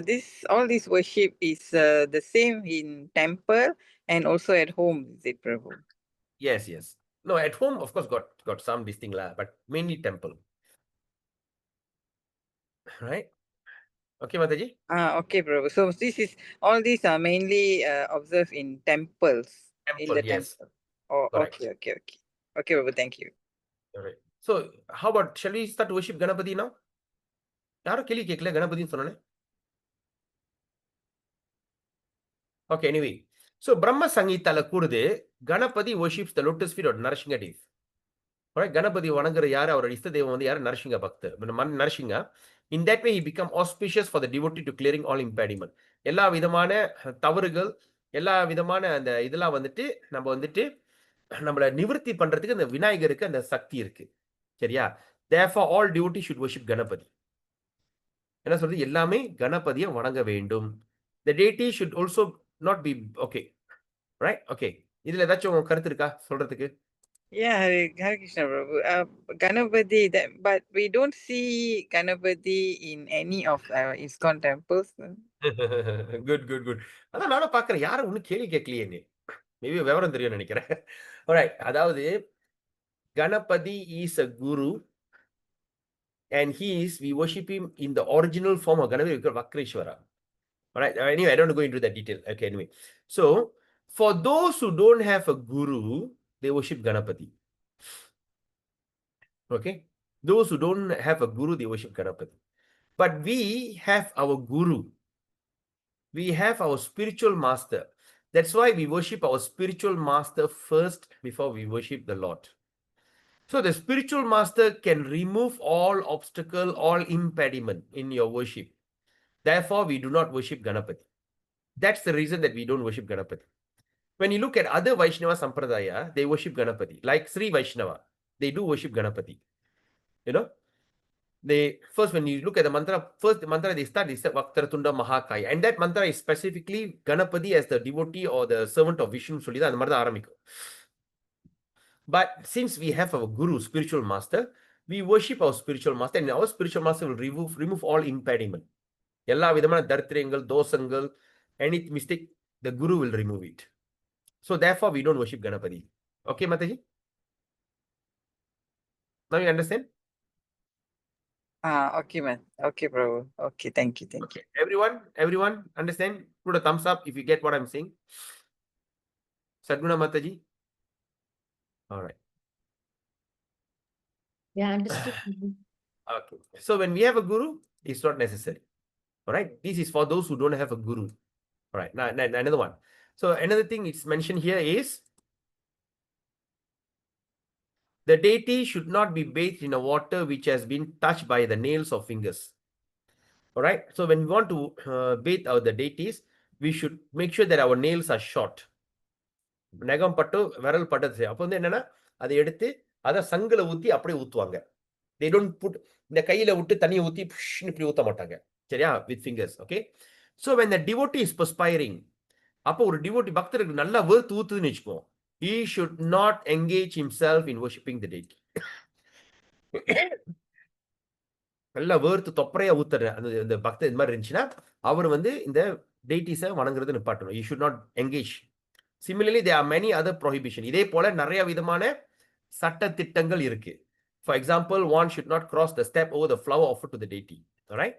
This all this worship is the same in temple and also at home, is it, Prabhu? Yes, yes. No, at home, of course, got some distinct, but mainly temple. Right? Okay, Mataji? Okay, Prabhu. So all these are mainly observed in temples. In Temple, the yes. temple. Oh, Correct. okay. Okay, Prabhu, thank you. All right. So, how about, shall we start to worship Ganapati now? யாரும் கேள்வி கேட்கல கணபதினு சொன்னேன். Okay, anyway. So பிரம்ம சங்கீதால கூறுது Ganapathi worships the lotus feet of Narsinga Dev. Ganapathi வணங்குற யாரு, அவரோட இஷ்ட தெய்வம் வந்து யாரு? நரசிங்க பக்தர், Narasinga. In that way he become auspicious for the devotee to clearing all impediment. எல்லா விதமான தவறுகள், எல்லா விதமான அந்த இதெல்லாம் வந்துட்டு நம்ம வந்துட்டு நம்மள நிவர்த்தி பண்றதுக்கு அந்த விநாயகருக்கு அந்த சக்தி இருக்கு. சரியா? therefore all devotees should worship Ganapathi. என்ன சொல்றது, எல்லாமே கணபதியை வணங்க வேண்டும். the deity should also not be okay, right? Okay, இதுல ஏதாச்சும் கருத்து இருக்கா சொல்றதுக்கு? Yeah, Hare Krishna, Prabhu. Ganapati, but we don't see Ganapati in any of our ISKCON temples. Good good good. அதான் நானும் பாக்குறேன், யாரும் ஒன்னும் கேள்வி கேட்கலையே. மேபி விவரம் தெரியும் நினைக்கிறேன். alright, அதாவது Ganapathi is a guru and we worship him in the original form of Ganapati, Vakreshwara. Alright, anyway, I don't go into that detail. Okay, anyway. So, for those who don't have a guru, they worship Ganapati. Okay? Those who don't have a guru, they worship Ganapati. But we have our guru. We have our spiritual master. That's why we worship our spiritual master first before we worship the Lord. So the spiritual master can remove all obstacle, all impediment in your worship. Therefore, we do not worship Ganapati. That's the reason that we don't worship Ganapati. When you look at other Vaishnava Sampradaya, they worship Ganapati. Like Sri Vaishnava, they do worship Ganapati. You know? When you look at the mantra, first the mantra they start Vaktaratunda Mahakaya. And that mantra is specifically Ganapati as the devotee or the servant of Vishnu. But since we have our guru, spiritual master, we worship our spiritual master, and our spiritual master will remove all impediment. எல்லா விதமான தரித்திரங்கள், தோஷங்கள், any mistake, the guru will remove it. So therefore, we don't worship Ganapati. Okay, Mataji? Now you understand? Okay, man. Okay, Prabhu. Okay, thank you. Okay. Everyone understand? Put a thumbs up if you get what I'm saying. Sadguna Mataji? All right. Yeah, understood. Okay. So when we have a guru, it's not necessary. All right. This is for those who don't have a guru. All right. Now another one. So another thing it's mentioned here is the deity should not be bathed in a water which has been touched by the nails of fingers. All right. So when we want to bathe the deities, we should make sure that our nails are short. நகம் பட்டு விரல் பட்டது அப்போ வந்து என்னன்னா அதை எடுத்து அதை சங்குல ஊத்தி அப்படியே ஊத்துவாங்க. they don't put இந்த கையில விட்டு தண்ணியை ஊத்தி இப்படி ஊத்த மாட்டாங்க. சரியா? with fingers. Okay. So when the devotee is perspiring, அப்போ ஒரு devotee பக்தருக்கு நல்லா வேர்த்து ஊத்துதுன்னு வச்சுப்போம், he should not engage himself in worshipping the deity. நல்லா வேர்த்து தொப்பரையா ஊத்துற அந்த பக்தர் இந்த மாதிரி இருந்துச்சுன்னா அவர் வந்து இந்த டெய்டிஸை வணங்குறது நிப்பாட்டணும். he should not engage. Similarly, there are many other prohibitions. இதே போல நிறைய விதமான சட்ட திட்டங்கள் இருக்கு. For example, one should not cross the step over the flower offered to the deity. All right?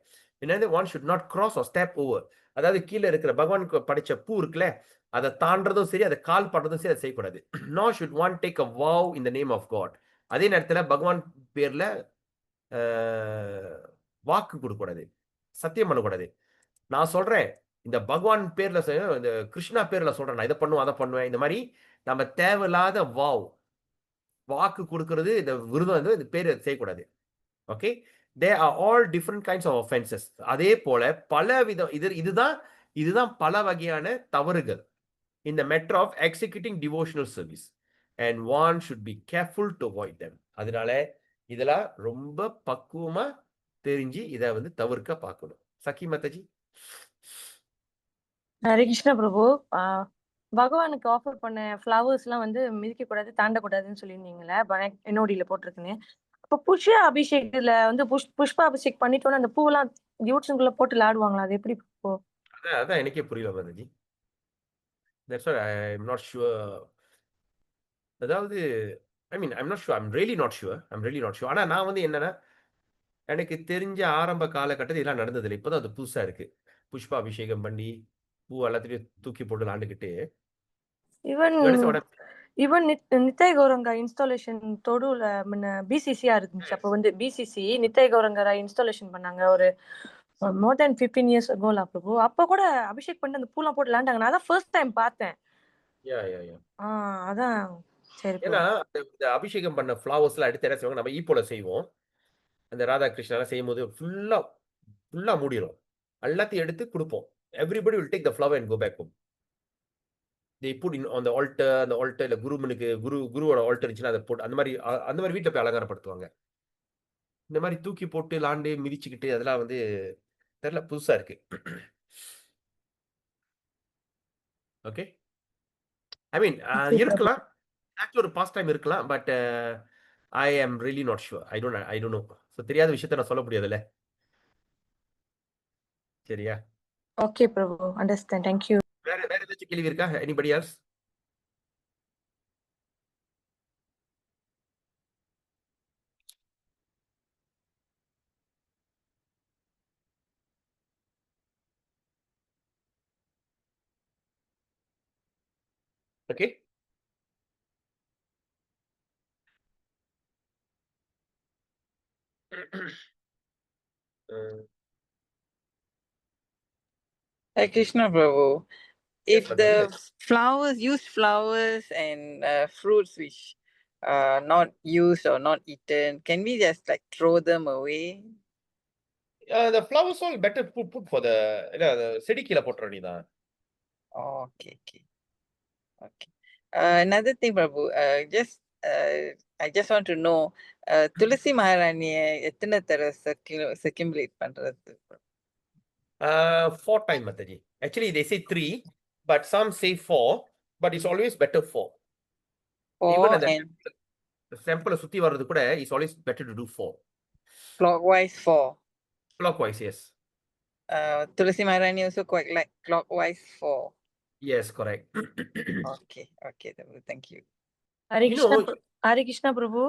Another one should not cross or step over அதாவது கீழே இருக்கிற பகவானுக்கு படைச்ச பூ இருக்குல்ல, அதை தாண்டதும் சரி, அதை கால் பண்றதும் சரி, அதை செய்யக்கூடாது. No should one take a vow in the name of God. அதே நேரத்துல பகவான் பேர்ல வாக்கு கொடுக்கக்கூடாது, சத்தியம் பண்ணக்கூடாது. நான் சொல்றேன், இந்த பகவான் பேர்ல இந்த கிருஷ்ணா பேர்ல சொல்றேன், நான் இதை பண்ணுவேன் அதை பண்ணுவேன், இந்த மாதிரி நம்ம தேவையில்லாத வாக்கு கொடுக்கறது, இந்த விருதம் வந்து இந்த பேர் செய்யக்கூடாது. Okay, they are all different kinds of offences. அதே போல பல விதம் இதுதான் பல வகையான தவறுகள் in the matter of executing devotional service, and one should be careful to avoid them. அதனால இதெல்லாம் ரொம்ப பக்குவமா தெரிஞ்சு இதை வந்து தவிர்க்க பார்க்கணும். சக்கி மாதாஜி. ஹரே கிருஷ்ணா பிரபு. பகவானுக்கு ஆஃபர் பண்ண ஃப்ளவர்ஸ் எல்லாம் வந்து மிதிக்க கூடாது, தாண்டக்கூடாதுன்னு சொல்லியிருந்தீங்களே, என்னோடியில போட்டிருக்குன்னு. அப்ப புஷ்ப அபிஷேகத்துல வந்து புஷ்ப அபிஷேக் பண்ணிட்டோன்னு அந்த பூவெல்லாம் டிவோஷனுக்குள்ள போட்டு விளையாடுவாங்களா? அது எப்படி இப்போ? அதான் எனக்கே புரியல Mataji. That's why I'm not sure. அதாவது I'm not sure. I'm really not sure. ஆனா நான் வந்து என்னன்னா, எனக்கு தெரிஞ்ச ஆரம்ப காலகட்டத்தில் இதெல்லாம் நடந்ததில்லை. இப்போதான் அது புதுசா இருக்கு. புஷ்ப அபிஷேகம் பண்ணி பூ எல்லாத்தையும் தூக்கி போட்டு விளாண்டுக்கிட்டு ஈவன் நித்ய கௌரங்க இன்ஸ்டாலேஷன் தொடுல முன்ன பிசிசியா இருந்துச்சு. அப்போ வந்து பிசிசி நித்ய கௌரங்கரா இன்ஸ்டாலேஷன் பண்ணாங்க ஒரு மோர் தென் 15 years ago பிரபு. அப்ப கூட அபிஷேக் பண்ணி அந்த பூலாம் போட்டு விளாண்டாங்க. நான் அதான் ஃபர்ஸ்ட் டைம் பார்த்தேன். அதான் சரி. ஏன்னா இந்த அபிஷேகம் பண்ண ஃப்ளவர்ஸ் எல்லாம் எடுத்து என்ன செய்வாங்க, நம்ம ஈப்போல செய்வோம். அந்த ராதாகிருஷ்ணா செய்யும் போது ஃபுல்லா மூடிடும். எல்லாத்தையும் எடுத்து கொடுப்போம். Everybody will take the flower and go back home. They put in on the altar, அந்த ஆல்டர்ல குருவோட ஆல்டர் இருந்துச்சுன்னா அதை போட்டு அந்த மாதிரி வீட்டில் போய் அலங்காரப்படுத்துவாங்க. இந்த மாதிரி தூக்கி போட்டு லாண்டு மிதிச்சுக்கிட்டு அதெல்லாம் வந்து தெரியல, புதுசா இருக்கு. ஓகே, இருக்கலாம், ஒரு பாஸ்ட் டைம் இருக்கலாம், but I am really not sure. I don't know. So தெரியாத விஷயத்த நான் சொல்ல முடியாதுல்ல. சரியா? Okay Prabhu, understand. Thank you. வேற ஏதாச்சும் கேள்வி இருக்கா? Anybody else? Okay, Hare Krishna Prabhu. Yes, If the Madam. used flowers and fruits which are not used or not eaten, can we just like throw them away? The flowers all better put for the செடி கீழே போட்டுற வேண்டியதான். Oh, okay. Another thing, Prabhu, I just want to know, Tulasi Maharani எத்தனை தடவை circumambulate பண்றது? 4 times, Mataji. Actually, they say 3, but some say 4, but it's always better 4. Even at the sample சுத்தி வர்றது கூட is always better to do 4. Clockwise 4. Clockwise, yes. Tulasi Maharani also quite like clockwise 4. Yes, correct. Okay, thank you. Hare Krishna Prabhu.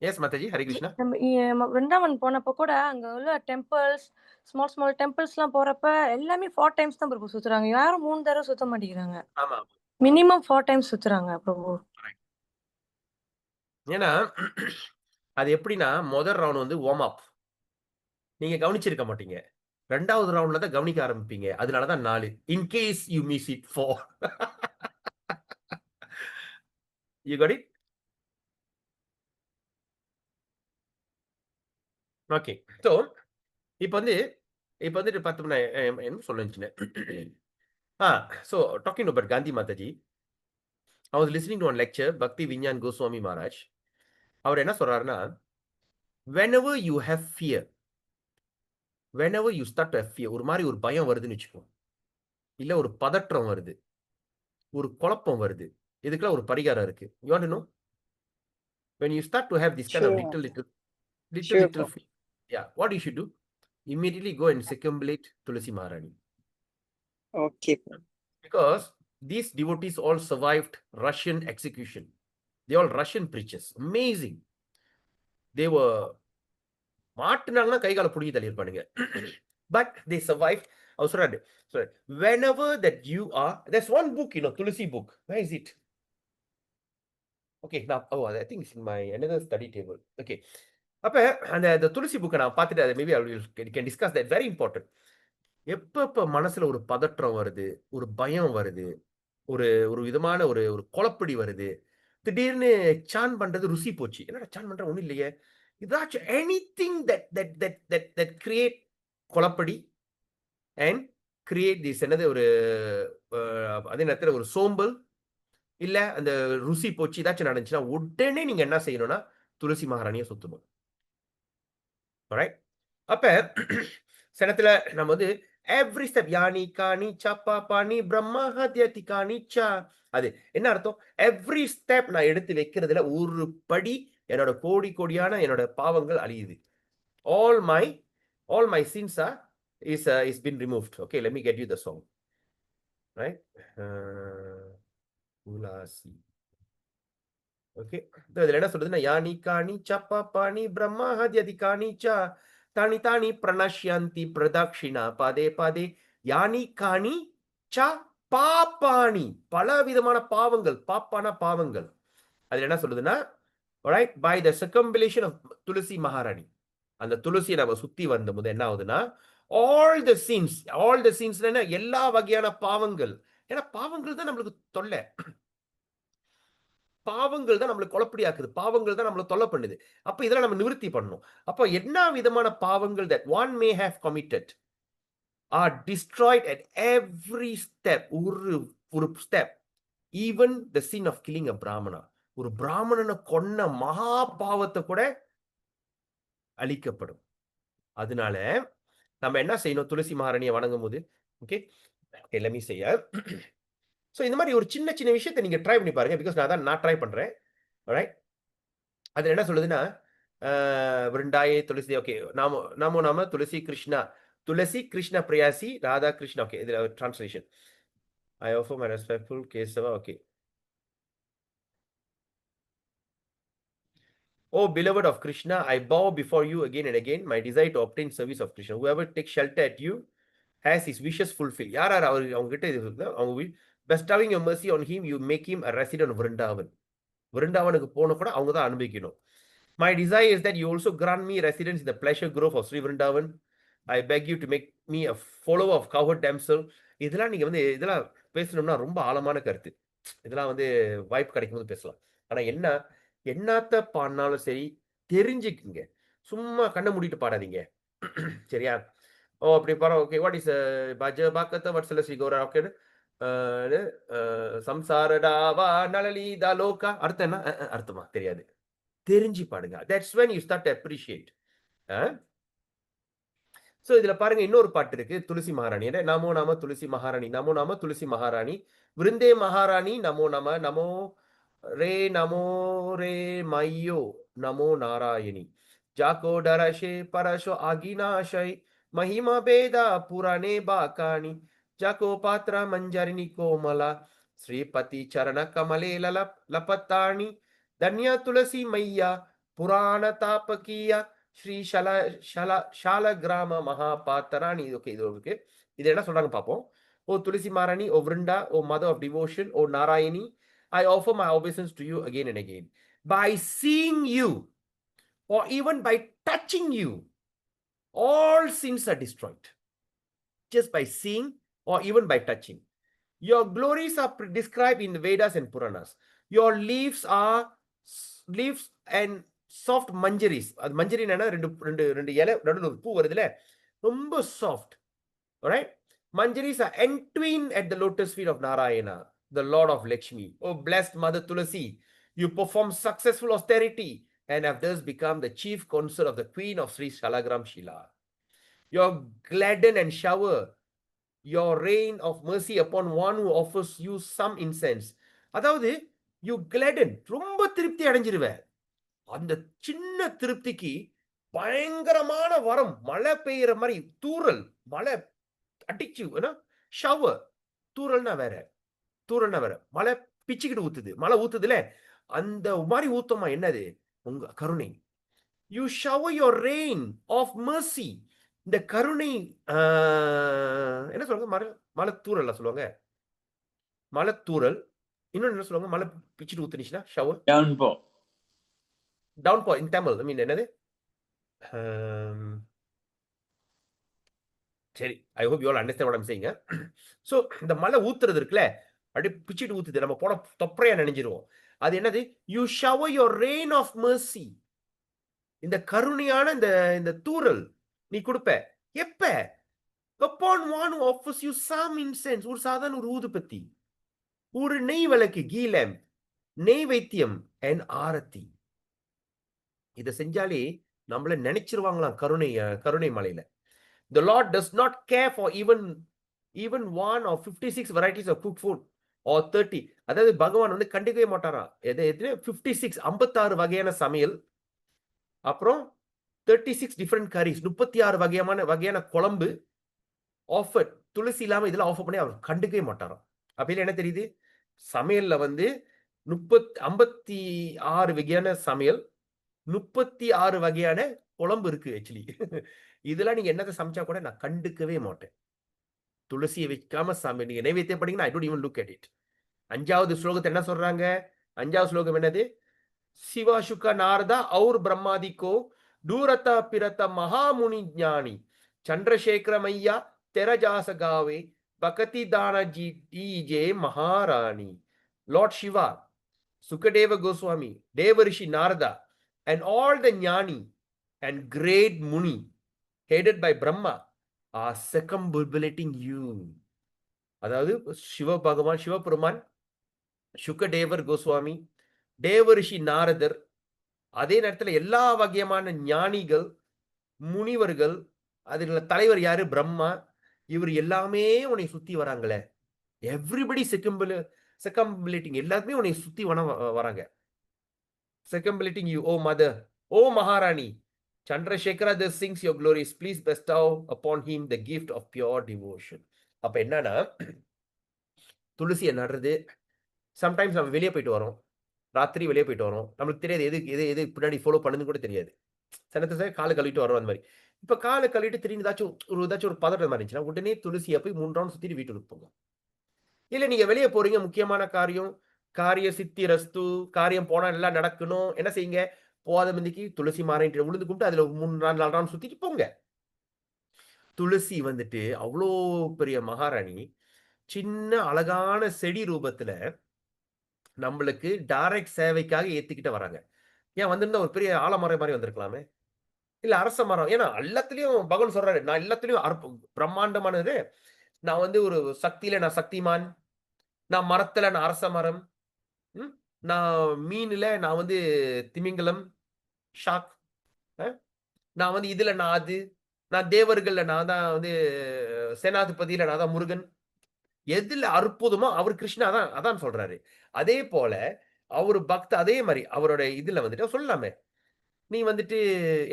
Yes, Mataji, Hare Krishna. நம்ம விருந்தாவன் போனப்ப கூட அங்க உள்ள temples, small temples எல்லாம் போறப்ப எல்லாமே 4 times தான் பிரபு சுத்துறாங்க. யாரும் 3 தடவை சுத்த மாட்டேங்கிறாங்க. ஆமா, மினிமம் 4 times சுத்துறாங்க பிரபு. ஏன்னா அது எப்படின்னா முதல் ரவுண்ட் வந்து வார்ம் அப், நீங்க கவனிச்சிருக்க மாட்டீங்க. 2வது ரவுண்ட்ல தான் கவனிக்க ஆரம்பிப்பீங்க. அதனாலதான் 4. In case you miss it 4. You got it? Okay, so இப்போ வந்துட்டு பார்த்தோம்னா என்ன சொல்லுச்சுன்னு. So talking about Kanti Mataji, I was listening to one lecture, Bhakti Vinyan Goswami Maharaj. அவர் என்ன சொல்றாருன்னா, whenever you have fear, whenever you start to have fear, ஒரு மாதிரி ஒரு பயம் வருதுன்னு வச்சுக்கோ, இல்ல ஒரு பதற்றம் வருது, ஒரு குழப்பம் வருது, இதுக்கெல்லாம் ஒரு பரிகாரம் இருக்கு. You want to know? When you start to have this kind of little fear, yeah, what you should do? Immediately go and circumambulate Tulasi Maharani. Okay. Because these devotees all survived Russian execution. They all Russian preachers. Amazing. They were மாட்டுனாங்கன்னா கைகால புடிங்கி தள்ளியிருப்பானுங்க. but they survived. Sorry, whenever that you are, there's one book, Tulsi book. Where is it? Okay, now, I think it's in my another study table. Okay, அப்ப அந்த துளசி புக்கை நான் பார்த்துட்டு அதை maybe can discuss that. Very important. எப்ப மனசுல ஒரு பதற்றம் வருது, ஒரு பயம் வருது, ஒரு ஒரு விதமான ஒரு ஒரு குழப்படி வருது, திடீர்னு சான் பண்றது ருசி போச்சு, என்னடா சான் பண்ற ஒண்ணும் இல்லையே, இதாச்சும் எனிதிங் தட் கிரியேட் குழப்படி அண்ட் கிரியேட் திஸ் என்னது ஒரு அதே நேரத்தில் ஒரு சோம்பல், இல்ல அந்த ருசி போச்சு ஏதாச்சும் நடந்துச்சுன்னா உடனே நீங்க என்ன செய்யணும்னா துளசி மகாராணியை சுத்தணும். ரைட்? அப்ப சனத்துல நம்ம வந்து எவ்ரி ஸ்டெப் யானி காணி சப்பா பாணி பிரம்மா ஹத்யதி காணி சா, அது என்ன அர்த்தம்? எவ்ரி ஸ்டெப் நான் எடுத்து வைக்கிறதுல ஒரு படி என்னோட கோடியான என்னோட பாவங்கள் அழியுது. all my sins are is been removed. Okay, let me get you the song. Right? Ulasi. Okay, இதுல என்ன சொல்றதுன்னா யானி காணி சப்பா பாணி பிரம்மா ஹத்யதி காணி சா தானி தானி பிரணஷ்யந்தி பிரதக்ஷிணா பாதே பாதே யானி காணி சா பாப்பாணி, பல விதமான பாவங்கள், பாப்பான பாவங்கள். அதுல என்ன சொல்லுதுன்னா ரைட் பை த சர்க்கம்புலேஷன் ஆஃப் துளசி மகாராணி, அந்த துளசியை நம்ம சுத்தி வந்த போது என்ன ஆகுதுன்னா ஆல் த சீன்ஸ் எல்லா வகையான பாவங்கள், ஏன்னா பாவங்கள் தான் நம்மளுக்கு தொல்லை, பாவங்கள் தான் நம்மளுக்கு குழப்படி ஆக்குது, பாவங்கள் தான் நம்மளை தொல்லை பண்ணுது. அப்ப இதெல்லாம் நம்ம நிவர்த்தி பண்ணணும். அப்ப என்ன விதமான பாவங்கள் that one may have committed are destroyed at every step. ஒரு step, even the sin of killing a brahmana, ஒரு பிராமணனை கொன்ன மகா பாவத்தை கூட அழிக்கப்படும். அதனால நம்ம என்ன செய்யணும்? துளசி மகாராணியை வணங்கும் போது okay let me say so இந்த மாதிரி ஒரு சின்ன சின்ன விஷயத்தை நீங்க ட்ரை பண்ணி பாருங்க. பிகாஸ் நான் ட்ரை பண்றேன். ரைட்? அது என்ன சொல்லுதுன்னா விருண்டாயே துளசி. ஓகே, நாம துளசி கிருஷ்ணா பிரியாசி ராதா கிருஷ்ணா. ஓகே, இதுல translation. I offer my respectful Keshava. Okay, Oh beloved of Krishna, I bow before you again and again, my desire to obtain service of Krishna. Whoever takes shelter at you has his wishes fulfilled. யார் அவங்க கிட்ட அவங்க bestowing your mercy on him, you make him a resident of Vrindavan. விருண்டாவனுக்கு போன கூட அவங்க தான் அனுபவிக்கணும். My desire is that you also grant me residence in the pleasure grove of Sri Vrindavan. I beg you to make me a follower of cowherd damsel. இதெல்லாம் நீங்க வந்து இதெல்லாம் பேசணும்னா ரொம்ப ஆழமான கருத்து. இதெல்லாம் வந்து வாய்ப்பு கிடைக்கும் போது பேசலாம். ஆனா என்னத்த பாடினாலும் சரி தெரிஞ்சுக்குங்க, சும்மா கண்ணை மூடிட்டு பாடாதீங்க. சரியா? அப்படி பாரு. ஓகே, வாட் இஸ் பஜ பாக்கத்த வட்சல ஸ்ரீ கௌரா. ஓகே, சம்சாரடாவா நலலீதா லோகா, அர்த்தம் என்ன? அர்த்தமா தெரியாது, தெரிஞ்சு பாடுங்க. That's when you start to appreciate. So இதுல பாருங்க இன்னொரு பாட்டு இருக்கு துளசி மகாராணி. நமோ நம துளசி மகாராணி, நமோ நம துளசி மகாராணி, விருந்தே மகாராணி நமோ நம, நமோ ரே மையோ நமோ நாராயணி, ஜாக்கோ டரஷே பரஷோ அகினாஷை மகிமா பேதா புராணே பாக்காணி, ஜாக்கோ பாத்ரா மஞ்சரினி கோமலா ஸ்ரீபதி சரண கமலே லபத்தாணி, தன்யா துளசி மையா புராண தாபகியா ஸ்ரீ ஷால கிராம மகாபாத்தராணி. ஓகே, இது இருக்கு. இது என்ன சொல்றாங்க பாப்போம். O Tulasi Maharani, O Vrinda, O mother of devotion, O Narayani, I offer my obeisance to you again and again. By seeing you or even by touching you, all sins are destroyed. Just by seeing or even by touching. Your glories are described in the Vedas and Puranas. Your leaves and soft manjaris. அது மஞ்சரி என்னன்னா ரெண்டு இலை நடுவுல ஒரு பூ வருதுல, ரொம்ப soft. alright? Manjaris are entwined at the lotus feet of Narayana, the Lord of Lakshmi. Oh blessed Mother Tulasi, you perform successful austerity and have thus become the chief consort of the Queen of Sri Shalagram Shila. Your gladden and shower your rain of mercy upon one who offers you some incense. அதாவது you gladden, ரொம்ப திருப்தி அடைஞ்சிருவ. அந்த சின்ன திருப்திக்கு பயங்கரமான வரம், மழை பெய்யற மாதிரி தூறல், மழை அடிச்சு ஷவர். தூறல்னா வேற, மழை பிச்சுக்கிட்டு ஊத்துது, மழை ஊத்துதுல, அந்த மாதிரி ஊத்தமா என்னது? உங்க கருணை. You shower your rain of mercy இந்த கருணை என்ன சொல்லுவாங்க, மலைத்தூரல் சொல்லுவாங்க, மலைத்தூரல். இன்னொன்னு என்ன சொல்லுவாங்க, மலை பிச்சுட்டு ஊத்துனுச்சுன்னா shower, downpour. Down in Tamil. I mean என்னது, சரி, I hope you all understand what I am saying. So இந்த மலை ஊத்துறது இருக்குல்ல, அப்படியே பிச்சுட்டு ஊத்துது, நம்ம போன தொப்பரையா நினைஞ்சிருவோம். அது என்னது, you shower your rain of mercy. இந்த கருணையான இந்த இந்த தூறல் நீ கொடுப்ப. எப்ப? upon one who offers you some incense, ஒரு சாதாரண ஒரு ஊதுபத்தி, ஒரு நெய் விளக்கு, கீ லேம்ப், நெய் வைத்தியம் and ஆரத்தி. இதை செஞ்சாலே நம்மள நினைச்சிருவாங்களாம் கருணை மலையில. The Lord does not care for even one or 56 varieties of cooked food or 30. அதாவது பகவான் வந்து கண்டுக்கவே மாட்டாரா. எது 56 56 வகையான சமையல், அப்புறம் 36 டிஃபரெண்ட் கரீஸ், 36 வகையான குழம்பு ஆஃபர், துளசி இல்லாம இதெல்லாம் ஆஃபர் பண்ணி அவர் கண்டுக்கவே மாட்டாராம். அப்படி என்ன தெரியுது, சமையல்ல வந்து 56 வகையான சமையல், 36 வகையான குழம்பு இருக்கு ஆக்சுவலி. இதெல்லாம் நீங்க என்னத்தை சமைச்சா கூட நான் கண்டுக்கவே மாட்டேன். துளசியை வைக்காம நீங்க நைவேத்தியம் பண்ணீங்கன்னா I don't even look at it. 5வது ஸ்லோகத்தை என்ன சொல்றாங்க, 5வது ஸ்லோகம் என்னது, சிவா சுக நாரதா ஔர் பிரம்மாதிக்கோ தூரதா பிரத மகாமுனி ஞானி சந்திரசேகரமையா தெரஜாச காவே பகதி தானஜி டிஜே மகாராணி. Lord Shiva, Sukadeva Goswami, Devarishi Narada, and all the Jnani and great Muni headed by Brahma are circumambulating you. அதாவது சிவபெருமான், சுகதேவர் கோஸ்வாமி, தேவரிஷி நாரதர், அதே நேரத்தில் எல்லா வகையான ஞானிகள், முனிவர்கள், அதில் தலைவர் யாரு, பிரம்மா, இவர் எல்லாமே உன்னை சுத்தி வராங்களே. எவ்ரிபடி circumambulating, எல்லாருமே உன்னை சுத்தி வராங்க. Circumambulating you, O mother, O Maharani. Chandrasekhara thus sings your glories. Please bestow upon him the gift of pure devotion. அப்ப என்னன்னா, துளசியை நடுறது, சம்டைம்ஸ் நம்ம வெளியே போயிட்டு வரோம், ராத்திரி வெளியே போயிட்டு வரோம், நம்மளுக்கு தெரியாது எது பின்னாடி ஃபாலோ பண்ணுன்னு கூட தெரியாது. சனத்தை காலை கழுவிட்டு வரோம். அந்த மாதிரி இப்ப காலை கழுவிட்டு திடீர்னு ஏதாச்சும் ஒரு பதட்டம் மாதிரி இருந்துச்சுன்னா உடனே துளசியை போய் 3 ரவுண்ட் சுத்திட்டு வீட்டுக்கு போங்க. இல்ல நீங்க வெளியே போறீங்க, முக்கியமான காரிய சித்தி ரஸ்து, காரியம் போனா எல்லாம் நடக்கணும், என்ன செய்யுங்க, போத மந்திக்கு துளசி மாறிட்டு உளுந்து கும்பிட்டு அதுல 3-4 ரவுண்ட் சுத்திட்டு போங்க. துளசி வந்துட்டு அவ்வளோ பெரிய மகாராணி, சின்ன அழகான செடி ரூபத்துல நம்மளுக்கு டைரக்ட் சேவைக்காக ஏத்திக்கிட்டு வராங்க. ஏன் வந்திருந்தா ஒரு பெரிய ஆலமரம் மாதிரி வந்திருக்கலாமே, இல்ல அரச மரம். ஏன்னா எல்லாத்துலயும் பகவான் சொல்றாரு, நான் எல்லாத்துலயும் பிரம்மாண்டமானது, நான் வந்து ஒரு சக்தியில நான் சக்திமான், நான் மரத்துல நான் அரச மரம், நான் மீன்ல நான் வந்து திமிங்கலம் ஷாக், நான் வந்து இதுல நான் அது, நான் தேவர்கள்ல நான் தான் வந்து சேனாதிபதியில நான் தான் முருகன். எதுல அற்புதமோ அவர் கிருஷ்ணா அதான் சொல்றாரு. அதே போல அவரு அதே மாதிரி அவரோட இதுல வந்துட்டு சொல்லலாமே, நீ வந்துட்டு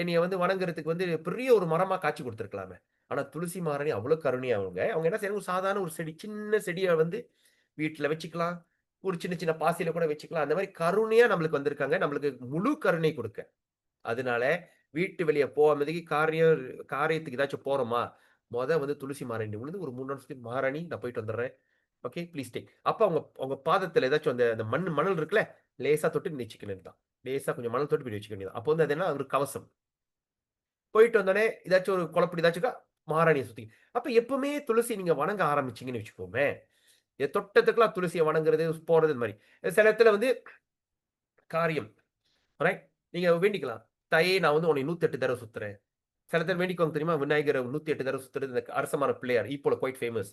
என்னைய வந்து வணங்குறதுக்கு வந்து பெரிய ஒரு மரமா காட்சி கொடுத்துருக்கலாமே. ஆனா துளசி மாரணி அவ்வளவு கருணையா அவங்க என்ன செய்யணும், சாதாரண ஒரு செடி, சின்ன செடியை வந்து வீட்டுல வச்சுக்கலாம், ஒரு சின்ன பாசியில கூட வச்சுக்கலாம். அந்த மாதிரி கருணையா நம்மளுக்கு வந்திருக்காங்க, நம்மளுக்கு முழு கருணை கொடுக்க. அதனால வீட்டு வெளியே போகாமதுக்கு காரியத்துக்கு ஏதாச்சும் போறோமா, வந்து துளசி மாரணி விழுந்து ஒரு 3 வருஷத்துக்கு, மகாராணி நான் போயிட்டு வந்துடுறேன், ஓகே ப்ளீஸ் டேக். அப்ப அவங்க பாதத்துல ஏதாச்சும் அந்த மணல் இருக்குல்ல, லேசா தொட்டு நிச்சுக்கணும் தான், லேசா கொஞ்சம் மணல் தொட்டு போய் வச்சுக்க வேண்டியது. அப்போ வந்து அது என்ன, ஒரு கவசம். போயிட்டு வந்தோடனே ஏதாச்சும் ஒரு குழப்படி ஏதாச்சும் மகாராணியை சுத்தி. அப்ப எப்பவுமே துளசி நீங்க வணங்க ஆரம்பிச்சீங்கன்னு வச்சுக்கோமே, தொட்டத்துக்குலாம் துளசியை வணங்குறது போறது மாதிரி. சில இடத்துல வந்து காரியம் ரைட், நீங்க வேண்டிக்கலாம், தாயே நான் வந்து உன்னை 108 தடவை சுத்துறேன். சில பேர் வேண்டிக்கோங்க தெரியுமா, விநாயகரை 108 தடவை சுத்துறது. இந்த அரசமான பிள்ளையார் இப்போ குவைட் ஃபேமஸ்,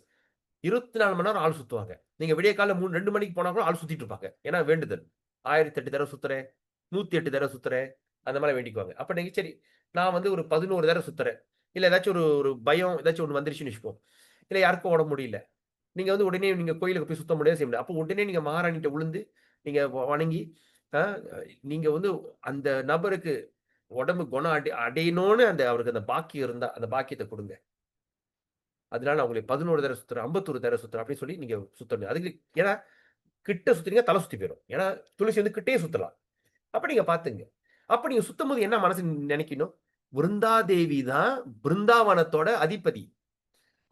24 மணி நேரம் ஆள் சுத்துவாங்க. நீங்க விடிய காலம் 2 மணிக்கு போனா கூட ஆள் சுத்திட்டு இருப்பாங்க. ஏன்னா வேண்டுதல், 1008 தடவை சுத்துறேன், 108 தடவை சுத்துறேன், அந்த மாதிரி வேண்டிக்குவாங்க. அப்ப நீங்க சரி நான் வந்து ஒரு 11 தடவை சுத்துறேன், இல்ல ஏதாச்சும் ஒரு பயம் ஏதாச்சும் ஒன்று வந்துருச்சுன்னு வச்சுக்கோம், இல்ல யாருக்கும் உடம்பு முடியல, நீங்க வந்து உடனே நீங்க கோயிலுக்கு போய் சுத்த முடியாது, செய்ய முடியாது. அப்போ உடனே நீங்க மகாராணிகிட்ட விழுந்து நீங்க வணங்கி, நீங்க வந்து அந்த நபருக்கு உடம்பு குணம் அடையணும்னு அவருக்கு அந்த பாக்கியம் இருந்தா அந்த பாக்கியத்தை கொடுங்க. அதனால அவங்களை 11 தடவை சுத்துறேன், 51 தடவை சுத்துறேன் அப்படின்னு சொல்லி நீங்க சுத்தணும். அதுக்கு ஏன்னா கிட்ட சுத்துறீங்க தலை சுத்தி போயிடும். ஏன்னா துளசி வந்து கிட்டே சுத்தலாம். அப்ப நீங்க பாத்துங்க. அப்ப நீங்க சுத்தும் போது என்ன மனசு நினைக்கணும், விருந்தாதேவி தான் பிருந்தாவனத்தோட அதிபதி.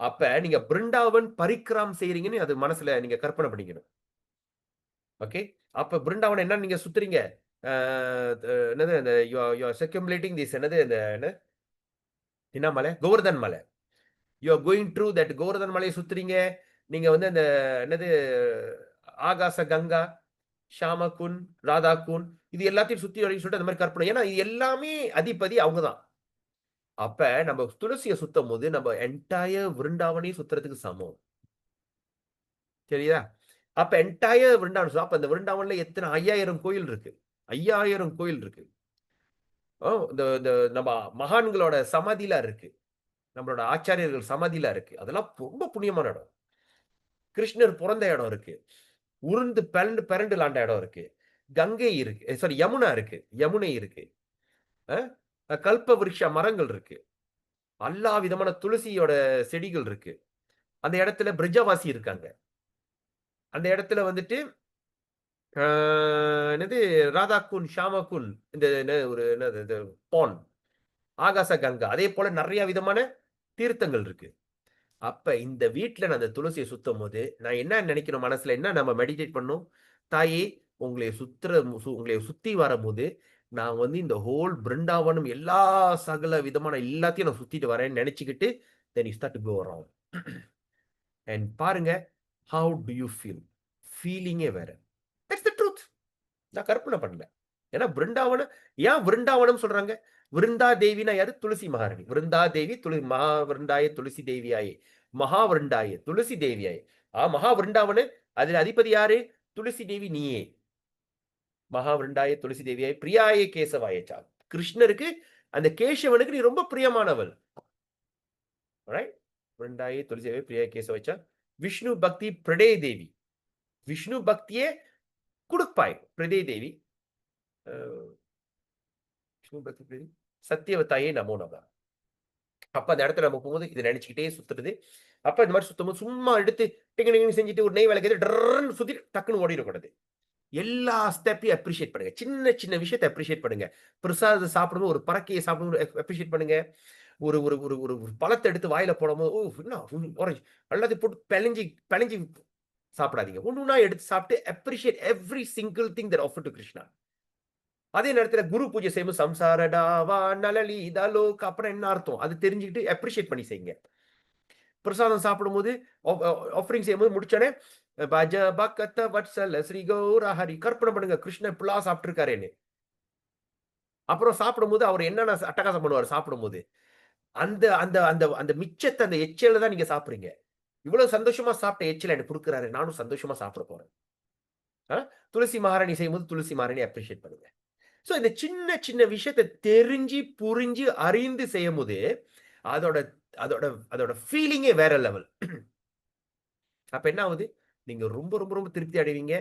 அப்ப நீங்க பிருந்தாவன் பரிக்கிரம் செய்றீங்கன்னு அது மனசுல நீங்க கற்பனை பண்ணிக்கணும். ஓகே, அப்ப பிருந்தாவன் என்ன நீங்க சுத்துறீங்க, என்னது அந்த சர்க்குமுலேட்டிங் திஸ், என்னது இந்த என்ன மலை, கோவர்தன் மலை. You are going through that Govardhan மலையை சுத்துறீங்க. நீங்க வந்து அந்த என்னது ஆகாச கங்கா, ஷாமகுன், ராதாகுன், இது எல்லாத்தையும் சுத்தி வரைக்கும் சொல்லிட்டு அந்த மாதிரி கற்பனை. ஏன்னா இது எல்லாமே அதிபதி அவங்கதான். அப்ப நம்ம துளசியை சுத்தும் போது நம்ம என்டையர் விருந்தாவனையும் சுத்துறதுக்கு சமம். சரியா? அப்ப என்டையர் விருந்தாவன், அப்ப அந்த விருந்தாவன்ல எத்தனை 5000 கோயில் இருக்கு, 5000 கோயில் இருக்கு. இந்த நம்ம மகான்களோட சமாதிலாம் இருக்கு, நம்மளோட ஆச்சாரியர்கள் சமாதிலாம் இருக்கு. அதெல்லாம் ரொம்ப புண்ணியமான இடம். கிருஷ்ணர் பிறந்த இடம் இருக்கு, உருந்து பிறண்டு லாண்ட இடம் இருக்கு, கங்கை இருக்கு, சாரி யமுனா இருக்கு, யமுனை இருக்கு, கல்ப விருட்ச மரங்கள் இருக்கு, எல்லா விதமான துளசியோட செடிகள் இருக்கு. அந்த இடத்துல பிரிஜவாசி இருக்காங்க. அந்த இடத்துல வந்துட்டு என்னது ராதாகுன், ஷாமகுன், இந்த ஒரு என்னது பான், ஆகாச கங்கா, அதே போல நிறைய விதமான தீர்த்தங்கள் இருக்கு. அப்ப இந்த வீட்டுல நான் அந்த துளசியை சுத்தும் போது நான் என்ன நினைக்கிறோம் மனசுல, என்ன நம்ம மெடிடேட் பண்ணும், தாயே உங்களை உங்களை சுத்தி வரும்போது நான் வந்து இந்த ஹோல் பிருந்தாவனம் எல்லா சகல விதமான எல்லாத்தையும் நான் சுத்திட்டு வரேன்னு நினைச்சுக்கிட்டு then you start to go around and பாருங்க how do you feel, ஃபீலிங்கே வேற. that's the truth. நான் கற்பனை பண்ணல. ஏன்னா பிருந்தாவனம், ஏன் பிருந்தாவனம் சொல்றாங்க, விருந்தா தேவினா யாரு, துளசி மகாராணி. விருந்தா தேவி மகா விருந்தாய துளசி தேவியாயே, மகா விருந்தாய துளசி தேவியாயே. மகா விருந்தாவன அதுல அதிபதி யாரு, துளசி தேவி நீயே. மகா விருந்தாய துளசி தேவியாய் பிரியாய கேசவாயச்சா. கிருஷ்ணருக்கு அந்த கேசவனுக்கு நீ ரொம்ப பிரியமானவள். விருந்தாய துளசி தேவி பிரியாய கேசவாயச்சா. விஷ்ணு பக்தி பிரடே தேவி, விஷ்ணு பக்தியே கொடுப்பாய் பிரதே தேவி. சத்தியவத்தாயே நமோ நம. அப்ப அந்த இடத்துல நம்ம போகும்போது இதை நினைச்சுக்கிட்டே சுத்துறது. அப்ப இந்த மாதிரி சுத்தும் போது சும்மா எடுத்து டிங்கு செஞ்சுட்டு ஒரு நெய் விளக்கு டர்ன்னு சுத்தி டக்குன்னு ஓடிடக்கூடாது. எல்லா ஸ்டெப்பையும் அப்ரிஷியேட் பண்ணுங்க. சின்ன சின்ன விஷயத்தை அப்ரிஷியேட் பண்ணுங்க. பிரசாதத்தை சாப்பிடும்போது ஒரு பறக்கையை சாப்பிடும்போது அப்ரிஷியேட் பண்ணுங்க. ஒரு ஒரு ஒரு ஒரு பழத்தை எடுத்து வாயில போடும்போது ஆரஞ்சு எல்லாத்தையும் போட்டு பிழைஞ்சி சாப்பிடாதீங்க. ஒண்ணுனா எடுத்து சாப்பிட்டு appreciate every single thing that offer to Krishna. அதே நேரத்துல குரு பூஜை செய்யும்போது சம்சாரடாவா நலலி இதலோக் அப்புறம் என்ன அர்த்தம் அது தெரிஞ்சுக்கிட்டு அப்ரிஷியேட் பண்ணி செய்யுங்க. பிரசாதம் சாப்பிடும்போது ஆஃபரிங் செய்யும்போது முடிச்சோடனே பஜ பக்கத்த வத்சல ஸ்ரீ கௌர ஹரி கற்பனை பண்ணுங்க கிருஷ்ணன் புலா சாப்பிட்டு இருக்காருன்னு. அப்புறம் சாப்பிடும்போது அவர் என்னென்ன அட்டகாசம் பண்ணுவார் சாப்பிடும்போது, அந்த அந்த அந்த அந்த மிச்சத்தை அந்த எச்சல தான் நீங்க சாப்பிடுறீங்க. இவ்வளவு சந்தோஷமா சாப்பிட்ட எச்சல எனக்கு கொடுக்குறாரு, நானும் சந்தோஷமா சாப்பிட போறேன். துளசி மகாராணி செய்யும்போது துளசி மகாராணி அப்ரிஷியேட் பண்ணுங்க. சோ இந்த சின்ன சின்ன விஷயத்தை தெரிஞ்சு புரிஞ்சு அறிந்து செய்யும் போது அதோட அதோட அதோட ஃபீலிங்கே வேற லெவல். அப்ப என்ன ஆகுது, நீங்க ரொம்ப ரொம்ப ரொம்ப திருப்தி அடைவீங்க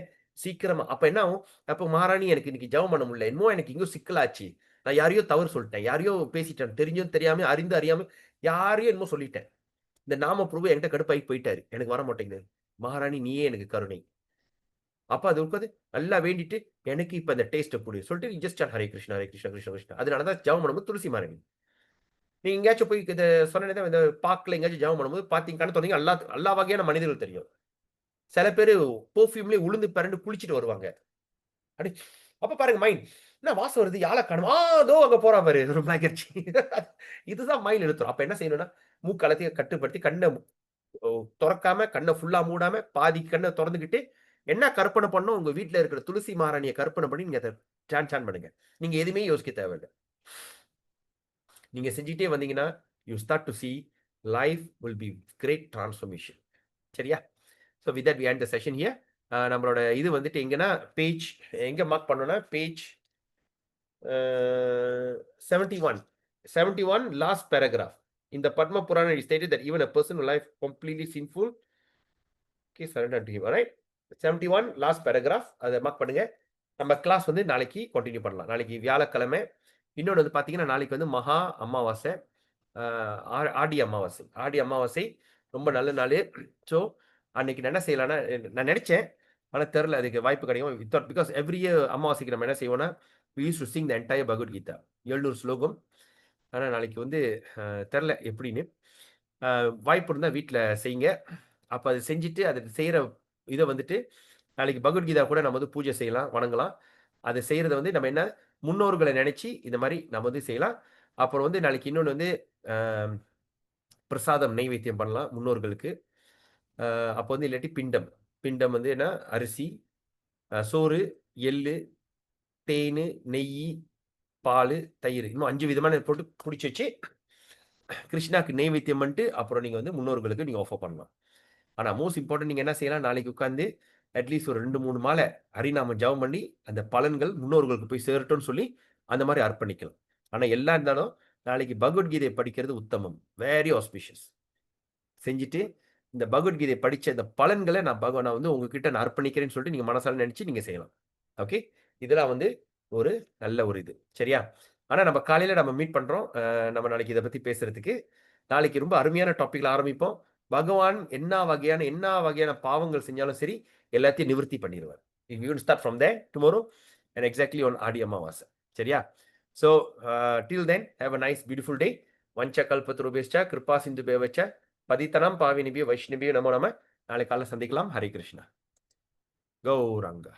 சீக்கிரமா. அப்ப என்ன ஆகும், அப்ப மகாராணி எனக்கு இன்னைக்கு ஜெபம் பண்ண முடியல, என்னமோ எனக்கு இங்கோ சிக்கலாச்சு, நான் யாரையோ தவறு சொல்லிட்டேன், யாரையோ பேசிட்டேன், தெரிஞ்சும் தெரியாம அறிந்து அறியாம யாரையோ என்னமோ சொல்லிட்டேன், இந்த நாம பிரபு என்கிட்ட கடுப்பாகி போயிட்டாரு, எனக்கு வர மாட்டேங்குது, மகாராணி நீயே எனக்கு கருணை. அப்ப அது உட்காந்து நல்லா வேண்டிட்டு எனக்கு இப்ப அந்த டேஸ்ட் கொடு சொல்லிட்டு ஜஸ்ட் ஹரே கிருஷ்ணா ஹரே கிருஷ்ணா கிருஷ்ண கிருஷ்ணா. அதனாலதான் ஜெபம் பண்ணும்போது துளசி மகாராணி. நீங்க எங்கேயாச்சும் போய் இந்த சொன்னதான் இந்த பார்க்ல எங்கேயாச்சும் ஜெபம் பண்ணும்போது பாத்தீங்கன்னா தொடங்கி எல்லா வகையான மனிதர்கள் தெரியும். சில பேரு பெர்ஃப்யூம்லயே உளுந்து பிறண்டு குளிச்சுட்டு வருவாங்க. அப்படி அப்ப பாருங்க மைண்ட் என்ன வாசம் வருது, யாழை காணும், அதோ அங்க போறா பாரு ரொம்ப ஆகிடுச்சு. இதுதான் மைண்ட் எடுத்துரும். அப்ப என்ன செய்யணும்னா மூக்கலத்தையும் கட்டுப்படுத்தி கண்ணை திறக்காம கண்ணை ஃபுல்லா மூடாம பாதி கண்ணை திறந்துக்கிட்டு என்ன கற்பனை பண்ணோம், உங்க வீட்டுல இருக்கிற துளசி மகாராணியை கற்பனை பண்ணி நீங்க அதை சான் பண்ணுங்க. நீங்க எதுவுமே யோசிக்க தேவையில்லை. நீங்க செஞ்சுட்டே வந்தீங்கன்னா you start to see life will be great transformation. சரியா? So with that we end the session here. நம்மளோட இது வந்துட்டு எங்கன்னா பேஜ் எங்க மார்க் பண்ணோம்னா page 71 last paragraph. In the Padma Purana it stated that even a person who life completely sinful okay surrender to him. Alright, 71 last paragraph அதை mark பண்ணுங்க. நம்ம class வந்து நாளைக்கு கண்டினியூ பண்ணலாம். நாளைக்கு வியாழக்கிழமை. இன்னொன்று வந்து பார்த்தீங்கன்னா நாளைக்கு வந்து மகா அமாவாசை, ஆடி அமாவாசை. ஆடி அமாவாசை ரொம்ப நல்ல நாள். ஸோ அன்னைக்கு என்ன செய்யலாம்னா நான் நினைச்சேன், ஆனால் தெரில அதுக்கு வாய்ப்பு கிடைக்கும். வித்தவுட் பிகாஸ் எவ்ரி இயர் அமாவாசைக்கு நம்ம என்ன செய்வோம்னா we used to sing the entire Bhagavad Gita 700 ஸ்லோகம். ஆனால் நாளைக்கு வந்து தெரில எப்படின்னு. வாய்ப்பு இருந்தால் வீட்டில் செய்யுங்க. அப்போ அதை செஞ்சுட்டு அதை செய்கிற இதை வந்துட்டு நாளைக்கு பகவத்கீதா கூட நம்ம வந்து பூஜை செய்யலாம், வணங்கலாம். அதை செய்கிறத வந்து நம்ம என்ன முன்னோர்களை நினச்சி இந்த மாதிரி நம்ம வந்து செய்யலாம். அப்புறம் வந்து நாளைக்கு இன்னொன்று வந்து பிரசாதம் நெய்வேத்தியம் பண்ணலாம் முன்னோர்களுக்கு. அப்போ வந்து இல்லாட்டி பிண்டம் பிண்டம் வந்து என்ன அரிசி, சோறு, எள்ளு, தேன், நெய், பால், தயிர், இன்னும் 5 விதமான போட்டு பிடிச்சி வச்சு கிருஷ்ணாக்கு நெய்வேத்தியம் பண்ணிட்டு அப்புறம் நீங்கள் வந்து முன்னோர்களுக்கு நீங்கள் ஆஃபர் பண்ணலாம். ஆனால் மோஸ்ட் இம்பார்ட்டன்ட் நீங்கள் என்ன செய்யலாம், நாளைக்கு உட்காந்து அட்லீஸ்ட் ஒரு 2-3 மாலை ஹரிநாம ஜபம் பண்ணி அந்த பலன்கள் முன்னோர்களுக்கு போய் சேரட்டும்னு சொல்லி அந்த மாதிரி அர்ப்பணிக்கலாம். ஆனால் எல்லாம் இருந்தாலும் நாளைக்கு பகவத்கீதையை படிக்கிறது உத்தமம், வெரி ஆஸ்பிஷியஸ். செஞ்சுட்டு இந்த பகவத்கீதையை படித்த இந்த பலன்களை நான் வந்து உங்ககிட்ட நான் அர்ப்பணிக்கிறேன்னு சொல்லிட்டு நீங்கள் மனசால நினச்சி நீங்கள் செய்யலாம். ஓகே, இதெல்லாம் வந்து ஒரு நல்ல ஒரு இது, சரியா? ஆனால் நம்ம காலையில் நம்ம மீட் பண்ணுறோம், நம்ம நாளைக்கு இதை பற்றி பேசுறதுக்கு. நாளைக்கு ரொம்ப அருமையான டாப்பிக்கில் ஆரம்பிப்போம். பகவான் என்ன வகையான பாவங்கள் செஞ்சாலும் சரி எல்லாத்தையும் நிவர்த்தி பண்ணிடுவார். We will start from there tomorrow and exactly on Aadi Amavasai, சரியா? So till then have a nice beautiful day. வஞ்ச கல்பத்ருபேஷ்ச கிருபா சிந்து பேவச்ச பதித்தனம் பாவினிபியோ வைஷ்ணவியோ நமோ நம. நாளை காலையில் சந்திக்கலாம். ஹரே கிருஷ்ணா. கௌரங்கா.